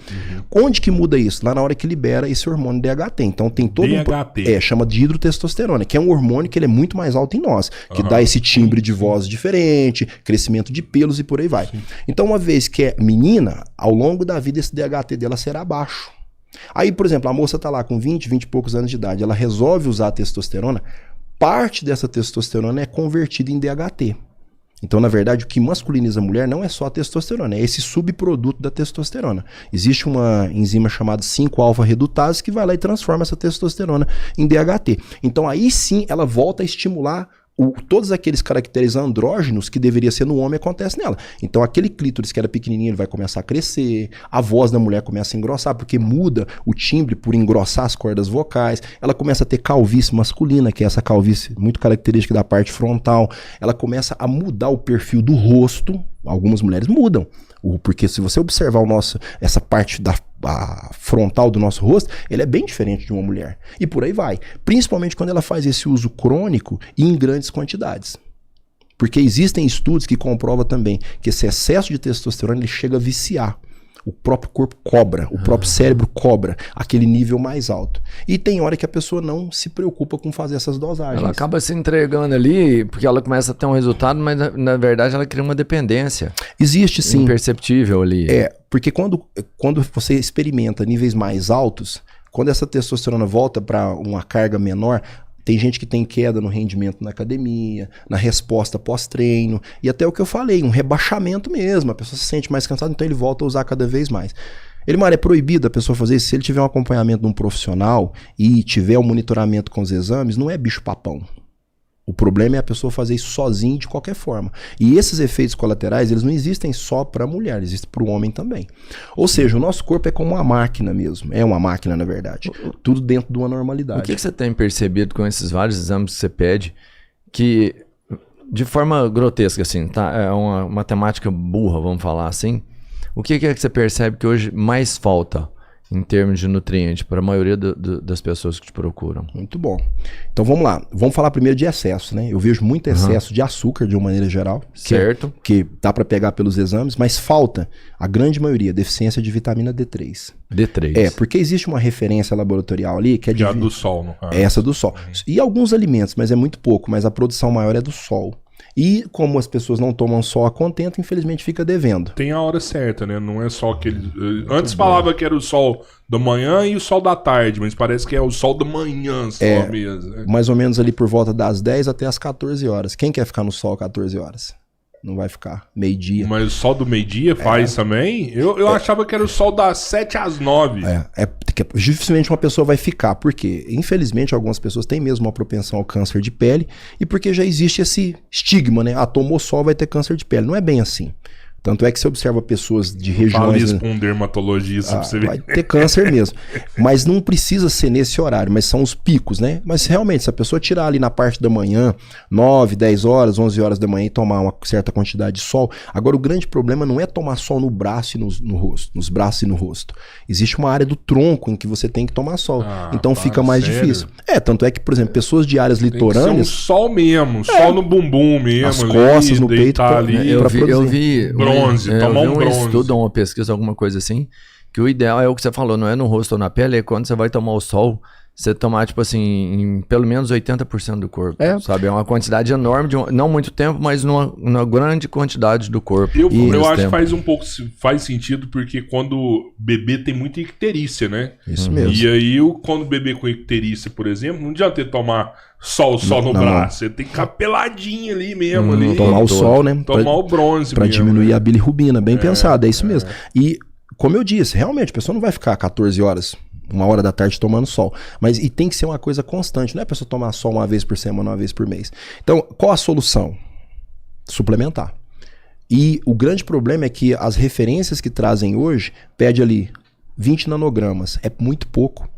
Onde que muda isso? Lá na hora que libera esse hormônio DHT. Então tem todo chama de dihidrotestosterona, que é um hormônio que ele é muito mais alto em nós, que dá esse timbre de voz diferente, crescimento de pelos e por aí vai. Então uma vez que é menina, ao longo da vida esse DHT dela será baixo. Aí, por exemplo, a moça tá lá com 20 e poucos anos de idade, ela resolve usar a testosterona, parte dessa testosterona é convertida em DHT. Então, na verdade, o que masculiniza a mulher não é só a testosterona, é esse subproduto da testosterona. Existe uma enzima chamada 5-alfa-redutase que vai lá e transforma essa testosterona em DHT. Então, aí sim, ela volta a estimular todos aqueles caracteres andrógenos que deveria ser no homem acontece nela. Então aquele clítoris que era pequenininho, ele vai começar a crescer, a voz da mulher começa a engrossar, porque muda o timbre por engrossar as cordas vocais, ela começa a ter calvície masculina, que é essa calvície muito característica da parte frontal, ela começa a mudar o perfil do rosto, algumas mulheres mudam, porque se você observar essa parte a frontal do nosso rosto, ele é bem diferente de uma mulher. E por aí vai. Principalmente quando ela faz esse uso crônico e em grandes quantidades. Porque existem estudos que comprovam também que esse excesso de testosterona ele chega a viciar. O próprio corpo cobra, o próprio cérebro cobra aquele nível mais alto. E tem hora que a pessoa não se preocupa com fazer essas dosagens. Ela acaba se entregando ali porque ela começa a ter um resultado, mas na verdade ela cria uma dependência. Existe sim. Imperceptível ali. Porque quando você experimenta níveis mais altos, quando essa testosterona volta para uma carga menor, tem gente que tem queda no rendimento na academia, na resposta pós-treino, e até o que eu falei, um rebaixamento mesmo, a pessoa se sente mais cansada, então ele volta a usar cada vez mais. Elimar, é proibido a pessoa fazer isso? Se ele tiver um acompanhamento de um profissional e tiver um monitoramento com os exames, não é bicho-papão. O problema é a pessoa fazer isso sozinho de qualquer forma. E esses efeitos colaterais, eles não existem só para a mulher, existem para o homem também. Ou seja, o nosso corpo é como uma máquina mesmo. É uma máquina, na verdade. Tudo dentro de uma normalidade. O que você tem percebido com esses vários exames que você pede, que de forma grotesca, assim, tá? É uma matemática burra, vamos falar assim. O que é que você percebe que hoje mais falta em termos de nutriente para a maioria das pessoas que te procuram? Muito bom. Então vamos lá. Vamos falar primeiro de excesso, né? Eu vejo muito excesso de açúcar de uma maneira geral. Certo. Que dá para pegar pelos exames, mas falta, a grande maioria, deficiência de vitamina D3. D3. Porque existe uma referência laboratorial ali que é Já do sol, no caso. Essa do sol. E alguns alimentos, mas é muito pouco, mas a produção maior é do sol. E como as pessoas não tomam sol a contento, infelizmente fica devendo. Tem a hora certa, né? Não é só aquele... Antes falava que era o sol da manhã e o sol da tarde, mas parece que é o sol da manhã só mesmo. Né? Mais ou menos ali por volta das 10 até as 14 horas. Quem quer ficar no sol 14 horas? Não vai ficar. Meio-dia. Mas o sol do meio-dia faz também? Eu achava que era o sol das 7 às 9. Dificilmente uma pessoa vai ficar. Por quê? Infelizmente, algumas pessoas têm mesmo uma propensão ao câncer de pele e porque já existe esse estigma, né? Tomou sol, vai ter câncer de pele. Não é bem assim. Tanto é que você observa pessoas de regiões... Fala isso pra um dermatologista pra você ver. Vai ter câncer mesmo. Mas não precisa ser nesse horário, mas são os picos, né? Mas realmente, se a pessoa tirar ali na parte da manhã, 9, 10 horas, 11 horas da manhã e tomar uma certa quantidade de sol... Agora, o grande problema não é tomar sol no braço e no rosto, nos braços e no rosto. Existe uma área do tronco em que você tem que tomar sol. Então fica mais difícil. Tanto é que, por exemplo, pessoas de áreas litorâneas... Tem que ser um sol mesmo, sol no bumbum mesmo. Nas costas, no peito. Ali, eu vi tomar um bronze. Estudo, uma pesquisa, alguma coisa assim, que o ideal é o que você falou, não é no rosto ou na pele, é quando você vai tomar o sol, você tomar, tipo assim, em pelo menos 80% do corpo, sabe? É uma quantidade enorme, não muito tempo, mas numa grande quantidade do corpo. Eu acho que faz sentido, porque quando o bebê tem muita icterícia, né? Isso mesmo. E aí, quando o bebê com icterícia, por exemplo, não adianta ele tomar sol no braço, você tem que ficar peladinho ali mesmo. Tomar o sol, né? Tomar o bronze pra mesmo, diminuir a bilirrubina, bem pensado, é isso mesmo. E, como eu disse, realmente, a pessoa não vai ficar 14 horas... 1h da tarde tomando sol. E tem que ser uma coisa constante. Não é a pessoa tomar sol uma vez por semana, uma vez por mês. Então, qual a solução? Suplementar. E o grande problema é que as referências que trazem hoje, pede ali 20 nanogramas. É muito pouco.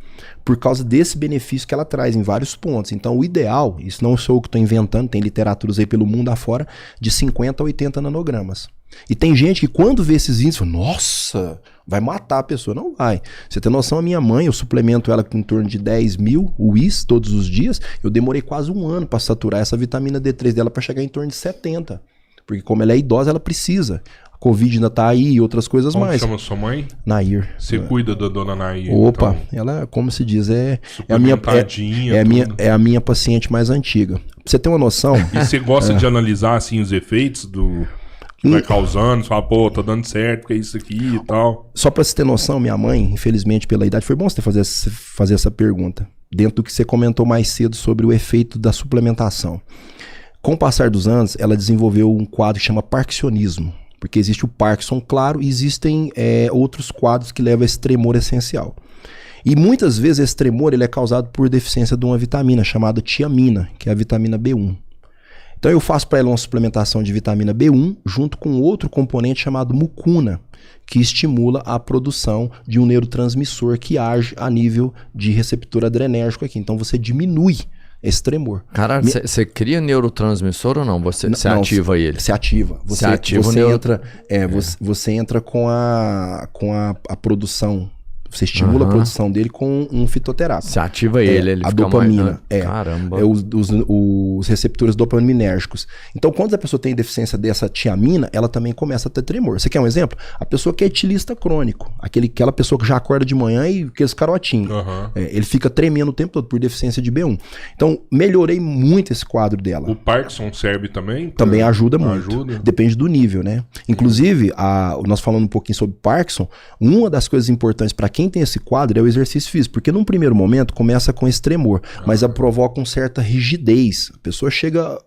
Por causa desse benefício que ela traz em vários pontos. Então, o ideal, isso não sou eu que estou inventando, tem literaturas aí pelo mundo afora, de 50 a 80 nanogramas. E tem gente que quando vê esses índices, fala, nossa, vai matar a pessoa. Não vai. Você tem noção, a minha mãe, eu suplemento ela com em torno de 10 mil UIs todos os dias. Eu demorei quase um ano para saturar essa vitamina D3 dela para chegar em torno de 70. Porque como ela é idosa, ela precisa. A Covid ainda tá aí e outras coisas mais. Como chama sua mãe? Nair. Você cuida da dona Nair? Opa, então. Ela, como se diz, é a minha paciente mais antiga. Pra você ter uma noção... E você gosta de analisar, assim, os efeitos que vai causando? Você fala, pô, tá dando certo, porque é isso aqui e tal. Só pra você ter noção, minha mãe, infelizmente pela idade, foi bom você fazer essa pergunta. Dentro do que você comentou mais cedo sobre o efeito da suplementação. Com o passar dos anos, ela desenvolveu um quadro que chama parkinsonismo. Porque existe o Parkinson, claro, e existem outros quadros que levam a esse tremor essencial. E muitas vezes esse tremor ele é causado por deficiência de uma vitamina chamada tiamina, que é a vitamina B1. Então eu faço para ela uma suplementação de vitamina B1 junto com outro componente chamado mucuna, que estimula a produção de um neurotransmissor que age a nível de receptor adrenérgico aqui. Então você diminui esse tremor. Cara, você cria neurotransmissor ou não? Você ativa ele? Você ativa. Você entra com a produção Você estimula a produção dele com um fitoterápico. Você ativa ele a fica dopamina. mais... Caramba. Os receptores dopaminérgicos. Então, quando a pessoa tem deficiência dessa tiamina, ela também começa a ter tremor. Você quer um exemplo? A pessoa que é etilista crônico, aquela pessoa que já acorda de manhã e aqueles carotinhos. Ele fica tremendo o tempo todo por deficiência de B1. Então, melhorei muito esse quadro dela. O Parkinson serve também? Também ajuda muito. Depende do nível, né? Inclusive, nós falando um pouquinho sobre Parkinson, uma das coisas importantes para quem tem esse quadro é o exercício físico, porque num primeiro momento começa com esse tremor, mas ela provoca uma certa rigidez. A pessoa chega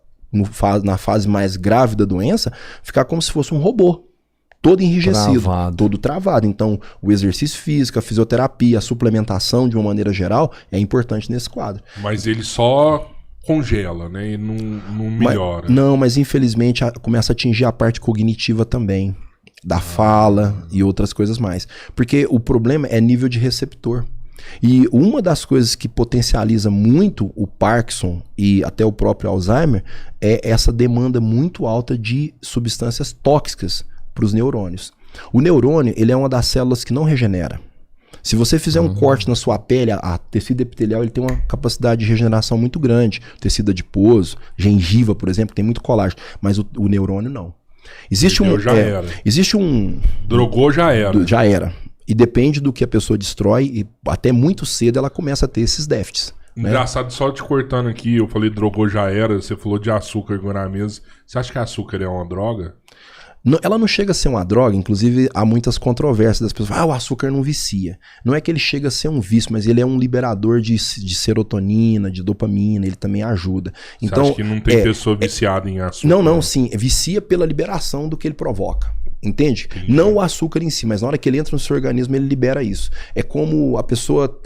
na fase mais grave da doença, ficar como se fosse um robô, todo enrijecido, todo travado. Então, o exercício físico, a fisioterapia, a suplementação de uma maneira geral é importante nesse quadro. Mas ele só congela, né? E não melhora. Mas infelizmente começa a atingir a parte cognitiva também. Da fala e outras coisas mais. Porque o problema é nível de receptor. E uma das coisas que potencializa muito o Parkinson e até o próprio Alzheimer é essa demanda muito alta de substâncias tóxicas para os neurônios. O neurônio, ele é uma das células que não regenera. Se você fizer um corte na sua pele, a tecido epitelial ele tem uma capacidade de regeneração muito grande. Tecido adiposo, gengiva, por exemplo, tem muito colágeno. Mas o neurônio não. Existe Drogou, já era. Já era. E depende do que a pessoa destrói, e até muito cedo ela começa a ter esses déficits. Engraçado, né? Só te cortando aqui, eu falei drogou, já era, você falou de açúcar agora na mesa. Você acha que açúcar é uma droga? Ela não chega a ser uma droga, inclusive há muitas controvérsias das pessoas. O açúcar não vicia. Não é que ele chega a ser um vício, mas ele é um liberador de serotonina, de dopamina, ele também ajuda. Então, você acha que não tem pessoa viciada em açúcar? Não, sim. Vicia pela liberação do que ele provoca. Entende? Entendi. Não o açúcar em si, mas na hora que ele entra no seu organismo, ele libera isso. É como a pessoa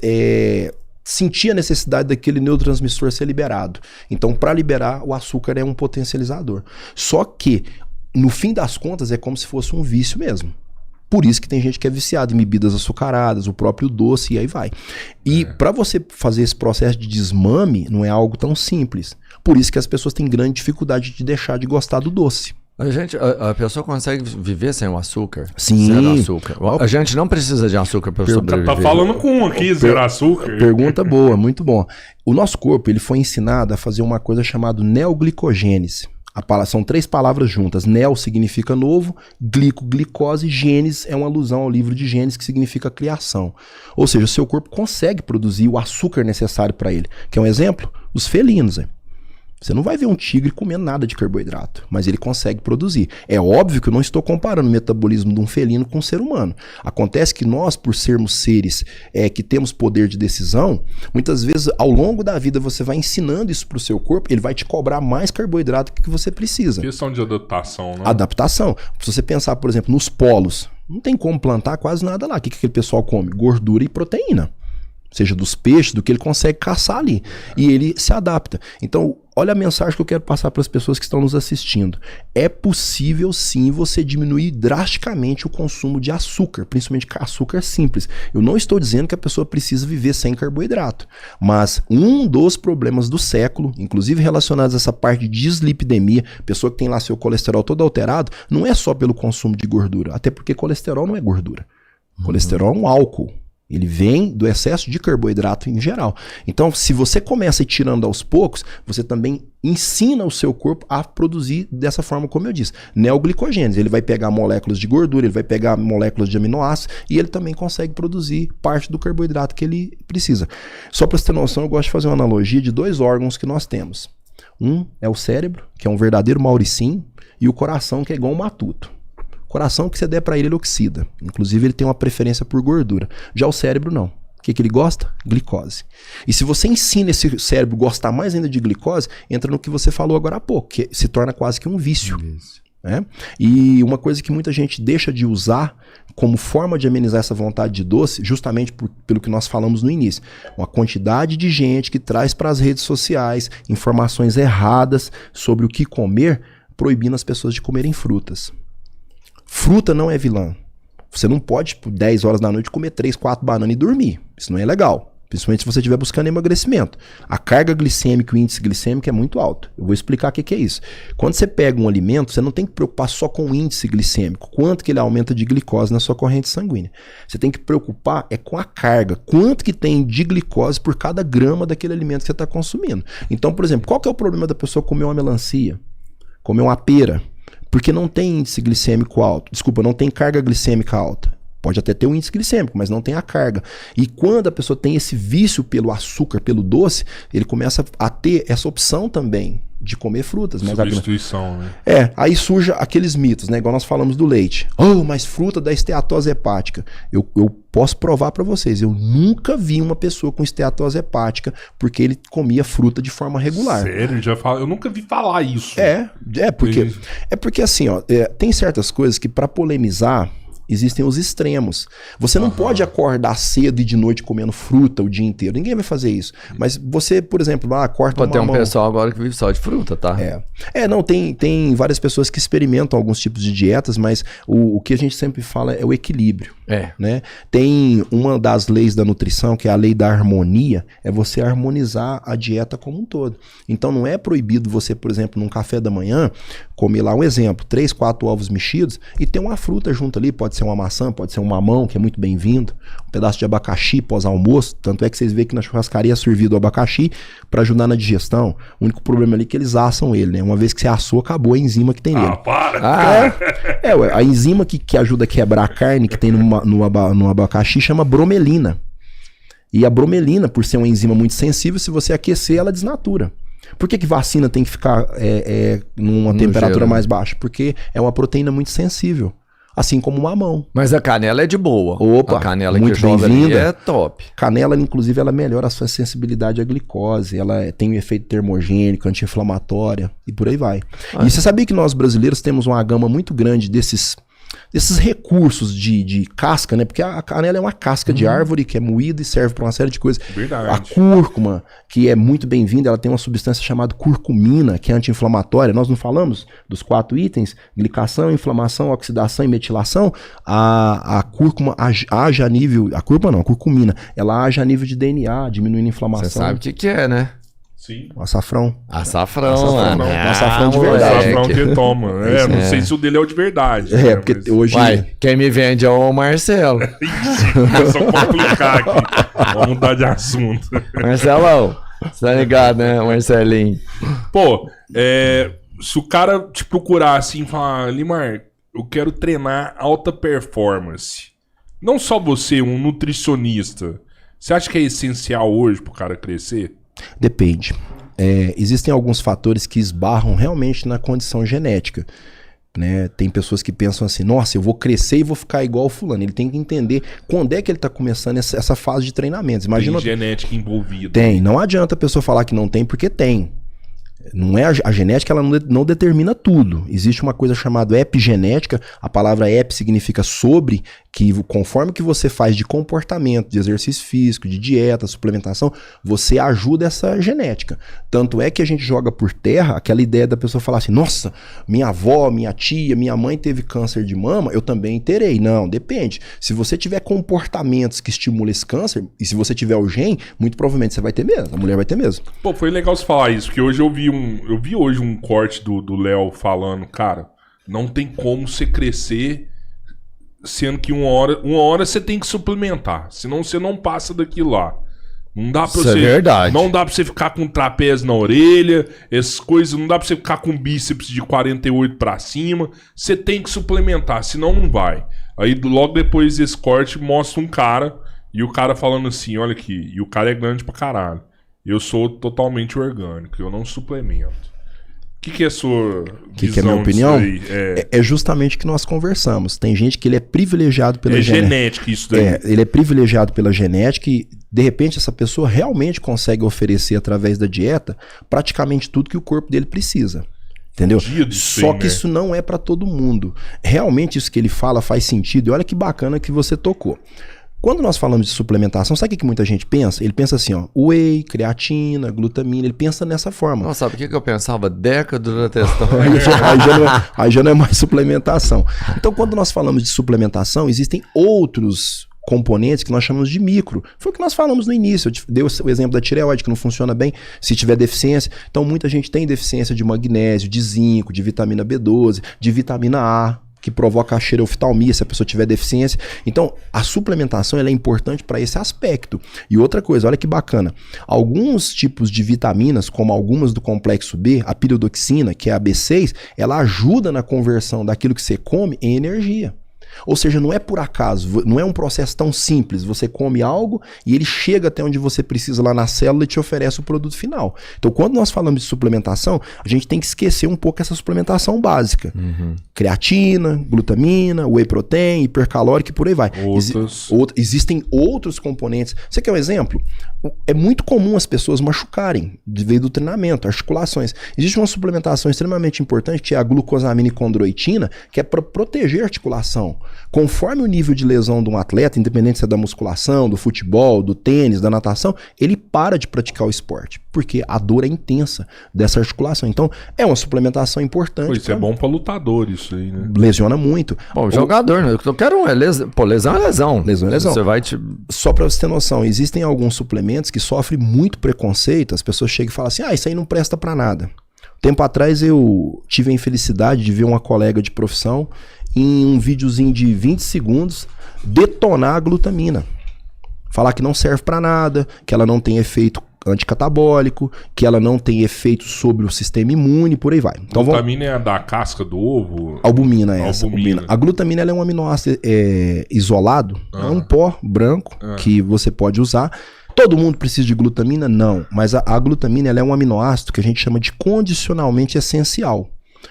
sentir a necessidade daquele neurotransmissor ser liberado. Então, para liberar, o açúcar é um potencializador. Só que no fim das contas, é como se fosse um vício mesmo. Por isso que tem gente que é viciada em bebidas açucaradas, o próprio doce, e aí vai. E para você fazer esse processo de desmame, não é algo tão simples. Por isso que as pessoas têm grande dificuldade de deixar de gostar do doce. A pessoa consegue viver sem o açúcar? Sim. Zero açúcar. A gente não precisa de açúcar para sobreviver. Tá falando com um aqui, zero açúcar. Pergunta boa, muito bom. O nosso corpo ele foi ensinado a fazer uma coisa chamada neoglicogênese. São 3 palavras juntas. Neo significa novo, glicose, gênese é uma alusão ao livro de Gênesis, que significa criação. Ou seja, o seu corpo consegue produzir o açúcar necessário para ele. Quer um exemplo? Os felinos. Você não vai ver um tigre comendo nada de carboidrato, mas ele consegue produzir. É óbvio que eu não estou comparando o metabolismo de um felino com um ser humano. Acontece que nós, por sermos seres que temos poder de decisão, muitas vezes ao longo da vida você vai ensinando isso para o seu corpo, ele vai te cobrar mais carboidrato que você precisa. Questão de adaptação, né? Adaptação. Se você pensar, por exemplo, nos polos, não tem como plantar quase nada lá. O que aquele pessoal come? Gordura e proteína. Seja dos peixes, do que ele consegue caçar ali. E ele se adapta. Então, olha a mensagem que eu quero passar para as pessoas que estão nos assistindo. É possível sim você diminuir drasticamente o consumo de açúcar, principalmente açúcar simples. Eu não estou dizendo que a pessoa precisa viver sem carboidrato, mas um dos problemas do século, inclusive relacionados a essa parte de dislipidemia, pessoa que tem lá seu colesterol todo alterado, não é só pelo consumo de gordura, até porque colesterol não é gordura. Colesterol é um álcool. Ele vem do excesso de carboidrato em geral. Então, se você começa a ir tirando aos poucos, você também ensina o seu corpo a produzir dessa forma, como eu disse. Neoglicogênese. Ele vai pegar moléculas de gordura, ele vai pegar moléculas de aminoácidos e ele também consegue produzir parte do carboidrato que ele precisa. Só para você ter noção, eu gosto de fazer uma analogia de 2 órgãos que nós temos. Um é o cérebro, que é um verdadeiro mauricinho, e o coração, que é igual um matuto. Coração que você der para ele oxida. Inclusive ele tem uma preferência por gordura. Já o cérebro não. O que ele gosta? Glicose. E se você ensina esse cérebro a gostar mais ainda de glicose, entra no que você falou agora há pouco, que se torna quase que um vício. Né? E uma coisa que muita gente deixa de usar como forma de amenizar essa vontade de doce, justamente pelo que nós falamos no início. Uma quantidade de gente que traz para as redes sociais informações erradas sobre o que comer, proibindo as pessoas de comerem frutas. Fruta não é vilã. Você não pode, por 10 horas da noite, comer 3, 4 bananas e dormir. Isso não é legal. Principalmente se você estiver buscando emagrecimento. A carga glicêmica, o índice glicêmico é muito alto. Eu vou explicar o que é isso. Quando você pega um alimento, você não tem que preocupar só com o índice glicêmico, quanto que ele aumenta de glicose na sua corrente sanguínea. Você tem que preocupar com a carga, quanto que tem de glicose por cada grama daquele alimento que você está consumindo. Então, por exemplo, qual que é o problema da pessoa comer uma melancia, comer uma pera? Porque não tem índice glicêmico alto. Desculpa, não tem carga glicêmica alta. Pode até ter um índice glicêmico, mas não tem a carga. E quando a pessoa tem esse vício pelo açúcar, pelo doce, ele começa a ter essa opção também de comer frutas. Substituição, né? Aí surge aqueles mitos, né? Igual nós falamos do leite. Oh, mas fruta dá esteatose hepática. Eu posso provar para vocês, eu nunca vi uma pessoa com esteatose hepática porque ele comia fruta de forma regular. Sério? Eu nunca vi falar isso. Porque assim, ó, tem certas coisas que para polemizar, existem os extremos. Você não pode acordar cedo e de noite comendo fruta o dia inteiro. Ninguém vai fazer isso. Mas você, por exemplo, corta uma tem um pessoal agora que vive só de fruta, tá? Não, tem várias pessoas que experimentam alguns tipos de dietas, mas o que a gente sempre fala é o equilíbrio. Né? Tem uma das leis da nutrição, que é a lei da harmonia, é você harmonizar a dieta como um todo. Então não é proibido você, por exemplo, num café da manhã, comer lá um exemplo, 3, 4 ovos mexidos e ter uma fruta junto ali, pode ser uma maçã, pode ser um mamão, que é muito bem-vindo, um pedaço de abacaxi pós-almoço, tanto é que vocês veem que na churrascaria é servido o abacaxi para ajudar na digestão. O único problema ali é que eles assam ele, né? Uma vez que você assou, acabou a enzima que tem nele. A enzima que ajuda a quebrar a carne que tem no abacaxi chama bromelina. E a bromelina, por ser uma enzima muito sensível, se você aquecer, ela desnatura. Por que vacina tem que ficar numa temperatura mais baixa? Porque é uma proteína muito sensível. Assim como o mamão. Mas a canela é de boa. Opa, a canela muito que joga ali é top. Canela, inclusive, ela melhora a sua sensibilidade à glicose. Ela tem um efeito termogênico, anti-inflamatória e por aí vai. E você sabia que nós brasileiros temos uma gama muito grande desses recursos de casca, né? Porque a canela é uma casca de árvore que é moída e serve para uma série de coisas. Verdade. A cúrcuma, que é muito bem-vinda, ela tem uma substância chamada curcumina, que é anti-inflamatória. Nós não falamos dos 4 itens? Glicação, inflamação, oxidação e metilação. A cúrcuma age a nível... A curcumina, ela age a nível de DNA, diminuindo a inflamação. Você sabe o que é, né? Sim. O açafrão. Açafrão, mano. Açafrão de verdade. Açafrão que toma. Não sei se o dele é o de verdade. Porque mas... hoje... Quem me vende é o Marcelo. Só complicar aqui. Vamos mudar de assunto. Marcelão, você tá ligado, né, Marcelinho? Pô, se o cara te procurar assim e falar, Limar, eu quero treinar alta performance. Não só você, um nutricionista. Você acha que é essencial hoje pro cara crescer? Depende. Existem alguns fatores que esbarram realmente na condição genética. Né? Tem pessoas que pensam assim, nossa, eu vou crescer e vou ficar igual o fulano. Ele tem que entender quando é que ele está começando essa fase de treinamento. Imagina... Tem genética envolvida. Tem. Não adianta a pessoa falar que não tem, porque tem. Não é a genética, ela não determina tudo. Existe uma coisa chamada epigenética. A palavra epi significa sobre, que conforme que você faz de comportamento, de exercício físico, de dieta, suplementação, você ajuda essa genética. Tanto é que a gente joga por terra aquela ideia da pessoa falar assim, nossa, minha avó, minha tia, minha mãe teve câncer de mama, eu também terei. Não, depende. Se você tiver comportamentos que estimulam esse câncer, e se você tiver o gene, muito provavelmente você vai ter mesmo, a mulher vai ter mesmo. Pô, foi legal você falar isso, porque hoje eu vi hoje um corte do Léo falando, cara, não tem como você crescer sendo que uma hora você tem que suplementar, senão você não passa daquilo lá. Não dá pra Isso é verdade. Não dá pra você ficar com trapézio na orelha, essas coisas, não dá pra você ficar com bíceps de 48 pra cima. Você tem que suplementar, senão não vai. Aí logo depois desse corte mostra um cara, e o cara falando assim, olha aqui, e o cara é grande pra caralho. Eu sou totalmente orgânico, eu não suplemento. O que é a sua visão? Que é a minha opinião? É justamente o que nós conversamos. Tem gente que ele é privilegiado pela genética. Isso daí. Ele é privilegiado pela genética e, de repente, essa pessoa realmente consegue oferecer, através da dieta, praticamente tudo que o corpo dele precisa. Entendeu? Só que isso não é para todo mundo. Realmente isso que ele fala faz sentido. E olha que bacana que você tocou. Quando nós falamos de suplementação, sabe o que muita gente pensa? Ele pensa assim, ó, whey, creatina, glutamina, ele pensa nessa forma. Nossa, sabe o que eu pensava? Década da testão. Aí já não é mais suplementação. Então, quando nós falamos de suplementação, existem outros componentes que nós chamamos de micro. Foi o que nós falamos no início. Eu dei o exemplo da tireoide, que não funciona bem se tiver deficiência. Então, muita gente tem deficiência de magnésio, de zinco, de vitamina B12, de vitamina A, que provoca a xereoftalmia se a pessoa tiver deficiência. Então, a suplementação ela é importante para esse aspecto. E outra coisa, olha que bacana. Alguns tipos de vitaminas, como algumas do complexo B, a piridoxina, que é a B6, ela ajuda na conversão daquilo que você come em energia. Ou seja, não é por acaso, não é um processo tão simples. Você come algo e ele chega até onde você precisa lá na célula e te oferece o produto final. Então, quando nós falamos de suplementação, a gente tem que esquecer um pouco essa suplementação básica. Creatina, glutamina, whey protein, hipercalórico e por aí vai. Existem outros componentes. Você quer um exemplo? É muito comum as pessoas machucarem devido do treinamento, articulações. Existe uma suplementação extremamente importante que é a glucosamina e condroitina, que é para proteger a articulação. Conforme o nível de lesão de um atleta, independente se é da musculação, do futebol, do tênis, da natação, ele para de praticar o esporte, porque a dor é intensa dessa articulação. Então, é uma suplementação importante. Isso é bom para lutador, isso aí, né? Lesiona muito. Bom, jogador, né? Eu quero lesão é lesão. Lesão é lesão. Você vai Só para você ter noção, existem alguns suplementos que sofrem muito preconceito. As pessoas chegam e falam assim, isso aí não presta para nada. Tempo atrás eu tive a infelicidade de ver uma colega de profissão em um videozinho de 20 segundos detonar a glutamina. Falar que não serve para nada, que ela não tem efeito anticatabólico, que ela não tem efeito sobre o sistema imune, por aí vai. Então, glutamina é a da casca do ovo? Albumina é essa. Albumina. A glutamina ela é um aminoácido isolado, é um pó branco que você pode usar. Todo mundo precisa de glutamina? Não. Mas a glutamina ela é um aminoácido que a gente chama de condicionalmente essencial.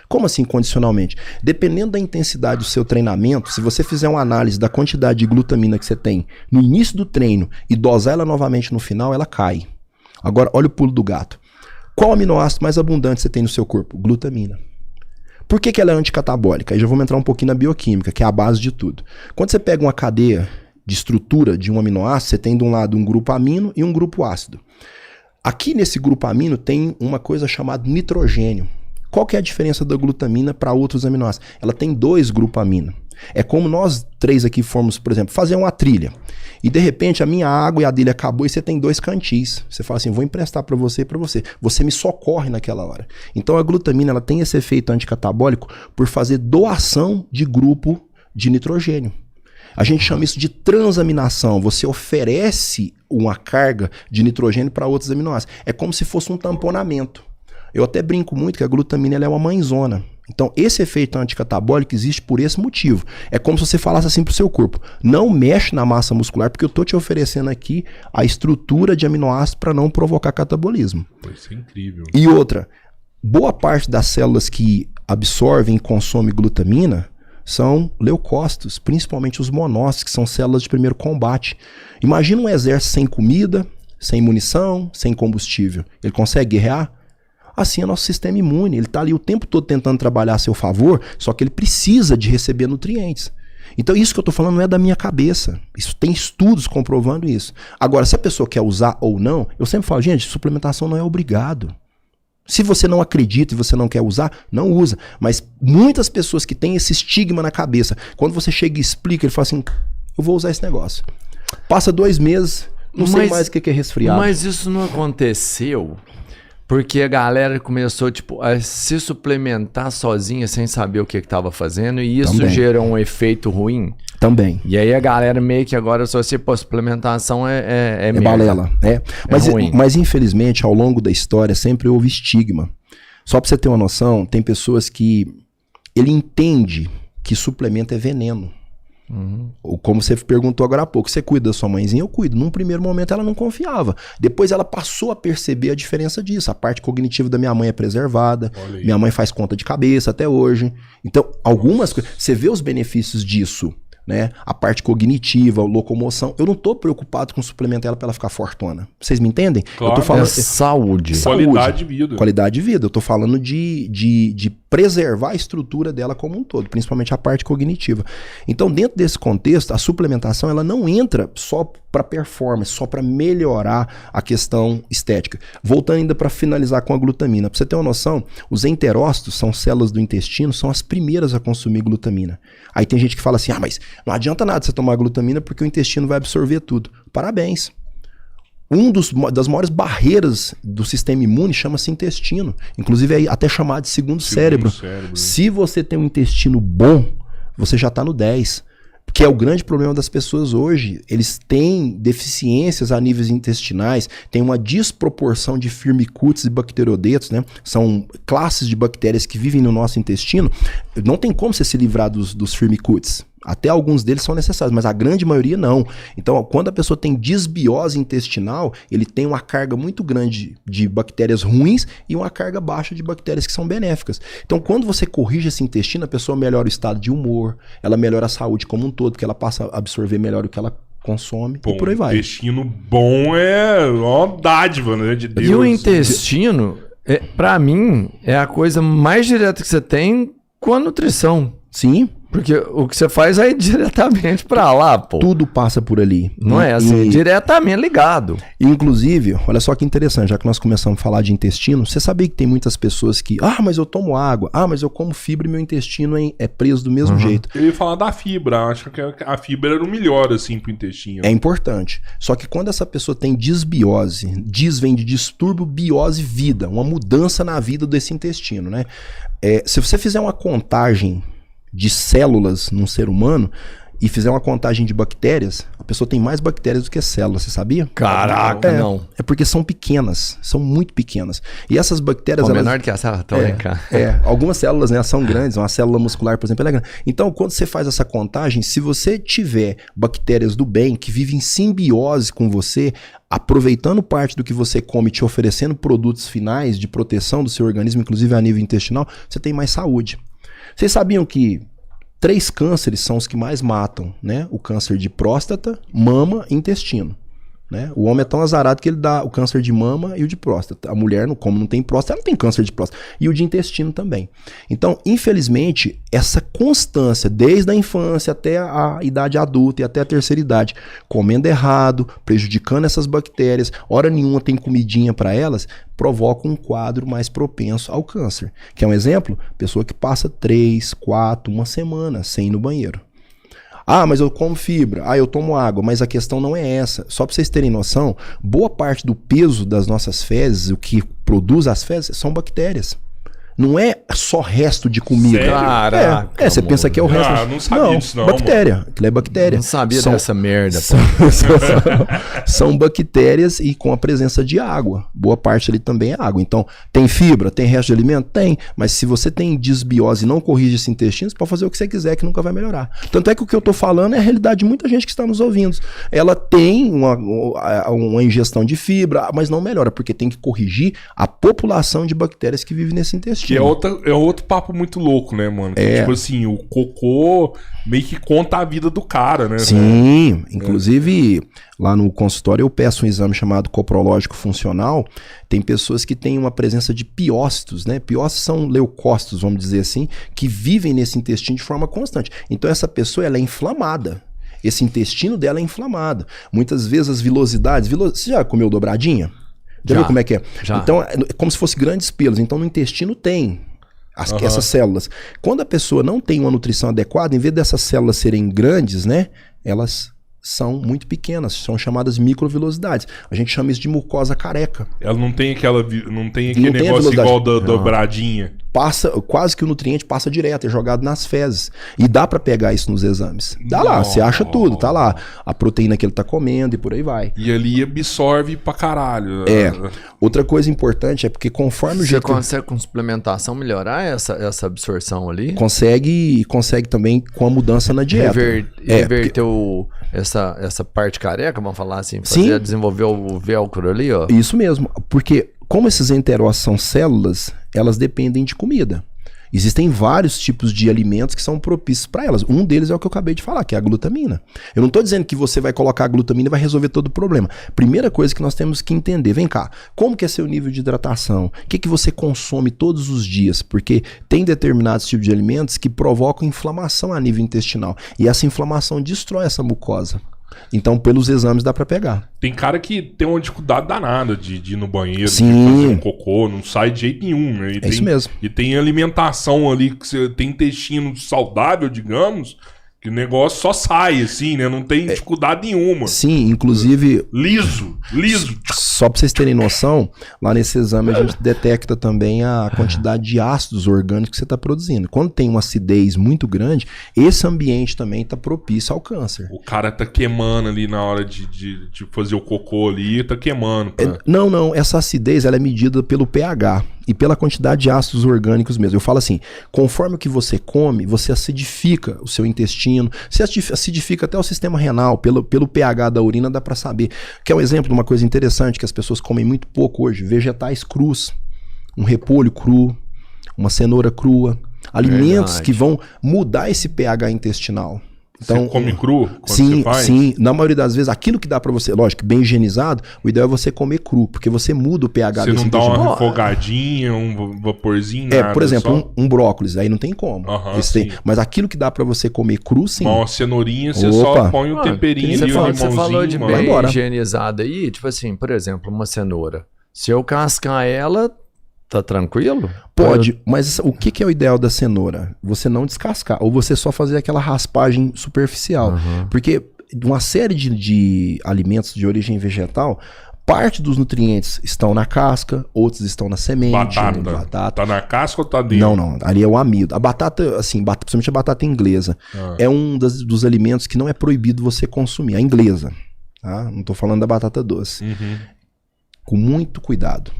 Como assim condicionalmente? Dependendo da intensidade do seu treinamento, se você fizer uma análise da quantidade de glutamina que você tem no início do treino e dosar ela novamente no final, ela cai. Agora, olha o pulo do gato. Qual aminoácido mais abundante você tem no seu corpo? Glutamina. Por que ela é anticatabólica? Aí já vamos entrar um pouquinho na bioquímica, que é a base de tudo. Quando você pega uma cadeia de estrutura de um aminoácido, você tem de um lado um grupo amino e um grupo ácido. Aqui nesse grupo amino tem uma coisa chamada nitrogênio. Qual que é a diferença da glutamina para outros aminoácidos? Ela tem 2 grupos amino. É como nós 3 aqui formos, por exemplo, fazer uma trilha. E de repente a minha água e a dele acabou e você tem 2 cantis. Você fala assim, vou emprestar para você e para você. Você me socorre naquela hora. Então a glutamina ela tem esse efeito anticatabólico por fazer doação de grupo de nitrogênio. A gente chama isso de transaminação. Você oferece uma carga de nitrogênio para outros aminoácidos. É como se fosse um tamponamento. Eu até brinco muito que a glutamina ela é uma mãezona. Então, esse efeito anticatabólico existe por esse motivo. É como se você falasse assim pro seu corpo, não mexe na massa muscular, porque eu tô te oferecendo aqui a estrutura de aminoácidos para não provocar catabolismo. Isso é incrível. E outra, boa parte das células que absorvem e consomem glutamina são leucócitos, principalmente os monócitos, que são células de primeiro combate. Imagina um exército sem comida, sem munição, sem combustível. Ele consegue guerrear? Assim é nosso sistema imune, ele está ali o tempo todo tentando trabalhar a seu favor, só que ele precisa de receber nutrientes. Então isso que eu estou falando não é da minha cabeça, isso tem estudos comprovando isso. Agora, se a pessoa quer usar ou não, eu sempre falo, gente, suplementação não é obrigado. Se você não acredita e você não quer usar, não usa. Mas muitas pessoas que têm esse estigma na cabeça, quando você chega e explica, ele fala assim, eu vou usar esse negócio. Passa 2 meses, não sei mais o que é resfriado. Mas isso não aconteceu... Porque a galera começou, tipo, a se suplementar sozinha sem saber o que estava fazendo e isso gerou um efeito ruim. Também. E aí a galera meio que agora só se suplementação é balela. Mas infelizmente, ao longo da história, sempre houve estigma. Só pra você ter uma noção, tem pessoas que ele entende que suplemento é veneno. Ou como você perguntou agora há pouco, você cuida da sua mãezinha? Eu cuido. Num primeiro momento ela não confiava. Depois ela passou a perceber a diferença disso. A parte cognitiva da minha mãe é preservada. Minha mãe faz conta de cabeça até hoje. Então, algumas coisas... Você vê os benefícios disso, né? A parte cognitiva, a locomoção. Eu não tô preocupado com suplementar ela pra ela ficar fortona. Vocês me entendem? Claro, eu tô falando saúde. Qualidade de vida. Qualidade de vida. Eu tô falando de preservar a estrutura dela como um todo, principalmente a parte cognitiva. Então, dentro desse contexto, a suplementação ela não entra só para performance, só para melhorar a questão estética. Voltando ainda para finalizar com a glutamina. Para você ter uma noção, os enterócitos, são células do intestino, são as primeiras a consumir glutamina. Aí tem gente que fala assim, mas Não adianta nada você tomar glutamina porque o intestino vai absorver tudo. Parabéns. Das maiores barreiras do sistema imune chama-se intestino. Inclusive é até chamado de segundo cérebro. Se você tem um intestino bom, você já está no 10. Que é o grande problema das pessoas hoje. Eles têm deficiências a níveis intestinais, tem uma desproporção de firmicutes e bacterodetos, né? São classes de bactérias que vivem no nosso intestino. Não tem como você se livrar dos firmicutes. Até alguns deles são necessários, mas a grande maioria não. Então, quando a pessoa tem disbiose intestinal, ele tem uma carga muito grande de bactérias ruins e uma carga baixa de bactérias que são benéficas. Então, quando você corrige esse intestino, a pessoa melhora o estado de humor, ela melhora a saúde como um todo, porque ela passa a absorver melhor o que ela consome e por aí vai. Intestino bom é uma dádiva, né, de Deus. E o intestino, pra mim, é a coisa mais direta que você tem com a nutrição. Sim. Porque o que você faz é ir diretamente pra lá, pô. Tudo passa por ali. Não é assim, diretamente ligado. Inclusive, olha só que interessante, já que nós começamos a falar de intestino, você sabia que tem muitas pessoas que, mas eu tomo água, mas eu como fibra e meu intestino é preso do mesmo jeito. Eu ia falar da fibra, acho que a fibra era o melhor, assim, pro intestino. É importante. Só que quando essa pessoa tem disbiose, vem de distúrbio, biose, vida, uma mudança na vida desse intestino, né? Se você fizer uma contagem de células num ser humano e fizer uma contagem de bactérias, a pessoa tem mais bactérias do que células, você sabia? Caraca, não. É porque são pequenas, são muito pequenas. E essas bactérias... menor do que a célula, cara. Algumas células, né, são grandes, uma célula muscular, por exemplo, ela é grande. Então, quando você faz essa contagem, se você tiver bactérias do bem, que vivem em simbiose com você, aproveitando parte do que você come, te oferecendo produtos finais de proteção do seu organismo, inclusive a nível intestinal, você tem mais saúde. Vocês sabiam que 3 cânceres são os que mais matam, né? O câncer de próstata, mama e intestino. Né? O homem é tão azarado que ele dá o câncer de mama e o de próstata. A mulher, como não tem próstata, ela não tem câncer de próstata. E o de intestino também. Então, infelizmente, essa constância, desde a infância até a idade adulta e até a terceira idade, comendo errado, prejudicando essas bactérias, hora nenhuma tem comidinha para elas, provoca um quadro mais propenso ao câncer. Quer um exemplo? Pessoa que passa 3, 4, uma semana sem ir no banheiro. Mas eu como fibra, eu tomo água, mas a questão não é essa. Só para vocês terem noção, boa parte do peso das nossas fezes, o que produz as fezes, são bactérias. Não é só resto de comida. Sério? Caraca, você pensa que é o resto. Não sabia disso não, bactéria. Aquilo é bactéria. Não sabia dessa merda. São bactérias e com a presença de água. Boa parte ali também é água. Então, tem fibra, tem resto de alimento? Tem. Mas se você tem disbiose e não corrige esse intestino, você pode fazer o que você quiser que nunca vai melhorar. Tanto é que o que eu tô falando é a realidade de muita gente que está nos ouvindo. Ela tem uma ingestão de fibra, mas não melhora, porque tem que corrigir a população de bactérias que vivem nesse intestino. Que é outro papo muito louco, né, mano? Que, tipo assim, o cocô meio que conta a vida do cara, né? Sim, inclusive lá no consultório eu peço um exame chamado coprológico funcional. Tem pessoas que têm uma presença de piócitos, né? Piócitos são leucócitos, vamos dizer assim, que vivem nesse intestino de forma constante. Então essa pessoa, ela é inflamada. Esse intestino dela é inflamado. Muitas vezes as vilosidades... Você já comeu dobradinha? Já viu como é que é? Já. Então, é como se fosse grandes pelos. Então, no intestino tem essas células. Quando a pessoa não tem uma nutrição adequada, em vez dessas células serem grandes, né? Elas são muito pequenas, são chamadas microvilosidades. A gente chama isso de mucosa careca. Ela não tem aquele negócio igual da dobradinha. Quase que o nutriente passa direto, é jogado nas fezes. E dá pra pegar isso nos exames. Dá lá, você acha tudo, tá lá. A proteína que ele tá comendo e por aí vai. E ali absorve pra caralho. Outra coisa importante é porque conforme o jeito... Você consegue com suplementação melhorar essa absorção ali? Consegue também com a mudança na dieta. Reverter essa parte careca, vamos falar assim, desenvolver o velcro ali, ó. Isso mesmo, porque como esses enterócitos são células, elas dependem de comida. Existem vários tipos de alimentos que são propícios para elas. Um deles é o que eu acabei de falar, que é a glutamina. Eu não estou dizendo que você vai colocar a glutamina e vai resolver todo o problema. Primeira coisa que nós temos que entender, vem cá, como que é seu nível de hidratação? O que você consome todos os dias? Porque tem determinados tipos de alimentos que provocam inflamação a nível intestinal. E essa inflamação destrói essa mucosa. Então, pelos exames dá pra pegar. Tem cara que tem uma dificuldade danada de ir no banheiro, Sim. de fazer um cocô, não sai de jeito nenhum, né? Isso mesmo. E tem alimentação ali, que você tem intestino saudável, digamos, Que o negócio só sai, assim, né? Não tem dificuldade nenhuma. Sim, inclusive... Liso. Só pra vocês terem noção, lá nesse exame a gente detecta também a quantidade de ácidos orgânicos que você está produzindo. Quando tem uma acidez muito grande, esse ambiente também está propício ao câncer. O cara tá queimando ali na hora de fazer o cocô ali, tá queimando. Não, essa acidez ela é medida pelo pH e pela quantidade de ácidos orgânicos mesmo. Eu falo assim, conforme o que você come, você acidifica o seu intestino, você acidifica até o sistema renal, pelo pH da urina dá para saber. Que é um exemplo de uma coisa interessante que as pessoas comem muito pouco hoje, vegetais crus, um repolho cru, uma cenoura crua, alimentos que vão mudar esse pH intestinal. Então, você come cru quando sim, você faz? Sim, na maioria das vezes, aquilo que dá pra você, lógico, bem higienizado, o ideal é você comer cru, porque você muda o pH você desse não dá intestino. uma refogadinha, um vaporzinho, nada, por exemplo, só... um brócolis, aí não tem como. Mas aquilo que dá pra você comer cru, sim. Uma cenourinha, você só põe um temperinho ali, um limãozinho. Você falou de bem embora. higienizado aí, tipo assim, por exemplo, uma cenoura. Se eu cascar ela, tá tranquilo? Pode, mas o que é o ideal da cenoura? Você não descascar, ou você só fazer aquela raspagem superficial. Porque uma série de alimentos de origem vegetal, parte dos nutrientes estão na casca, outros estão na semente. Batata. Tá na casca ou tá dentro? Não, ali é o amido. A batata, assim, principalmente a batata inglesa, é um dos alimentos que não é proibido você consumir, a inglesa. Tá? Não tô falando da batata doce. Com muito cuidado,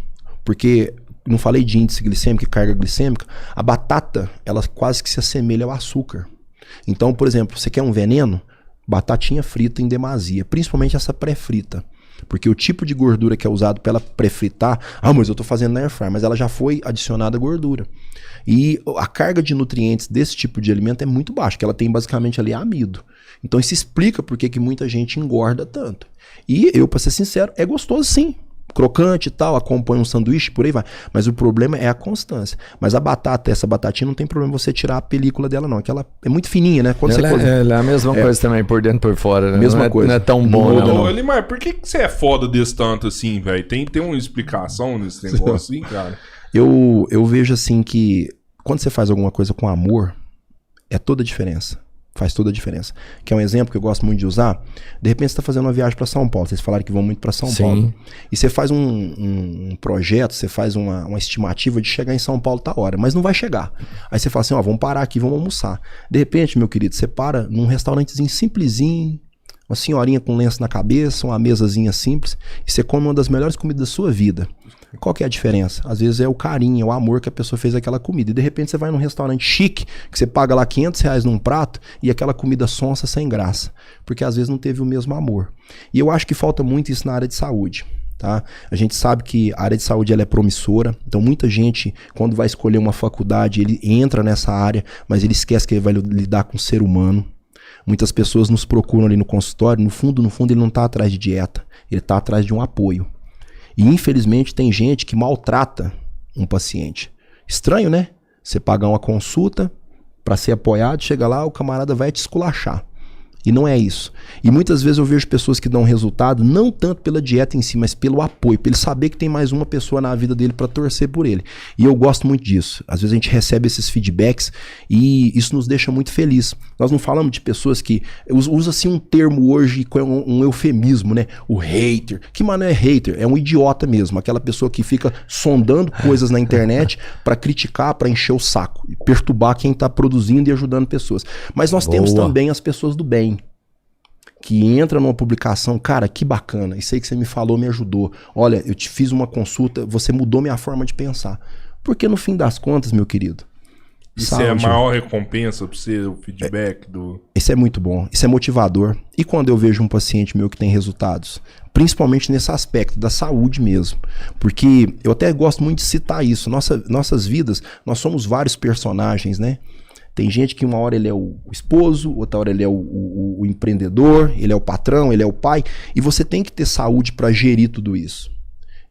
porque... Não falei de índice glicêmico e carga glicêmica. A batata, ela quase que se assemelha ao açúcar. Então, por exemplo, você quer um veneno? Batatinha frita em demasia, principalmente essa pré-frita. Porque o tipo de gordura que é usado para ela pré-fritar, mas eu tô fazendo na air fryer, mas ela já foi adicionada gordura. E a carga de nutrientes desse tipo de alimento é muito baixa, que ela tem basicamente ali amido. Então isso explica por que muita gente engorda tanto. E eu, para ser sincero, é gostoso sim. Crocante e tal, acompanha um sanduíche, por aí vai. Mas o problema é a constância. Mas a batata, essa batatinha, não tem problema você tirar a película dela, não. Que ela é muito fininha, né? Quando ela é a mesma coisa também, por dentro e por fora, né? Mesma coisa. Não é tão bom, não. Elimar, por que você é foda desse tanto assim, velho? Tem uma explicação nesse negócio assim, cara? Eu vejo assim que quando você faz alguma coisa com amor, é toda a diferença. Faz toda a diferença. Que é um exemplo que eu gosto muito de usar. De repente você está fazendo uma viagem para São Paulo. Vocês falaram que vão muito para São Paulo. E você faz um projeto, você faz uma estimativa de chegar em São Paulo tá hora, mas não vai chegar. Aí você fala assim, vamos parar aqui, vamos almoçar. De repente, meu querido, você para num restaurantezinho simplesinho, uma senhorinha com lenço na cabeça, uma mesazinha simples, e você come uma das melhores comidas da sua vida. Qual que é a diferença? Às vezes é o carinho, é o amor que a pessoa fez aquela comida. E de repente você vai num restaurante chique, que você paga lá R$500 num prato, e aquela comida sonsa sem graça. Porque às vezes não teve o mesmo amor. E eu acho que falta muito isso na área de saúde. Tá? A gente sabe que a área de saúde ela é promissora, então muita gente, quando vai escolher uma faculdade, ele entra nessa área, mas ele esquece que ele vai lidar com o ser humano. Muitas pessoas nos procuram ali no consultório, no fundo ele não está atrás de dieta, ele está atrás de um apoio. E infelizmente tem gente que maltrata um paciente. Estranho, né? Você pagar uma consulta para ser apoiado, chega lá, o camarada vai te esculachar. E não é isso. E muitas vezes eu vejo pessoas que dão resultado, não tanto pela dieta em si, mas pelo apoio, para ele saber que tem mais uma pessoa na vida dele para torcer por ele. E eu gosto muito disso. Às vezes a gente recebe esses feedbacks e isso nos deixa muito feliz. Nós não falamos de pessoas que... Usa-se um termo hoje, um eufemismo, né? O hater. Que mano é hater? É um idiota mesmo. Aquela pessoa que fica sondando coisas na internet para criticar, para encher o saco. E perturbar quem está produzindo e ajudando pessoas. Mas nós temos também as pessoas do bem. Que entra numa publicação, cara, que bacana, isso aí que você me falou me ajudou. Olha, eu te fiz uma consulta, você mudou minha forma de pensar. Porque no fim das contas, meu querido... Isso é a maior recompensa pra você, o feedback do... Isso é muito bom, isso é motivador. E quando eu vejo um paciente meu que tem resultados, principalmente nesse aspecto da saúde mesmo, porque eu até gosto muito de citar isso, nossas vidas, nós somos vários personagens, né? Tem gente que uma hora ele é o esposo, outra hora ele é o empreendedor, ele é o patrão, ele é o pai, e você tem que ter saúde para gerir tudo isso.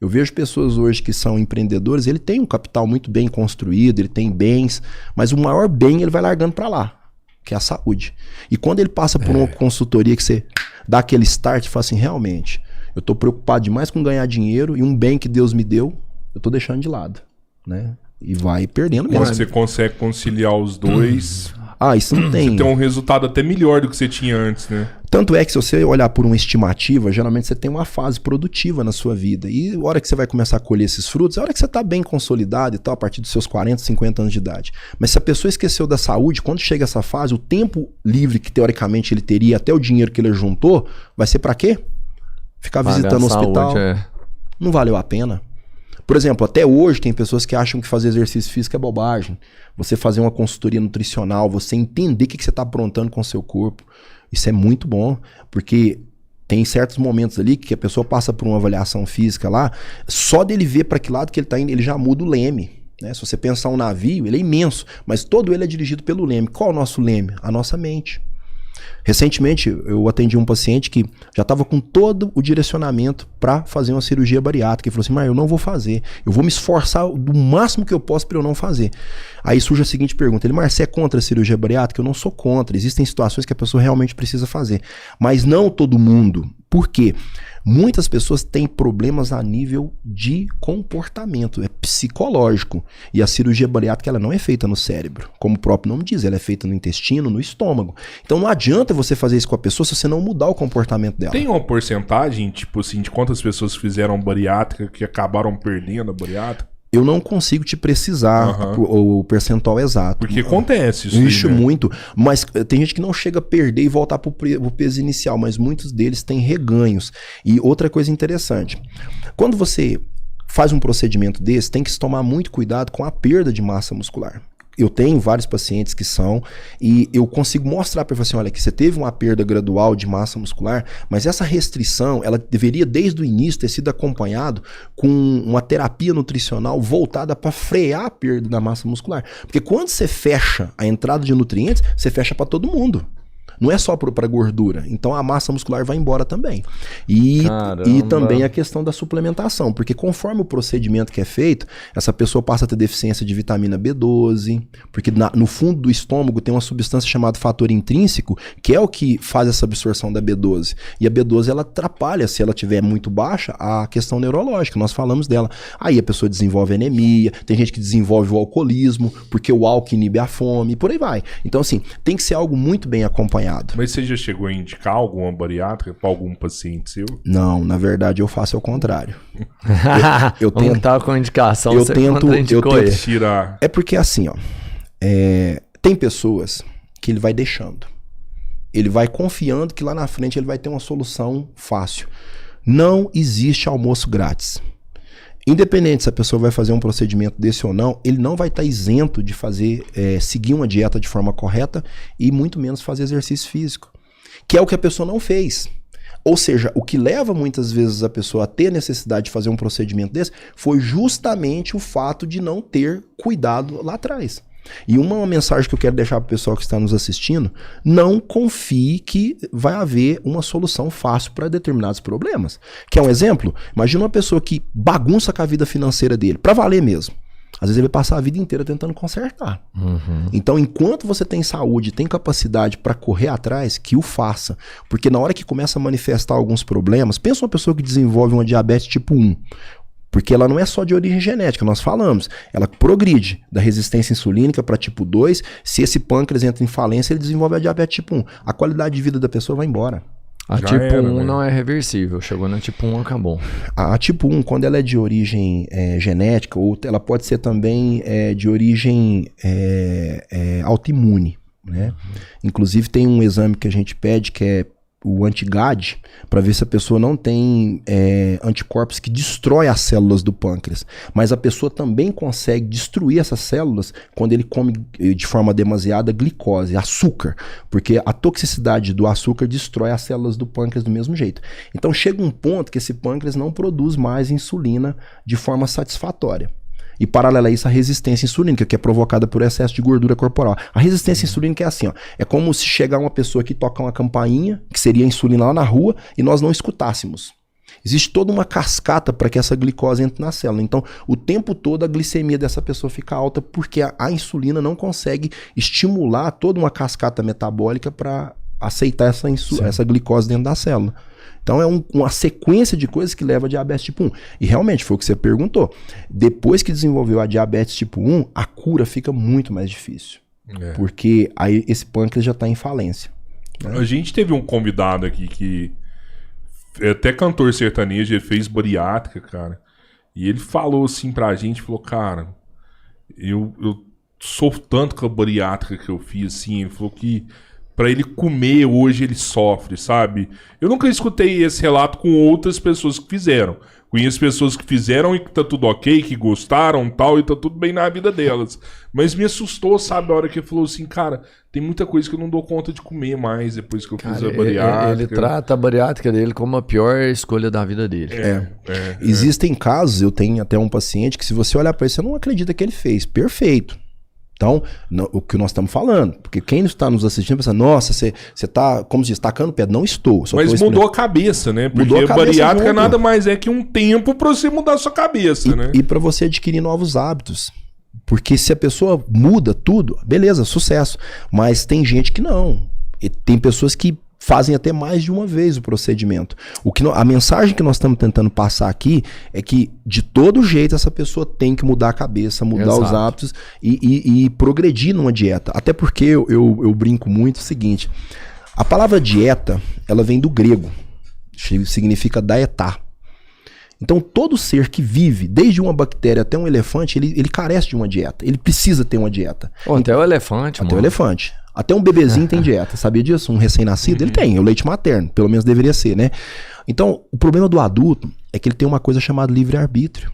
Eu vejo pessoas hoje que são empreendedores, ele tem um capital muito bem construído, ele tem bens, mas o maior bem ele vai largando para lá, que é a saúde. E quando ele passa por uma consultoria que você dá aquele start e fala assim, realmente, eu tô preocupado demais com ganhar dinheiro e um bem que Deus me deu, eu tô deixando de lado, né? E vai perdendo mesmo. Quando você consegue conciliar os dois, Ah, isso não tem. Você tem um resultado até melhor do que você tinha antes, né? Tanto é que se você olhar por uma estimativa, geralmente você tem uma fase produtiva na sua vida. E a hora que você vai começar a colher esses frutos, é a hora que você está bem consolidado e tal, a partir dos seus 40, 50 anos de idade. Mas se a pessoa esqueceu da saúde, quando chega essa fase, o tempo livre que teoricamente ele teria, até o dinheiro que ele juntou, vai ser para quê? Ficar visitando o hospital. Não valeu a pena. Por exemplo, até hoje tem pessoas que acham que fazer exercício físico é bobagem. Você fazer uma consultoria nutricional, você entender o que você está aprontando com o seu corpo. Isso é muito bom, porque tem certos momentos ali que a pessoa passa por uma avaliação física lá, só dele ver para que lado que ele está indo, ele já muda o leme. Né? Se você pensar um navio, ele é imenso, mas todo ele é dirigido pelo leme. Qual é o nosso leme? A nossa mente. Recentemente, eu atendi um paciente que já estava com todo o direcionamento para fazer uma cirurgia bariátrica. Ele falou assim, mas eu não vou fazer. Eu vou me esforçar do máximo que eu posso para eu não fazer. Aí surge a seguinte pergunta. Ele, mas você é contra a cirurgia bariátrica? Eu não sou contra. Existem situações que a pessoa realmente precisa fazer. Mas não todo mundo. Por quê? Muitas pessoas têm problemas a nível de comportamento, é psicológico. E a cirurgia bariátrica ela não é feita no cérebro, como o próprio nome diz, ela é feita no intestino, no estômago. Então não adianta você fazer isso com a pessoa se você não mudar o comportamento dela. Tem uma porcentagem, tipo assim, de quantas pessoas fizeram bariátrica que acabaram perdendo a bariátrica? Eu não consigo te precisar o percentual exato. Porque acontece isso. Isso aí, né? Muito. Mas tem gente que não chega a perder e voltar pro peso inicial, mas muitos deles têm reganhos. E outra coisa interessante, quando você faz um procedimento desse, tem que se tomar muito cuidado com a perda de massa muscular. Eu tenho vários pacientes que são, e eu consigo mostrar para você, olha, que você teve uma perda gradual de massa muscular, mas essa restrição, ela deveria desde o início ter sido acompanhado com uma terapia nutricional voltada para frear a perda da massa muscular. Porque quando você fecha a entrada de nutrientes, você fecha para todo mundo. Não é só para gordura. Então a massa muscular vai embora também. E também a questão da suplementação. Porque conforme o procedimento que é feito, essa pessoa passa a ter deficiência de vitamina B12. Porque no fundo do estômago tem uma substância chamada fator intrínseco, que é o que faz essa absorção da B12. E a B12 ela atrapalha, se ela estiver muito baixa, a questão neurológica. Nós falamos dela. Aí a pessoa desenvolve anemia, tem gente que desenvolve o alcoolismo, porque o álcool inibe a fome, e por aí vai. Então assim, tem que ser algo muito bem acompanhado. Mas você já chegou a indicar alguma bariátrica para algum paciente seu? Não, na verdade eu faço ao contrário. eu tento com indicação, eu tento tirar. É porque assim, ó, tem pessoas que ele vai deixando. Ele vai confiando que lá na frente ele vai ter uma solução fácil. Não existe almoço grátis. Independente se a pessoa vai fazer um procedimento desse ou não, ele não vai estar isento de fazer, seguir uma dieta de forma correta e muito menos fazer exercício físico, que é o que a pessoa não fez. Ou seja, o que leva muitas vezes a pessoa a ter necessidade de fazer um procedimento desse foi justamente o fato de não ter cuidado lá atrás. E uma mensagem que eu quero deixar para o pessoal que está nos assistindo: não confie que vai haver uma solução fácil para determinados problemas. Quer um exemplo? Imagina uma pessoa que bagunça com a vida financeira dele, para valer mesmo. Às vezes ele vai passar a vida inteira tentando consertar. Então, enquanto você tem saúde, tem capacidade para correr atrás, que o faça. Porque na hora que começa a manifestar alguns problemas, pensa uma pessoa que desenvolve uma diabetes tipo 1. Porque ela não é só de origem genética, nós falamos. Ela progride da resistência insulínica para tipo 2. Se esse pâncreas entra em falência, ele desenvolve a diabetes tipo 1. A qualidade de vida da pessoa vai embora. A já tipo era, 1 né? Não é reversível. Chegou na tipo 1, acabou. A tipo 1, quando ela é de origem genética, ou ela pode ser também de origem autoimune. Né? Inclusive tem um exame que a gente pede que é o anti-GAD, para ver se a pessoa não tem anticorpos que destrói as células do pâncreas. Mas a pessoa também consegue destruir essas células quando ele come de forma demasiada glicose, açúcar, porque a toxicidade do açúcar destrói as células do pâncreas do mesmo jeito. Então chega um ponto que esse pâncreas não produz mais insulina de forma satisfatória. E paralela a isso, a resistência insulínica, que é provocada por excesso de gordura corporal. A resistência insulínica é assim, ó, é como se chegar uma pessoa que toca uma campainha, que seria a insulina lá na rua, e nós não escutássemos. Existe toda uma cascata para que essa glicose entre na célula. Então, o tempo todo a glicemia dessa pessoa fica alta porque a insulina não consegue estimular toda uma cascata metabólica para aceitar essa glicose dentro da célula. Então é uma sequência de coisas que leva a diabetes tipo 1. E realmente foi o que você perguntou. Depois que desenvolveu a diabetes tipo 1, a cura fica muito mais difícil. Porque aí esse pâncreas já tá em falência. Né? A gente teve um convidado aqui que é até cantor sertanejo, ele fez bariátrica, cara. E ele falou assim pra gente, falou, cara, eu sofro tanto com a bariátrica que eu fiz, assim. Ele falou que pra ele comer hoje ele sofre, sabe? Eu nunca escutei esse relato com outras pessoas que fizeram. Conheço pessoas que fizeram e que tá tudo ok, que gostaram e tal, e tá tudo bem na vida delas. Mas me assustou, sabe, a hora que ele falou assim, cara, tem muita coisa que eu não dou conta de comer mais depois que eu fiz a bariátrica. Ele trata a bariátrica dele como a pior escolha da vida dele. Existem casos, eu tenho até um paciente que se você olhar pra ele, você não acredita que ele fez. Perfeito. Então, o que nós estamos falando, porque quem está nos assistindo pensa, nossa, você está, como se diz, tacando pedra. Não estou. Mas mudou a cabeça, né? Porque a bariátrica nada mais é que um tempo para você mudar a sua cabeça, né? E para você adquirir novos hábitos. Porque se a pessoa muda tudo, beleza, sucesso. Mas tem gente que não. E tem pessoas que fazem até mais de uma vez o procedimento. A mensagem que nós estamos tentando passar aqui é que, de todo jeito, essa pessoa tem que mudar a cabeça, mudar os hábitos e progredir numa dieta. Até porque eu brinco muito o seguinte, a palavra dieta, ela vem do grego, significa daetar. Então, todo ser que vive, desde uma bactéria até um elefante, ele carece de uma dieta. Ele precisa ter uma dieta. Até o elefante, Até o elefante. Até um bebezinho tem dieta, sabia disso? Um recém-nascido, ele tem, o leite materno, pelo menos deveria ser, né? Então, o problema do adulto é que ele tem uma coisa chamada livre-arbítrio,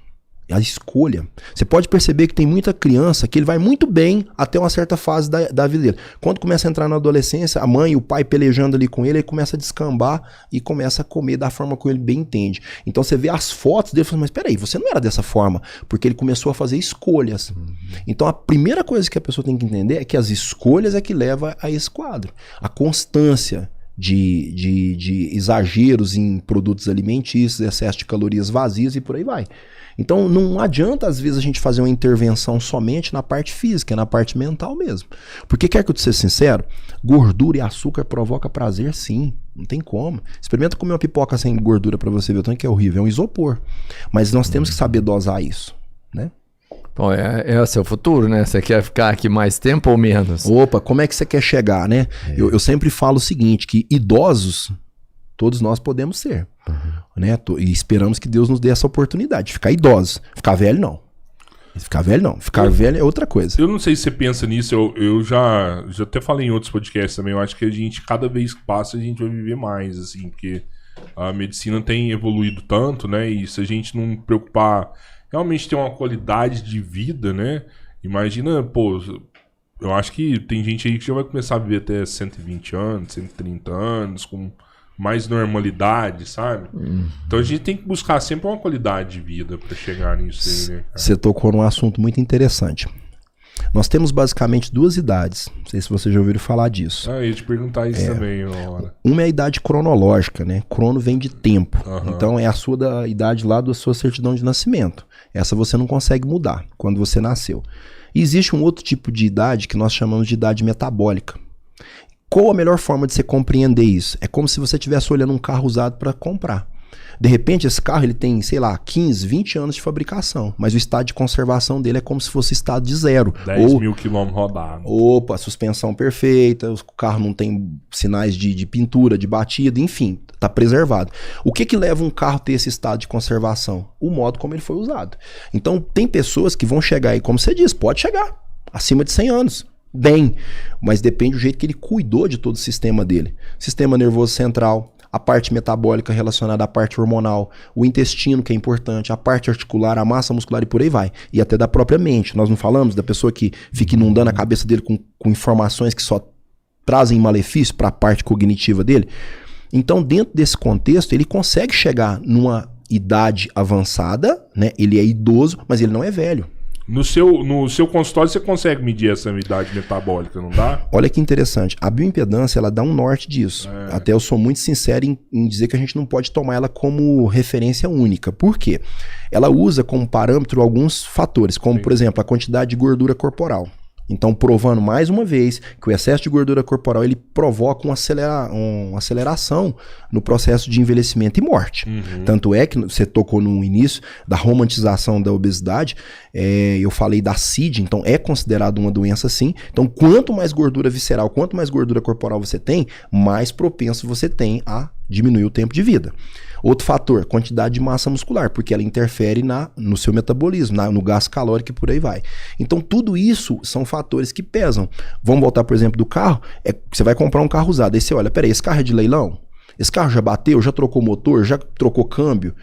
a escolha. Você pode perceber que tem muita criança que ele vai muito bem até uma certa fase da vida dele. Quando começa a entrar na adolescência, a mãe e o pai pelejando ali com ele, ele começa a descambar e começa a comer da forma que ele bem entende. Então você vê as fotos dele e fala, mas peraí, você não era dessa forma, porque ele começou a fazer escolhas. Então a primeira coisa que a pessoa tem que entender é que as escolhas é que leva a esse quadro. A constância de exageros em produtos alimentícios, excesso de calorias vazias e por aí vai. Então não adianta às vezes a gente fazer uma intervenção somente na parte física, é na parte mental mesmo. Porque quer que eu te seja sincero, gordura e açúcar provoca prazer sim, não tem como. Experimenta comer uma pipoca sem gordura pra você ver o tanto que é horrível, é um isopor. Mas nós temos que saber dosar isso, né? Bom, é o seu futuro, né? Você quer ficar aqui mais tempo ou menos? Opa, como é que você quer chegar, né? Eu sempre falo o seguinte, que idosos todos nós podemos ser, né? E esperamos que Deus nos dê essa oportunidade de ficar idosos. Ficar velho não. Ficar velho não. Ficar velho é outra coisa. Eu não sei se você pensa nisso, eu já até falei em outros podcasts também, eu acho que a gente, cada vez que passa, a gente vai viver mais, assim, porque a medicina tem evoluído tanto, né? E se a gente não preocupar, realmente ter uma qualidade de vida, né? Imagina, pô, eu acho que tem gente aí que já vai começar a viver até 120 anos, 130 anos, com mais normalidade, sabe? Então a gente tem que buscar sempre uma qualidade de vida para chegar nisso aí, né, cara? Você tocou num assunto muito interessante. Nós temos basicamente duas idades. Não sei se vocês já ouviram falar disso. Eu ia te perguntar isso também, hora. Uma é a idade cronológica, né? Crono vem de tempo. Então é a sua idade lá da sua certidão de nascimento. Essa você não consegue mudar quando você nasceu. E existe um outro tipo de idade que nós chamamos de idade metabólica. Qual a melhor forma de você compreender isso? É como se você estivesse olhando um carro usado para comprar. De repente, esse carro ele tem, sei lá, 15, 20 anos de fabricação, mas o estado de conservação dele é como se fosse estado de zero. 10 mil quilômetros rodados. Opa, suspensão perfeita, o carro não tem sinais de pintura, de batida, enfim, está preservado. O que leva um carro a ter esse estado de conservação? O modo como ele foi usado. Então, tem pessoas que vão chegar aí, como você disse, pode chegar, acima de 100 anos. Bem, mas depende do jeito que ele cuidou de todo o sistema dele. Sistema nervoso central, a parte metabólica relacionada à parte hormonal, o intestino que é importante, a parte articular, a massa muscular e por aí vai. E até da própria mente. Nós não falamos da pessoa que fica inundando a cabeça dele com informações que só trazem malefício para a parte cognitiva dele. Então, dentro desse contexto, ele consegue chegar numa idade avançada, né? Ele é idoso, mas ele não é velho. No seu consultório você consegue medir essa idade metabólica, não dá? Olha que interessante, a bioimpedância ela dá um norte disso. Até eu sou muito sincero em dizer que a gente não pode tomar ela como referência única. Por quê? Ela usa como parâmetro alguns fatores, como por exemplo a quantidade de gordura corporal. Então, provando mais uma vez que o excesso de gordura corporal ele provoca uma aceleração no processo de envelhecimento e morte. Tanto é que você tocou no início da romantização da obesidade, eu falei da CID, então é considerado uma doença sim. Então, quanto mais gordura visceral, quanto mais gordura corporal você tem, mais propenso você tem a diminuir o tempo de vida. Outro fator, quantidade de massa muscular, porque ela interfere no seu metabolismo, no gasto calórico e por aí vai. Então, tudo isso são fatores que pesam. Vamos voltar, por exemplo, do carro. Você vai comprar um carro usado, aí você olha, peraí, esse carro é de leilão? Esse carro já bateu, já trocou motor, já trocou câmbio?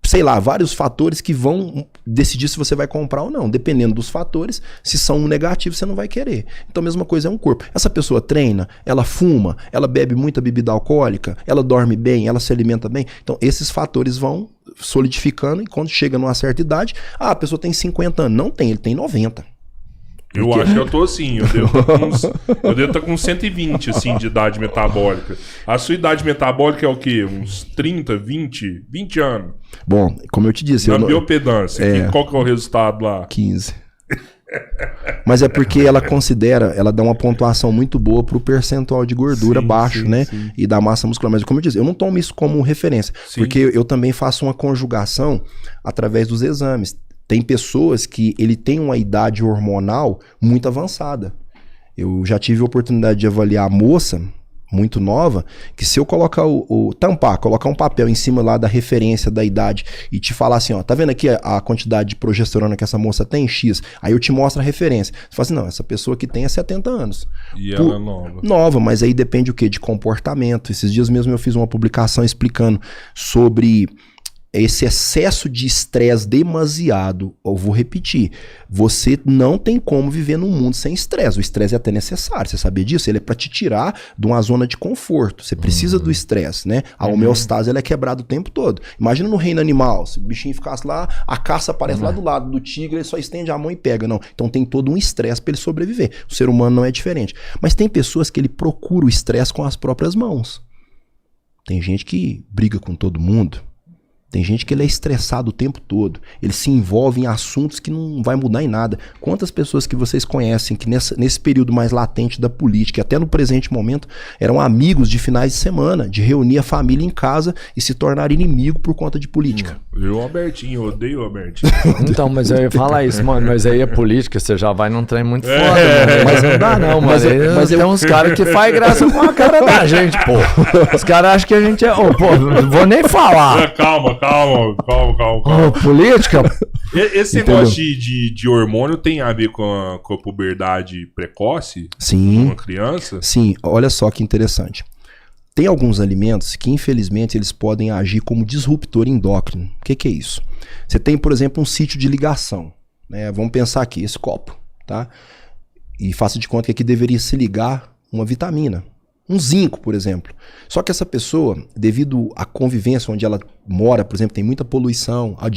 Sei lá, vários fatores que vão decidir se você vai comprar ou não. Dependendo dos fatores, se são um negativo, você não vai querer. Então a mesma coisa é um corpo. Essa pessoa treina, ela fuma, ela bebe muita bebida alcoólica, ela dorme bem, ela se alimenta bem. Então esses fatores vão solidificando e quando chega numa certa idade, a pessoa tem 50 anos. Não tem, ele tem 90. Eu acho que eu tô assim, eu devo estar com 120 assim, de idade metabólica. A sua idade metabólica é o quê? Uns 30, 20 anos? Bom, como eu te disse... Na biopedância, qual que é o resultado lá? 15. Mas é porque ela dá uma pontuação muito boa pro percentual de gordura baixo, né? Sim. E da massa muscular. Mas como eu disse, eu não tomo isso como referência, porque eu também faço uma conjugação através dos exames. Tem pessoas que ele tem uma idade hormonal muito avançada. Eu já tive a oportunidade de avaliar a moça muito nova, que se eu colocar colocar um papel em cima lá da referência da idade e te falar assim, ó, tá vendo aqui a quantidade de progesterona que essa moça tem, X, aí eu te mostro a referência. Você fala assim, não, essa pessoa que tem é 70 anos. E ela é nova. Nova, mas aí depende o quê? De comportamento. Esses dias mesmo eu fiz uma publicação explicando sobre esse excesso de estresse demasiado. Eu vou repetir, você não tem como viver num mundo sem estresse. O estresse é até necessário, você sabia disso? Ele é para te tirar de uma zona de conforto. Você precisa do estresse, né? A homeostase ela é quebrada o tempo todo. Imagina no reino animal, se o bichinho ficasse lá, a caça aparece lá do lado do tigre, ele só estende a mão e pega. Não. Então tem todo um estresse para ele sobreviver. O ser humano não é diferente. Mas tem pessoas que ele procura o estresse com as próprias mãos. Tem gente que briga com todo mundo. Tem gente que ele é estressado o tempo todo. Ele se envolve em assuntos que não vai mudar em nada. Quantas pessoas que vocês conhecem que nesse período mais latente da política, e até no presente momento, eram amigos de finais de semana, de reunir a família em casa e se tornar inimigo por conta de política. Eu, Albertinho, eu odeio o Albertinho. Então, mas eu ia falar isso, mano. Mas aí é política, você já vai num trem muito foda, mano. Mas não dá não, mano. Mas tem uns caras que faz graça com a cara da gente, pô. Os caras acham que a gente é... pô, não vou nem falar. Calma. Política? Esse negócio de hormônio tem a ver com a puberdade precoce? Sim. Uma criança? Sim, olha só que interessante. Tem alguns alimentos que, infelizmente, eles podem agir como disruptor endócrino. O que é isso? Você tem, por exemplo, um sítio de ligação, né? Vamos pensar aqui, esse copo, tá? E faça de conta que aqui deveria se ligar uma vitamina. Um zinco, por exemplo. Só que essa pessoa, devido à convivência onde ela mora, por exemplo, tem muita poluição, a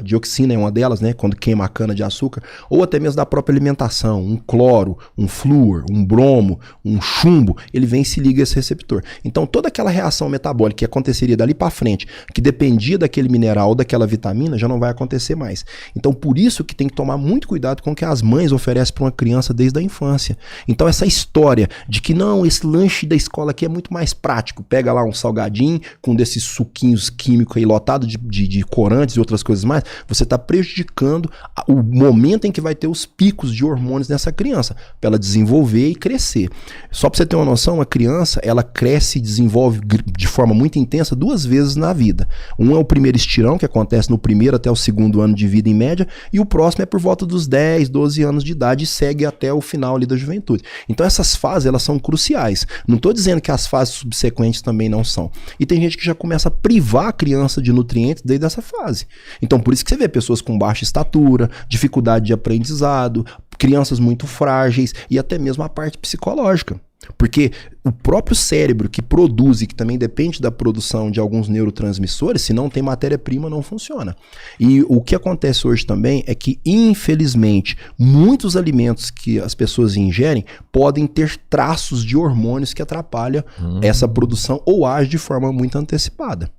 dioxina é uma delas, né, quando queima a cana de açúcar, ou até mesmo da própria alimentação, um cloro, um flúor, um bromo, um chumbo, ele vem e se liga a esse receptor. Então toda aquela reação metabólica que aconteceria dali para frente, que dependia daquele mineral ou daquela vitamina, já não vai acontecer mais. Então por isso que tem que tomar muito cuidado com o que as mães oferecem para uma criança desde a infância. Então essa história de que não, esse lanche da escola aqui é muito mais prático, pega lá um salgadinho com desses suquinhos químicos aí lotado de corantes e outras coisas mais, você está prejudicando o momento em que vai ter os picos de hormônios nessa criança, para ela desenvolver e crescer. Só para você ter uma noção, a criança, ela cresce e desenvolve de forma muito intensa 2 vezes na vida. Um é o primeiro estirão, que acontece no primeiro até o 2º ano de vida em média, e o próximo é por volta dos 10, 12 anos de idade e segue até o final ali da juventude. Então essas fases, elas são cruciais. Não estou dizendo que as fases subsequentes também não são. E tem gente que já começa a privar a criança de nutrientes desde essa fase. Então por isso que você vê pessoas com baixa estatura, dificuldade de aprendizado, crianças muito frágeis e até mesmo a parte psicológica. Porque o próprio cérebro que produz e que também depende da produção de alguns neurotransmissores, se não tem matéria-prima, não funciona. E o que acontece hoje também é que, infelizmente, muitos alimentos que as pessoas ingerem podem ter traços de hormônios que atrapalham essa produção ou agem de forma muito antecipada.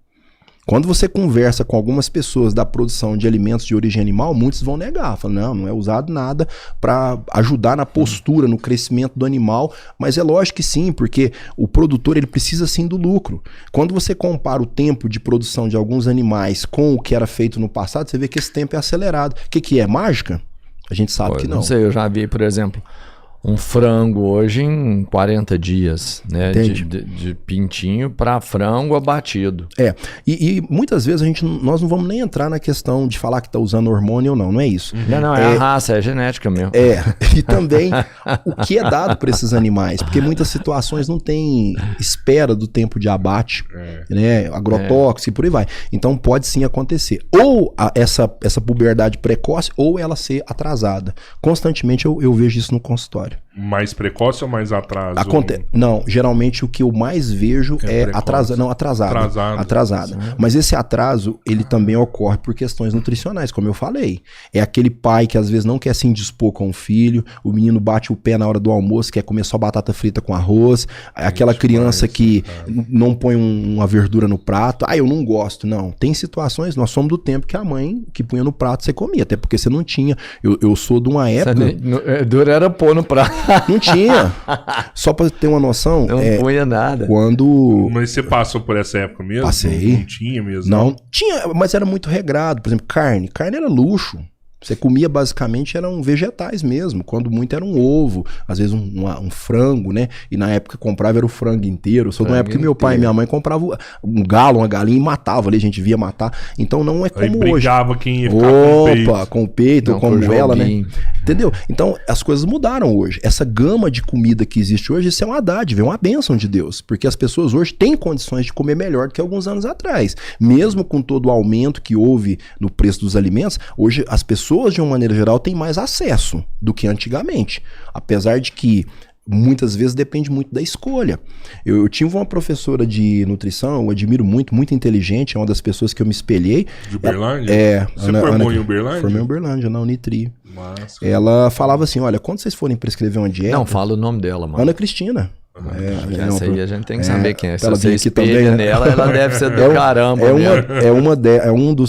Quando você conversa com algumas pessoas da produção de alimentos de origem animal, muitos vão negar, falam, não é usado nada para ajudar na postura, no crescimento do animal, mas é lógico que sim, porque o produtor ele precisa sim do lucro. Quando você compara o tempo de produção de alguns animais com o que era feito no passado, você vê que esse tempo é acelerado. O que é? Mágica? A gente sabe que não. Não sei, eu já vi, por exemplo, um frango hoje em 40 dias, né? De pintinho para frango abatido. E muitas vezes nós não vamos nem entrar na questão de falar que está usando hormônio ou não, não é isso. Não, é a raça, é a genética mesmo. E também o que é dado para esses animais, porque muitas situações não tem espera do tempo de abate, né? Agrotóxico e por aí vai. Então pode sim acontecer. Ou essa puberdade precoce, ou ela ser atrasada. Constantemente eu vejo isso no consultório. Mais precoce ou mais atraso? Não, geralmente o que eu mais vejo é atrasado. Mas esse atraso, ele também ocorre por questões nutricionais, como eu falei. É aquele pai que às vezes não quer se indispor com o filho, o menino bate o pé na hora do almoço, quer comer só batata frita com arroz, aquela criança que não põe uma verdura no prato, eu não gosto. Não, tem situações, nós somos do tempo que a mãe que punha no prato você comia, até porque você não tinha. Eu sou de uma época... Dura era pôr no prato. Não tinha. Só pra ter uma noção. Não punha nada. Mas você passou por essa época mesmo? Passei. Não tinha mesmo? Não, tinha, mas era muito regrado. Por exemplo, carne. Carne era luxo. Você comia basicamente eram vegetais mesmo, quando muito era um ovo, às vezes um frango, né? E na época comprava era o frango inteiro. Sou de uma época que meu pai e minha mãe compravam um galo, uma galinha e matava ali, a gente via matar. Então não é como aí hoje. Brigava quem ia ficar com o peito, ou com ela, né? Entendeu? Então as coisas mudaram hoje. Essa gama de comida que existe hoje, isso é uma dádiva, é uma bênção de Deus, porque as pessoas hoje têm condições de comer melhor do que alguns anos atrás. Mesmo com todo o aumento que houve no preço dos alimentos, hoje as pessoas de uma maneira geral têm mais acesso do que antigamente, apesar de que muitas vezes depende muito da escolha. Eu tive uma professora de nutrição, eu admiro muito, muito inteligente, é uma das pessoas que eu me espelhei. De Uberlândia? Você formou em Uberlândia? Formei em Uberlândia, na Unitri. Massa. Ela falava assim, olha, quando vocês forem prescrever uma dieta... Não, fala o nome dela, mano. Ana Cristina. Essa aí a gente tem que saber quem é. Se ela você espelha também, nela, ela deve ser do caramba.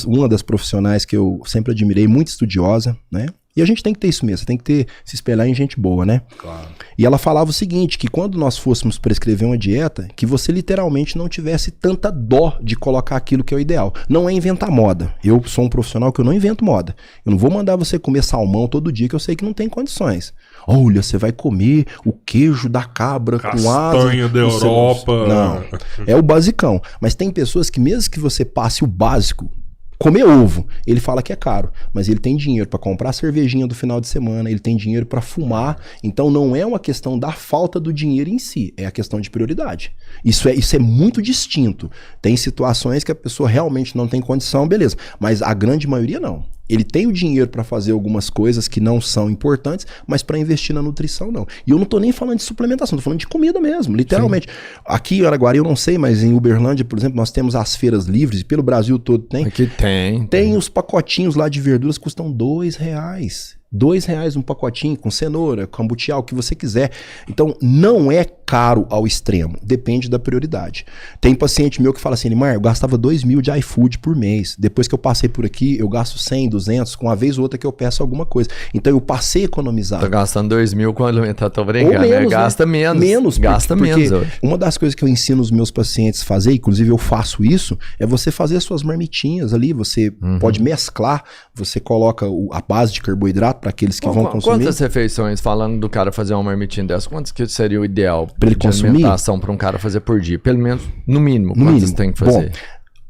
Uma das profissionais que eu sempre admirei, muito estudiosa, né? E a gente tem que ter isso mesmo, tem que se espelhar em gente boa, né? Claro. E ela falava o seguinte, que quando nós fôssemos prescrever uma dieta, que você literalmente não tivesse tanta dó de colocar aquilo que é o ideal. Não é inventar moda. Eu sou um profissional que eu não invento moda. Eu não vou mandar você comer salmão todo dia, que eu sei que não tem condições. Olha, você vai comer o queijo da cabra com asa. Castanha da Europa. Não, é o basicão. Mas tem pessoas que mesmo que você passe o básico, comer ovo, ele fala que é caro, mas ele tem dinheiro para comprar a cervejinha do final de semana, ele tem dinheiro para fumar, então não é uma questão da falta do dinheiro em si, é a questão de prioridade. Isso é muito distinto. Tem situações que a pessoa realmente não tem condição, beleza, mas a grande maioria não. Ele tem o dinheiro para fazer algumas coisas que não são importantes, mas para investir na nutrição, não. E eu não tô nem falando de suplementação, tô falando de comida mesmo, literalmente. Sim. Aqui em Araguari eu não sei, mas em Uberlândia, por exemplo, nós temos as feiras livres, e pelo Brasil todo tem. Aqui tem. Tem os pacotinhos lá de verduras que custam R$2. R$2 um pacotinho com cenoura, cambutiá, o que você quiser. Então não é caro ao extremo, depende da prioridade. Tem paciente meu que fala assim, Neymar, eu gastava 2.000 de iFood por mês. Depois que eu passei por aqui, eu gasto 100, 200, com uma vez ou outra que eu peço alguma coisa. Então eu passei a economizar. Tô gastando 2.000 com alimentar, tô brincando, né? Gasta menos. Gasta menos porque hoje. Uma das coisas que eu ensino os meus pacientes a fazer, inclusive eu faço isso, é você fazer as suas marmitinhas ali, você pode mesclar, você coloca a base de carboidrato para aqueles que vão consumir. Quantas refeições, falando do cara fazer uma marmitinha dessa, quantas que seria o ideal para ele consumir? Alimentação para um cara fazer por dia? Pelo menos, no mínimo, quantas tem que fazer?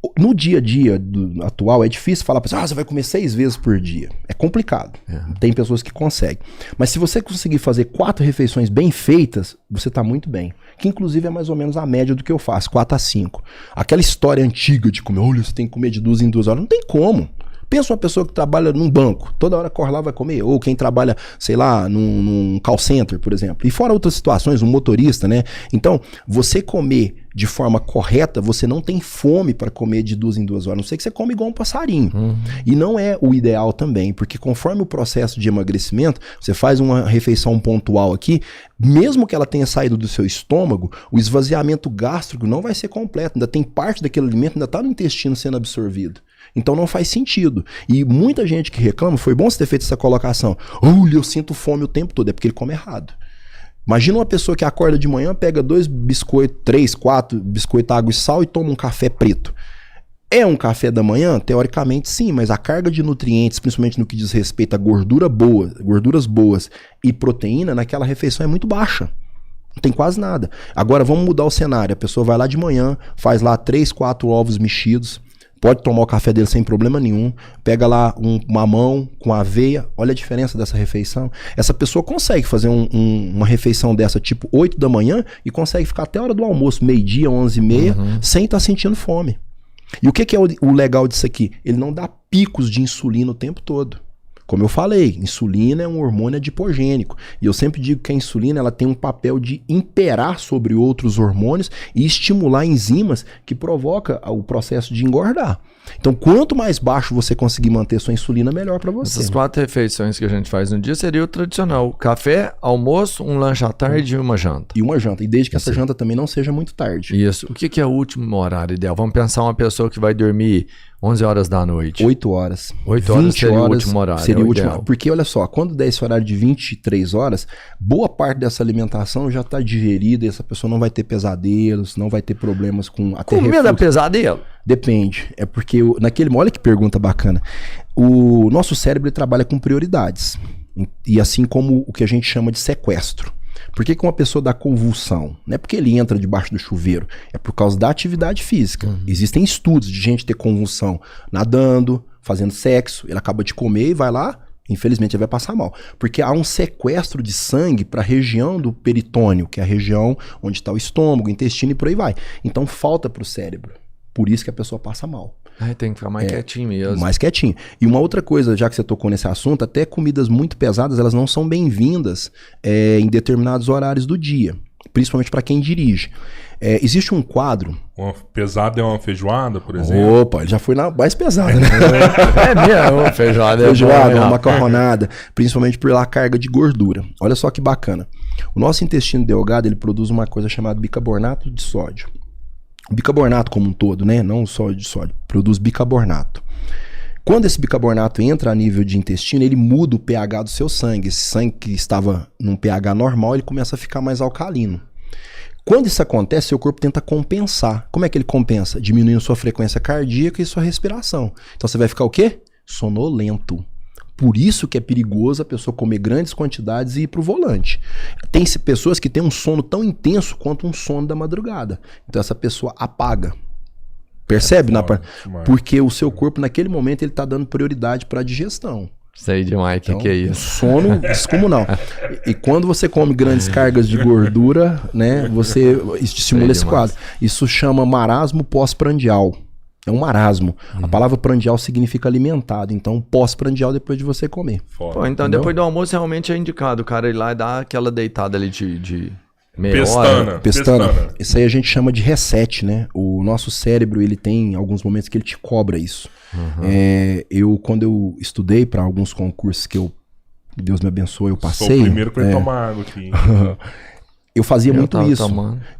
Bom, no dia a dia atual é difícil falar para você vai comer 6 vezes por dia. É complicado. Tem pessoas que conseguem. Mas se você conseguir fazer 4 refeições bem feitas, você está muito bem. Que inclusive é mais ou menos a média do que eu faço, 4 a 5. Aquela história antiga de comer, olha, você tem que comer de 2 em 2 horas, não tem como. Pensa uma pessoa que trabalha num banco, toda hora corre lá vai comer, ou quem trabalha, sei lá, num call center, por exemplo. E fora outras situações, um motorista, né? Então, você comer de forma correta, você não tem fome para comer de 2 em 2 horas, a não ser que você come igual um passarinho. E não é o ideal também, porque conforme o processo de emagrecimento, você faz uma refeição pontual aqui, mesmo que ela tenha saído do seu estômago, o esvaziamento gástrico não vai ser completo, ainda tem parte daquele alimento, ainda está no intestino sendo absorvido. Então não faz sentido. E muita gente que reclama, foi bom você ter feito essa colocação, eu sinto fome o tempo todo, é porque ele come errado. Imagina uma pessoa que acorda de manhã, pega 2 biscoitos, 3, 4 biscoitos, água e sal e toma um café preto. É um café da manhã? Teoricamente sim, mas a carga de nutrientes, principalmente no que diz respeito a gorduras boas e proteína, naquela refeição é muito baixa. Não tem quase nada. Agora vamos mudar o cenário. A pessoa vai lá de manhã, faz lá 3, 4 ovos mexidos, pode tomar o café dele sem problema nenhum, pega lá um mamão com aveia, olha a diferença dessa refeição. Essa pessoa consegue fazer uma refeição dessa tipo 8 da manhã e consegue ficar até a hora do almoço, meio-dia, 11h30, sem estar sentindo fome. E o que é o legal disso aqui? Ele não dá picos de insulina o tempo todo. Como eu falei, insulina é um hormônio adipogênico. E eu sempre digo que a insulina ela tem um papel de imperar sobre outros hormônios e estimular enzimas que provocam o processo de engordar. Então, quanto mais baixo você conseguir manter sua insulina, melhor para você. Essas 4 refeições que a gente faz no dia seria o tradicional. Café, almoço, um lanche à tarde e uma janta. E uma janta. E desde que essa janta também não seja muito tarde. Isso. O que é o último horário ideal? Vamos pensar uma pessoa que vai dormir 11 horas da noite. 8 horas. 8 horas seria o último horário. Seria o último. Porque olha só, quando der esse horário de 23 horas, boa parte dessa alimentação já está digerida e essa pessoa não vai ter pesadelos, não vai ter problemas com até comida é pesadelo? Depende. É porque olha que pergunta bacana. O nosso cérebro ele trabalha com prioridades. E assim como o que a gente chama de sequestro. Por que uma pessoa dá convulsão? Não é porque ele entra debaixo do chuveiro, é por causa da atividade física. Existem estudos de gente ter convulsão nadando, fazendo sexo, ele acaba de comer e vai lá, infelizmente ele vai passar mal. Porque há um sequestro de sangue para a região do peritônio, que é a região onde está o estômago, o intestino e por aí vai. Então falta para o cérebro. Por isso que a pessoa passa mal. Tem que ficar mais quietinho mesmo. Mais quietinho. E uma outra coisa, já que você tocou nesse assunto, até comidas muito pesadas, elas não são bem-vindas em determinados horários do dia. Principalmente para quem dirige. Existe um quadro... Uma pesada é uma feijoada, por exemplo? Opa, ele já foi na mais pesada, né? Mesmo, feijoada uma macarronada. Principalmente pela carga de gordura. Olha só que bacana. O nosso intestino delgado, ele produz uma coisa chamada bicarbonato de sódio. O bicarbonato como um todo, né? Não só de sódio, produz bicarbonato. Quando esse bicarbonato entra a nível de intestino, ele muda o pH do seu sangue. Esse sangue que estava num pH normal, ele começa a ficar mais alcalino. Quando isso acontece, seu corpo tenta compensar. Como é que ele compensa? Diminuindo sua frequência cardíaca e sua respiração. Então você vai ficar o quê? Sonolento. Por isso que é perigoso a pessoa comer grandes quantidades e ir pro volante. Tem pessoas que têm um sono tão intenso quanto um sono da madrugada. Então essa pessoa apaga. Percebe? Porque o seu corpo, naquele momento, ele tá dando prioridade para a digestão. Sei demais, então, que é isso? Sono descomunal. E quando você come grandes cargas de gordura, né, você estimula esse quadro. Isso chama marasmo pós-prandial. É um marasmo. A palavra prandial significa alimentado. Então, pós-prandial depois de você comer. Pô, então, entendeu? Depois do almoço, realmente é indicado o cara ir lá e dar aquela deitada ali de meia Pestana. Isso aí a gente chama de reset, né? O nosso cérebro, ele tem alguns momentos que ele te cobra isso. Quando eu estudei para alguns concursos que Deus me abençoe, eu passei. Sou o primeiro que vai tomar água aqui. Eu fazia muito isso.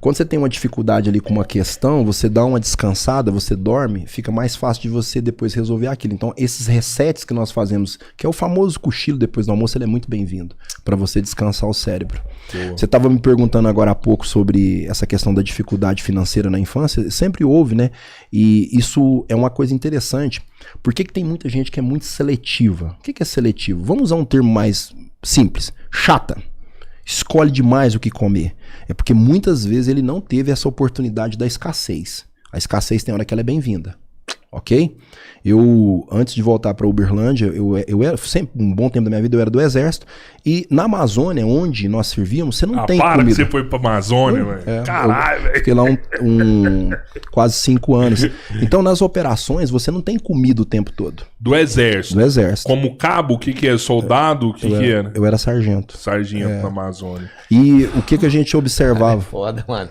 Quando você tem uma dificuldade ali com uma questão, você dá uma descansada, você dorme, fica mais fácil de você depois resolver aquilo. Então, esses resets que nós fazemos, que é o famoso cochilo depois do almoço, ele é muito bem-vindo para você descansar o cérebro. Boa. Você estava me perguntando agora há pouco sobre essa questão da dificuldade financeira na infância. Sempre houve, né? E isso é uma coisa interessante. Por que tem muita gente que é muito seletiva? O que é seletivo? Vamos usar um termo mais simples. Chata. Escolhe demais o que comer. É porque muitas vezes ele não teve essa oportunidade da escassez. A escassez tem hora que ela é bem-vinda. ok? Eu, antes de voltar para Uberlândia, eu era sempre, um bom tempo da minha vida, eu era do Exército. E na Amazônia, onde nós servíamos, você não tem comida. Que você foi pra Amazônia, velho. Caralho, velho. Fiquei lá quase 5 anos. Então, nas operações, você não tem comida o tempo todo. Do Exército? Do Exército. Como cabo, o que é? Soldado? O que era? Eu era sargento. Sargento na Amazônia. E o que a gente observava? Foda, mano.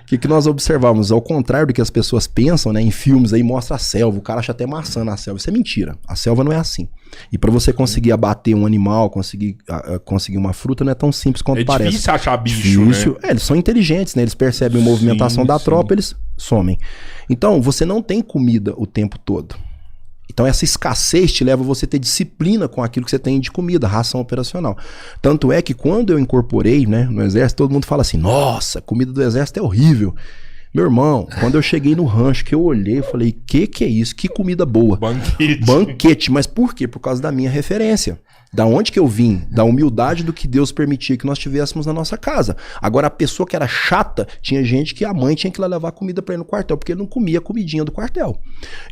O que nós observávamos? Ao contrário do que as pessoas pensam, né? Em filmes aí mostra a selva, o cara acha até maçã na selva. Isso é mentira. A selva não é assim. E pra você conseguir abater um animal, conseguir uma fruta, não é tão simples quanto parece. É difícil achar bicho, né? Eles são inteligentes, né? Eles percebem a movimentação da tropa, eles somem. Então, você não tem comida o tempo todo. Então essa escassez te leva a você ter disciplina com aquilo que você tem de comida, ração operacional. Tanto é que quando eu incorporei, né, no Exército, todo mundo fala assim, nossa, comida do Exército é horrível. Meu irmão, quando eu cheguei no rancho, que eu olhei, eu falei, que é isso? Que comida boa. Banquete. Banquete, mas por quê? Por causa da minha referência. Da onde que eu vim? Da humildade do que Deus permitia que nós tivéssemos na nossa casa. Agora, a pessoa que era chata, tinha gente que a mãe tinha que ir lá levar comida pra ele no quartel, porque ele não comia a comidinha do quartel.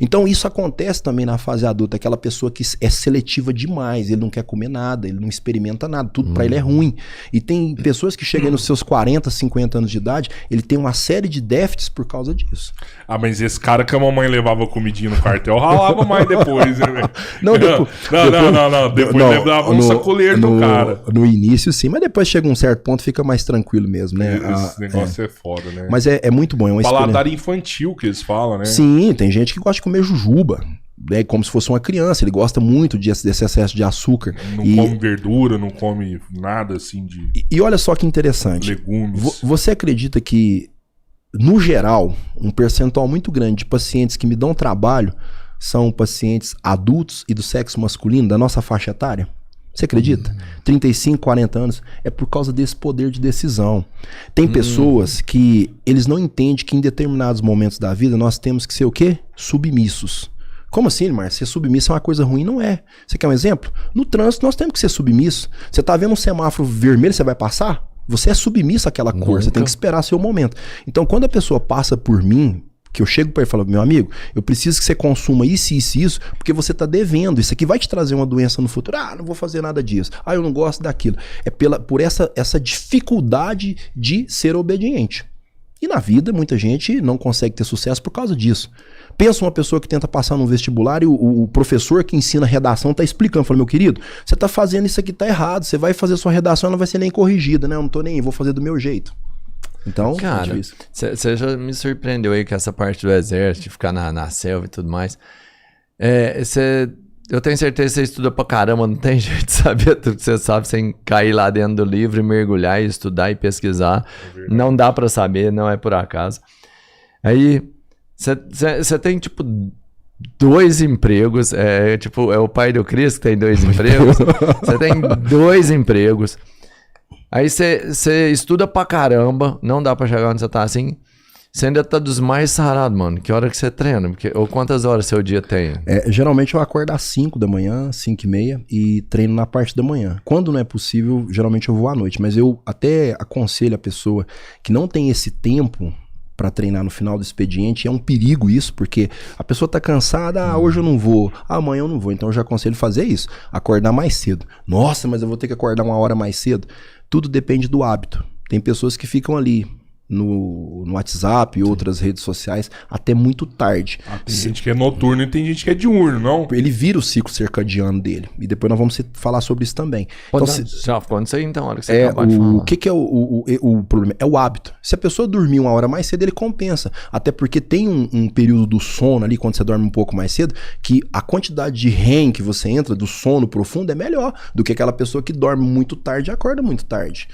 Então, isso acontece também na fase adulta. Aquela pessoa que é seletiva demais, ele não quer comer nada, ele não experimenta nada, tudo pra ele é ruim. E tem pessoas que chegam nos seus 40, 50 anos de idade, ele tem uma série de déficits por causa disso. Ah, mas esse cara que a mamãe levava comidinha no quartel, ralava mais depois, né? Não. Depois dava um sacoleiro do cara. No início, sim, mas depois chega um certo ponto, fica mais tranquilo mesmo, né? Esse negócio é foda, né? Mas é muito bom, é uma paladar infantil que eles falam, né? Sim, tem gente que gosta de comer jujuba. É como se fosse uma criança, ele gosta muito desse excesso de açúcar. Não come verdura, não come nada assim de... E olha só que interessante. Legumes. Você acredita que, no geral, um percentual muito grande de pacientes que me dão trabalho são pacientes adultos e do sexo masculino, da nossa faixa etária? Você acredita? 35, 40 anos. É por causa desse poder de decisão. Tem pessoas que eles não entendem que em determinados momentos da vida nós temos que ser o quê? Submissos. Como assim, Márcio? Ser submisso é uma coisa ruim? Não é. Você quer um exemplo? No trânsito nós temos que ser submissos. Você tá vendo um semáforo vermelho, você vai passar? Você é submisso àquela cor, você tem que esperar seu momento. Então, quando a pessoa passa por mim, que eu chego para ele e falo, meu amigo, eu preciso que você consuma isso, isso e isso, porque você tá devendo. Isso aqui vai te trazer uma doença no futuro. Ah, não vou fazer nada disso. Ah, eu não gosto daquilo. É por essa dificuldade de ser obediente. E na vida, muita gente não consegue ter sucesso por causa disso. Pensa uma pessoa que tenta passar no vestibular e o professor que ensina redação tá explicando. Fala, meu querido, você tá fazendo isso aqui, tá errado. Você vai fazer sua redação, não vai ser nem corrigida, né? Eu não tô nem, vou fazer do meu jeito. Então, cara, você já me surpreendeu aí com essa parte do exército, de ficar na selva e tudo mais. Eu tenho certeza que você estuda pra caramba, não tem jeito de saber tudo que você sabe sem cair lá dentro do livro e mergulhar e estudar e pesquisar. Não dá pra saber, não é por acaso. Aí, você tem, tipo, 2 empregos, é o pai do Cristo que tem 2 empregos. Você tem 2 empregos. Aí você estuda pra caramba, não dá pra chegar onde você tá assim. Você ainda tá dos mais sarados, mano. Que hora que você treina? Ou quantas horas seu dia tem? Geralmente eu acordo às 5 da manhã, 5h30 e treino na parte da manhã. Quando não é possível, geralmente eu vou à noite. Mas eu até aconselho a pessoa que não tem esse tempo para treinar no final do expediente. É um perigo isso, porque a pessoa tá cansada, hoje eu não vou, amanhã eu não vou. Então eu já aconselho fazer isso, acordar mais cedo. Nossa, mas eu vou ter que acordar 1 hora mais cedo. Tudo depende do hábito. Tem pessoas que ficam ali no WhatsApp e outras redes sociais até muito tarde. Tem gente que é noturno e tem gente que é diurno, não? Ele vira o ciclo circadiano dele. E depois nós vamos falar sobre isso também. Então, já aconteceu então, a hora que você acabou de falar. O que é o problema? É o hábito. Se a pessoa dormir 1 hora mais cedo, ele compensa. Até porque tem um período do sono ali, quando você dorme um pouco mais cedo, que a quantidade de REM que você entra, do sono profundo, é melhor do que aquela pessoa que dorme muito tarde e acorda muito tarde.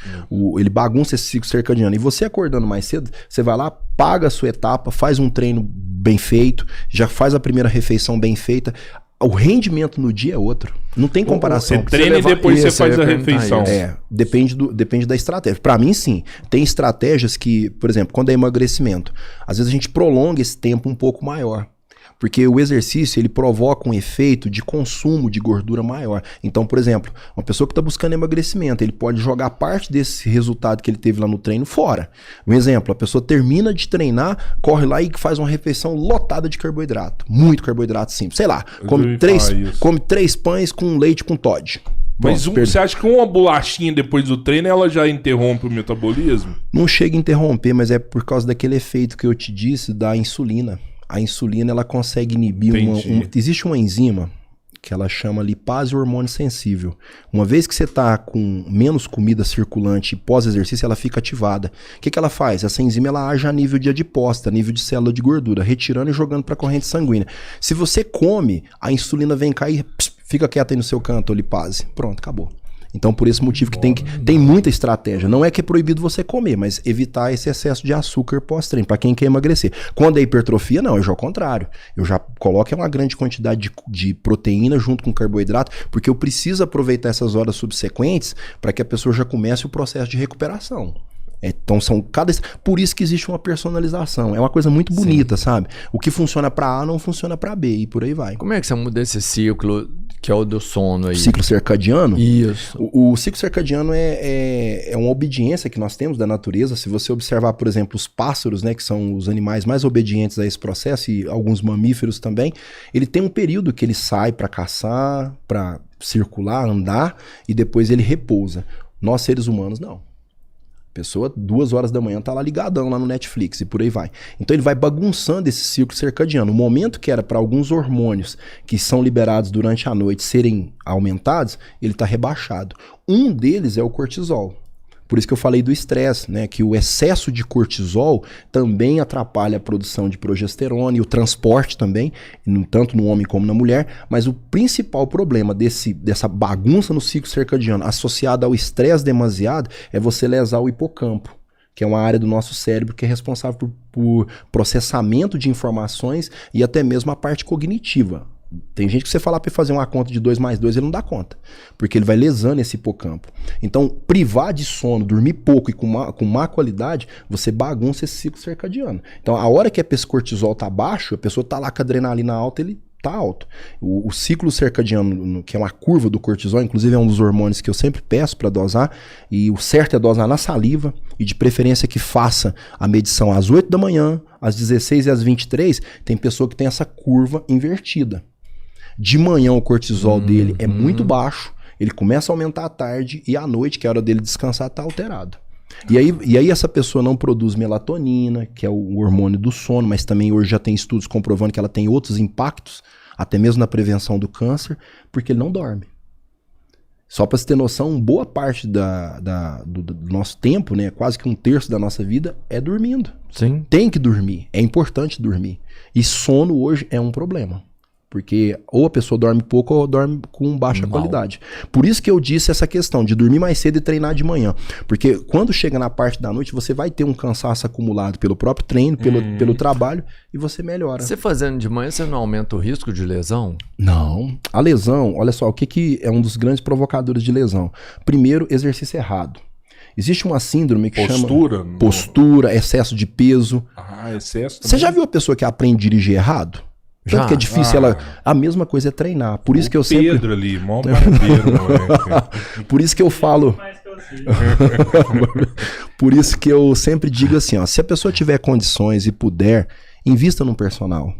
Ele bagunça esse ciclo circadiano. E você acordando mais cedo, você vai lá, paga a sua etapa, faz um treino bem feito, já faz a primeira refeição bem feita. O rendimento no dia é outro. Não tem comparação. Você treina e depois você faz a refeição. Depende da estratégia. Pra mim, sim. Tem estratégias que, por exemplo, quando é emagrecimento, às vezes a gente prolonga esse tempo um pouco maior. Porque o exercício, ele provoca um efeito de consumo de gordura maior. Então, por exemplo, uma pessoa que está buscando emagrecimento, ele pode jogar parte desse resultado que ele teve lá no treino fora. Um exemplo, a pessoa termina de treinar, corre lá e faz uma refeição lotada de carboidrato. Muito carboidrato simples. Sei lá, come 3 pães com leite com Toddy. Mas você acha que uma bolachinha depois do treino, ela já interrompe o metabolismo? Não chega a interromper, mas é por causa daquele efeito que eu te disse da insulina. A insulina, ela consegue inibir existe uma enzima que ela chama lipase hormônio sensível. Uma vez que você está com menos comida circulante pós-exercício, ela fica ativada. O que ela faz? Essa enzima ela age a nível de adipócito, a nível de célula de gordura, retirando e jogando para a corrente sanguínea. Se você come, a insulina vem cá e fica quieta aí no seu canto, lipase. Pronto, acabou. Então, por esse motivo que tem muita estratégia. Não é que é proibido você comer, mas evitar esse excesso de açúcar pós-treino, para quem quer emagrecer. Quando é hipertrofia, não, eu já ao contrário. Eu já coloco uma grande quantidade de proteína junto com carboidrato, porque eu preciso aproveitar essas horas subsequentes para que a pessoa já comece o processo de recuperação. Então por isso que existe uma personalização. É uma coisa muito bonita, sabe? O que funciona para A não funciona para B e por aí vai. Como é que você muda esse ciclo que é o do sono aí? Ciclo circadiano? Isso. O ciclo circadiano é uma obediência que nós temos da natureza. Se você observar, por exemplo, os pássaros, né, que são os animais mais obedientes a esse processo, e alguns mamíferos também, ele tem um período que ele sai para caçar, para circular, andar, e depois ele repousa. Nós, seres humanos, não. Pessoa, 2 horas da manhã, tá lá ligadão lá no Netflix e por aí vai. Então ele vai bagunçando esse ciclo circadiano. O momento que era para alguns hormônios que são liberados durante a noite serem aumentados, ele tá rebaixado. Um deles é o cortisol. Por isso que eu falei do estresse, né? Que o excesso de cortisol também atrapalha a produção de progesterona e o transporte também, tanto no homem como na mulher. Mas o principal problema dessa bagunça no ciclo circadiano associada ao estresse demasiado é você lesar o hipocampo, que é uma área do nosso cérebro que é responsável por processamento de informações e até mesmo a parte cognitiva. Tem gente que você falar para ele fazer uma conta de 2 mais 2, ele não dá conta, porque ele vai lesando esse hipocampo. Então, privar de sono, dormir pouco e com má qualidade, você bagunça esse ciclo circadiano. Então, a hora que esse cortisol tá baixo, a pessoa tá lá com a adrenalina alta, ele tá alto. O ciclo circadiano, que é uma curva do cortisol, inclusive é um dos hormônios que eu sempre peço para dosar, e o certo é dosar na saliva, e de preferência que faça a medição às 8 da manhã, às 16 e às 23, tem pessoa que tem essa curva invertida. De manhã o cortisol dele é muito baixo, ele começa a aumentar à tarde e à noite, que é a hora dele descansar, tá alterado. E aí essa pessoa não produz melatonina, que é o hormônio do sono, mas também hoje já tem estudos comprovando que ela tem outros impactos, até mesmo na prevenção do câncer, porque ele não dorme. Só para você ter noção, boa parte do nosso tempo, né, quase que 1/3 da nossa vida é dormindo. Sim. Tem que dormir, é importante dormir. E sono hoje é um problema. Porque ou a pessoa dorme pouco ou dorme com baixa qualidade. Por isso que eu disse essa questão de dormir mais cedo e treinar de manhã. Porque quando chega na parte da noite, você vai ter um cansaço acumulado pelo próprio treino, pelo trabalho, e você melhora. Você fazendo de manhã, você não aumenta o risco de lesão? Não. A lesão, olha só, o que é um dos grandes provocadores de lesão? Primeiro, exercício errado. Existe uma síndrome que chama postura, excesso de peso. Excesso também. Você já viu a pessoa que aprende a dirigir errado? Tanto que é difícil a mesma coisa é treinar. Por isso que eu sempre... Pedro ali, mó barbeiro, moleque. Por isso que eu falo... Por isso que eu sempre digo assim, ó, se a pessoa tiver condições e puder, invista num personal.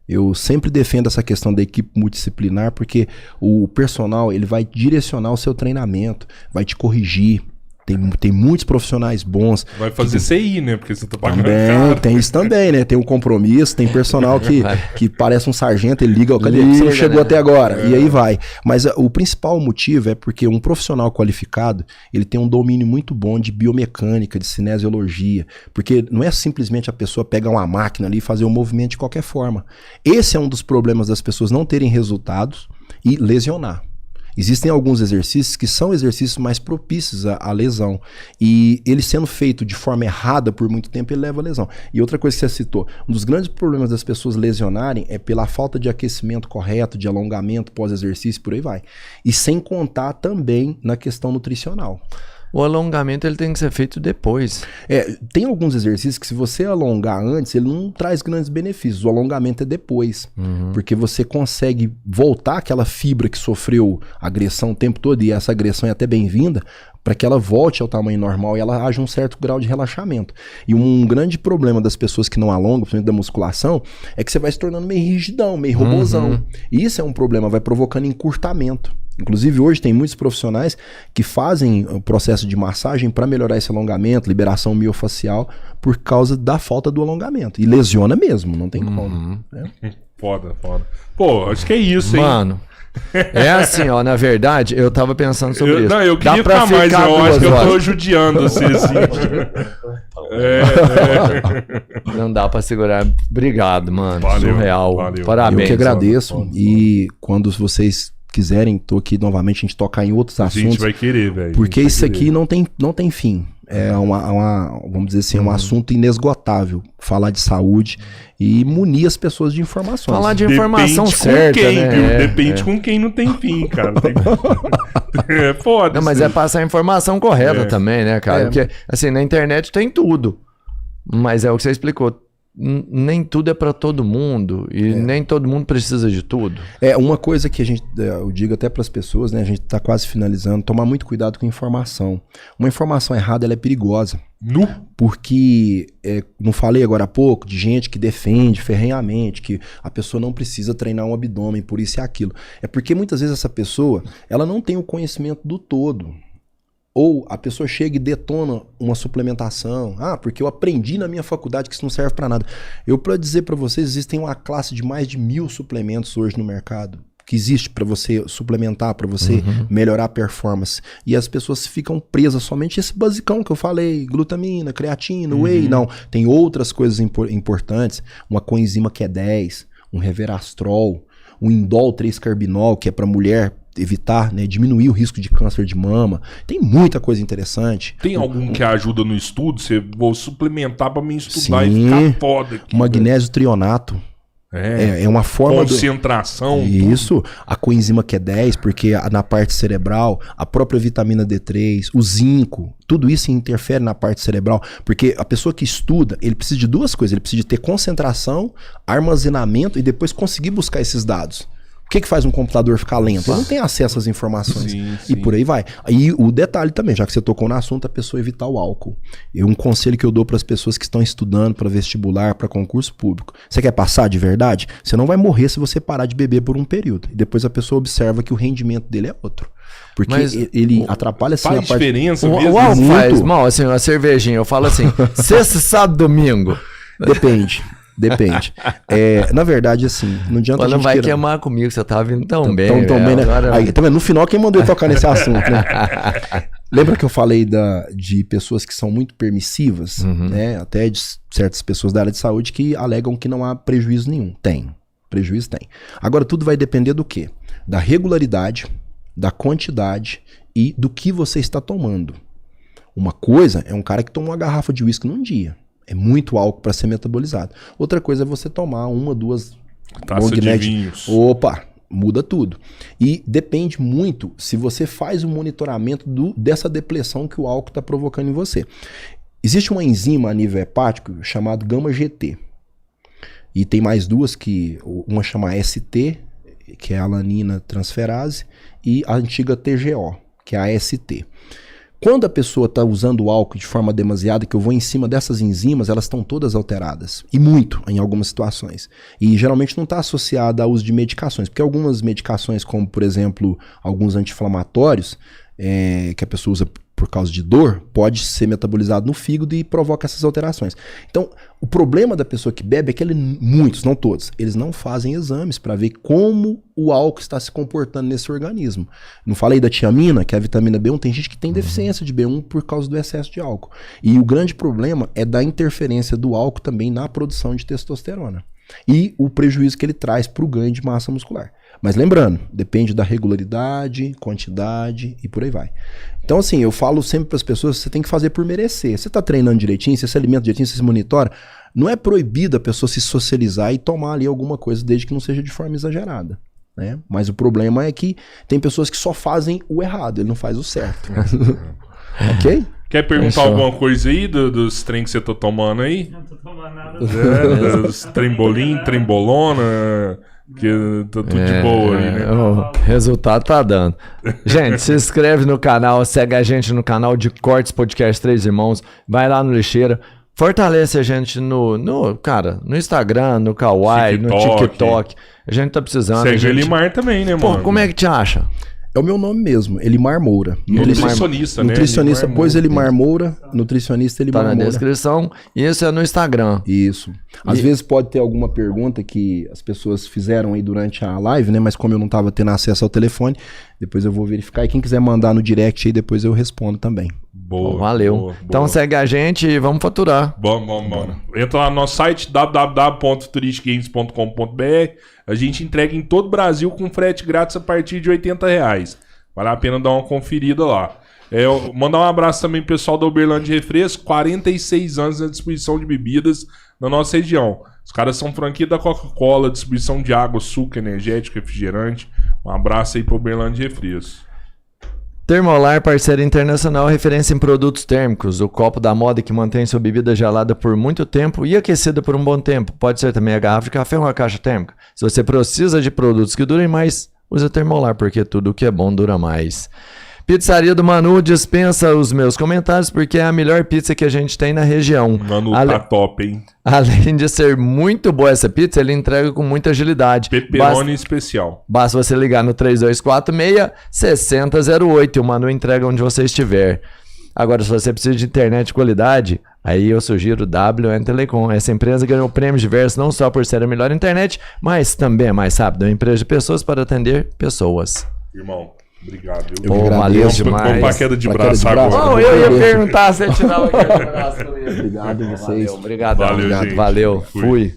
Eu sempre defendo essa questão da equipe multidisciplinar, porque o personal ele vai direcionar o seu treinamento, vai te corrigir. Tem muitos profissionais bons. Vai fazer CI, né? Porque você tá pagando também, tem isso também, né? Tem um compromisso, tem personal que parece um sargento, ele liga, cadê? Você não chegou até agora. E aí vai. Mas o principal motivo é porque um profissional qualificado, ele tem um domínio muito bom de biomecânica, de cinesiologia. Porque não é simplesmente a pessoa pegar uma máquina ali e fazer um movimento de qualquer forma. Esse é um dos problemas das pessoas não terem resultados e lesionar. Existem alguns exercícios que são exercícios mais propícios à lesão. E ele sendo feito de forma errada por muito tempo, ele leva a lesão. E outra coisa que você citou, um dos grandes problemas das pessoas lesionarem é pela falta de aquecimento correto, de alongamento pós-exercício, por aí vai. E sem contar também na questão nutricional. O alongamento ele tem que ser feito depois. Tem alguns exercícios que se você alongar antes, ele não traz grandes benefícios. O alongamento é depois. Porque você consegue voltar aquela fibra que sofreu agressão o tempo todo, e essa agressão é até bem-vinda, para que ela volte ao tamanho normal e ela haja um certo grau de relaxamento. E um grande problema das pessoas que não alongam, principalmente da musculação, é que você vai se tornando meio rigidão, meio robozão. E isso é um problema, vai provocando encurtamento. Inclusive hoje tem muitos profissionais que fazem o processo de massagem para melhorar esse alongamento, liberação miofacial, por causa da falta do alongamento. E lesiona mesmo, não tem como. Né? Foda. Pô, acho que é isso, hein? Mano, é assim, ó, na verdade, eu tava pensando sobre isso. Não, eu queria ficar mais, eu acho que eu tô judiando você, assim. Não dá pra segurar. Obrigado, mano. Valeu, Surreal. valeu. Parabéns. Eu que agradeço. E quando vocês quiserem, tô aqui novamente, a gente tocar em outros assuntos. A gente vai querer, velho. Porque isso aqui não tem fim. É vamos dizer assim, um assunto inesgotável. Falar de saúde e munir as pessoas de informações. Falar de informação Depende certa, com quem, né? viu? Depende com quem não tem fim, cara. É foda. Não, mas é passar a informação correta também, né, cara? Porque, assim, na internet tem tudo. Mas é o que você explicou. Nem tudo é pra todo mundo e nem todo mundo precisa de tudo. Uma coisa que eu digo até para as pessoas, né? A gente tá quase finalizando, tomar muito cuidado com informação. Uma informação errada, ela é perigosa. Porque, não falei agora há pouco, de gente que defende ferrenhamente, que a pessoa não precisa treinar um abdômen, por isso e aquilo. É porque muitas vezes essa pessoa, ela não tem o conhecimento do todo. Ou a pessoa chega e detona uma suplementação. Porque eu aprendi na minha faculdade que isso não serve para nada. Para dizer para vocês, existem uma classe de mais de 1000 suplementos hoje no mercado. Que existe para você suplementar, para você melhorar a performance. E as pessoas ficam presas somente a esse basicão que eu falei. Glutamina, creatina, whey. Não, tem outras coisas importantes. Uma coenzima Q10, um Reverastrol, um indol 3-carbinol, que é para mulher evitar, né, diminuir o risco de câncer de mama. Tem muita coisa interessante. Tem algum que ajuda no estudo? Vou suplementar pra mim estudar e ficar foda aqui. Magnésio trionato. É uma forma concentração. Isso, a coenzima Q10, porque na parte cerebral, a própria vitamina D3, o zinco, tudo isso interfere na parte cerebral, porque a pessoa que estuda, ele precisa de duas coisas, ele precisa de ter concentração, armazenamento e depois conseguir buscar esses dados. O que faz um computador ficar lento? Ele não tem acesso às informações. Sim. E por aí vai. E o detalhe também, já que você tocou no assunto, a pessoa evitar o álcool. Um conselho que eu dou para as pessoas que estão estudando para vestibular, para concurso público. Você quer passar de verdade? Você não vai morrer se você parar de beber por um período. E depois a pessoa observa que o rendimento dele é outro. Porque ele atrapalha assim, faz diferença mesmo. O álcool faz mal, assim, uma cervejinha. Eu falo assim, sexta, sábado, domingo. Depende. Na verdade, assim, não adianta não vai queimar comigo, você tá vindo tão bem. Tão bem, né? Agora... Aí, tá vendo? No final, quem mandou eu tocar nesse assunto, né? Lembra que eu falei de pessoas que são muito permissivas, né? Até de certas pessoas da área de saúde que alegam que não há prejuízo nenhum. Tem. Prejuízo tem. Agora, tudo vai depender do quê? Da regularidade, da quantidade e do que você está tomando. Uma coisa é um cara que toma uma garrafa de uísque num dia. É muito álcool para ser metabolizado. Outra coisa é você tomar 1, 2 taça de vinhos. Opa, muda tudo. E depende muito se você faz o monitoramento dessa depressão que o álcool está provocando em você. Existe uma enzima a nível hepático chamada gama-GT. E tem mais duas, uma chama ST, que é a alanina transferase, e a antiga TGO, que é a AST. Quando a pessoa está usando o álcool de forma demasiada, que eu vou em cima dessas enzimas, elas estão todas alteradas. E muito, em algumas situações. E geralmente não está associada ao uso de medicações. Porque algumas medicações, como por exemplo, alguns anti-inflamatórios, que a pessoa usa por causa de dor, pode ser metabolizado no fígado e provoca essas alterações. Então, o problema da pessoa que bebe é que muitos, não todos, eles não fazem exames para ver como o álcool está se comportando nesse organismo. Não falei da tiamina, que é a vitamina B1, tem gente que tem deficiência de B1 por causa do excesso de álcool. E o grande problema é da interferência do álcool também na produção de testosterona. E o prejuízo que ele traz para o ganho de massa muscular. Mas lembrando, depende da regularidade, quantidade e por aí vai. Então assim, eu falo sempre para as pessoas, você tem que fazer por merecer. Você está treinando direitinho, você se alimenta direitinho, você se monitora, não é proibido a pessoa se socializar e tomar ali alguma coisa, desde que não seja de forma exagerada. Né? Mas o problema é que tem pessoas que só fazem o errado, ele não faz o certo. Ok? Quer perguntar Fechou. alguma coisa aí dos trem que você tá tomando aí? Não tô tomando nada. Dos trembolim, trembolona, que tá tudo de boa aí, né? O resultado tá dando. Gente, se inscreve no canal, segue a gente no canal de Cortes Podcast Três Irmãos, vai lá no Lixeira, fortalece a gente no Instagram, no Kawaii, no TikTok. A gente tá precisando. Segue o gente... Elimar também, né, Pô, mano? como é que te acha? É o meu nome mesmo, Elimar Moura. Nutricionista, né? Nutricionista, Elimar pois Moura. Elimar Moura, nutricionista Tá Elimar na Moura. descrição. E isso é no Instagram. Isso. Às vezes pode ter alguma pergunta que as pessoas fizeram aí durante a live, né? Mas como eu não tava tendo acesso ao telefone, depois eu vou verificar. E quem quiser mandar no direct aí, depois eu respondo também. Boa, Valeu. boa, Então boa. segue a gente e vamos faturar. Vamos. Entra lá no nosso site www.futuristgames.com.br. A gente entrega em todo o Brasil com frete grátis a partir de R$80. Vale a pena dar uma conferida lá. Mandar um abraço também pro pessoal da Uberlândia Refresco, 46 anos na distribuição de bebidas na nossa região. Os caras são franquia da Coca-Cola, distribuição de água, suco, energético, refrigerante. Um abraço aí pro Uberlândia Refresco. Termolar, parceiro internacional, referência em produtos térmicos. O copo da moda que mantém sua bebida gelada por muito tempo e aquecida por um bom tempo. Pode ser também a garrafa de café ou uma caixa térmica. Se você precisa de produtos que durem mais, use a Termolar, porque tudo que é bom dura mais. Pizzaria do Manu dispensa os meus comentários, porque é a melhor pizza que a gente tem na região. Mano, tá top, hein? Além de ser muito boa essa pizza, ele entrega com muita agilidade. Pepperoni especial. Basta você ligar no 3246-6008 e o Manu entrega onde você estiver. Agora, se você precisa de internet de qualidade, aí eu sugiro WN Telecom. Essa empresa ganhou prêmios diversos não só por ser a melhor internet, mas também é mais rápida. É uma empresa de pessoas para atender pessoas. Irmão, obrigado. Eu Pô, agradeço. valeu Vamos demais. pra queda de Pra braço queda de braço. agora. Oh, eu ia perguntar se você tirava aquele braço comigo. Obrigado a vocês. Valeu, obrigado. Valeu, gente. Valeu, Fui. fui.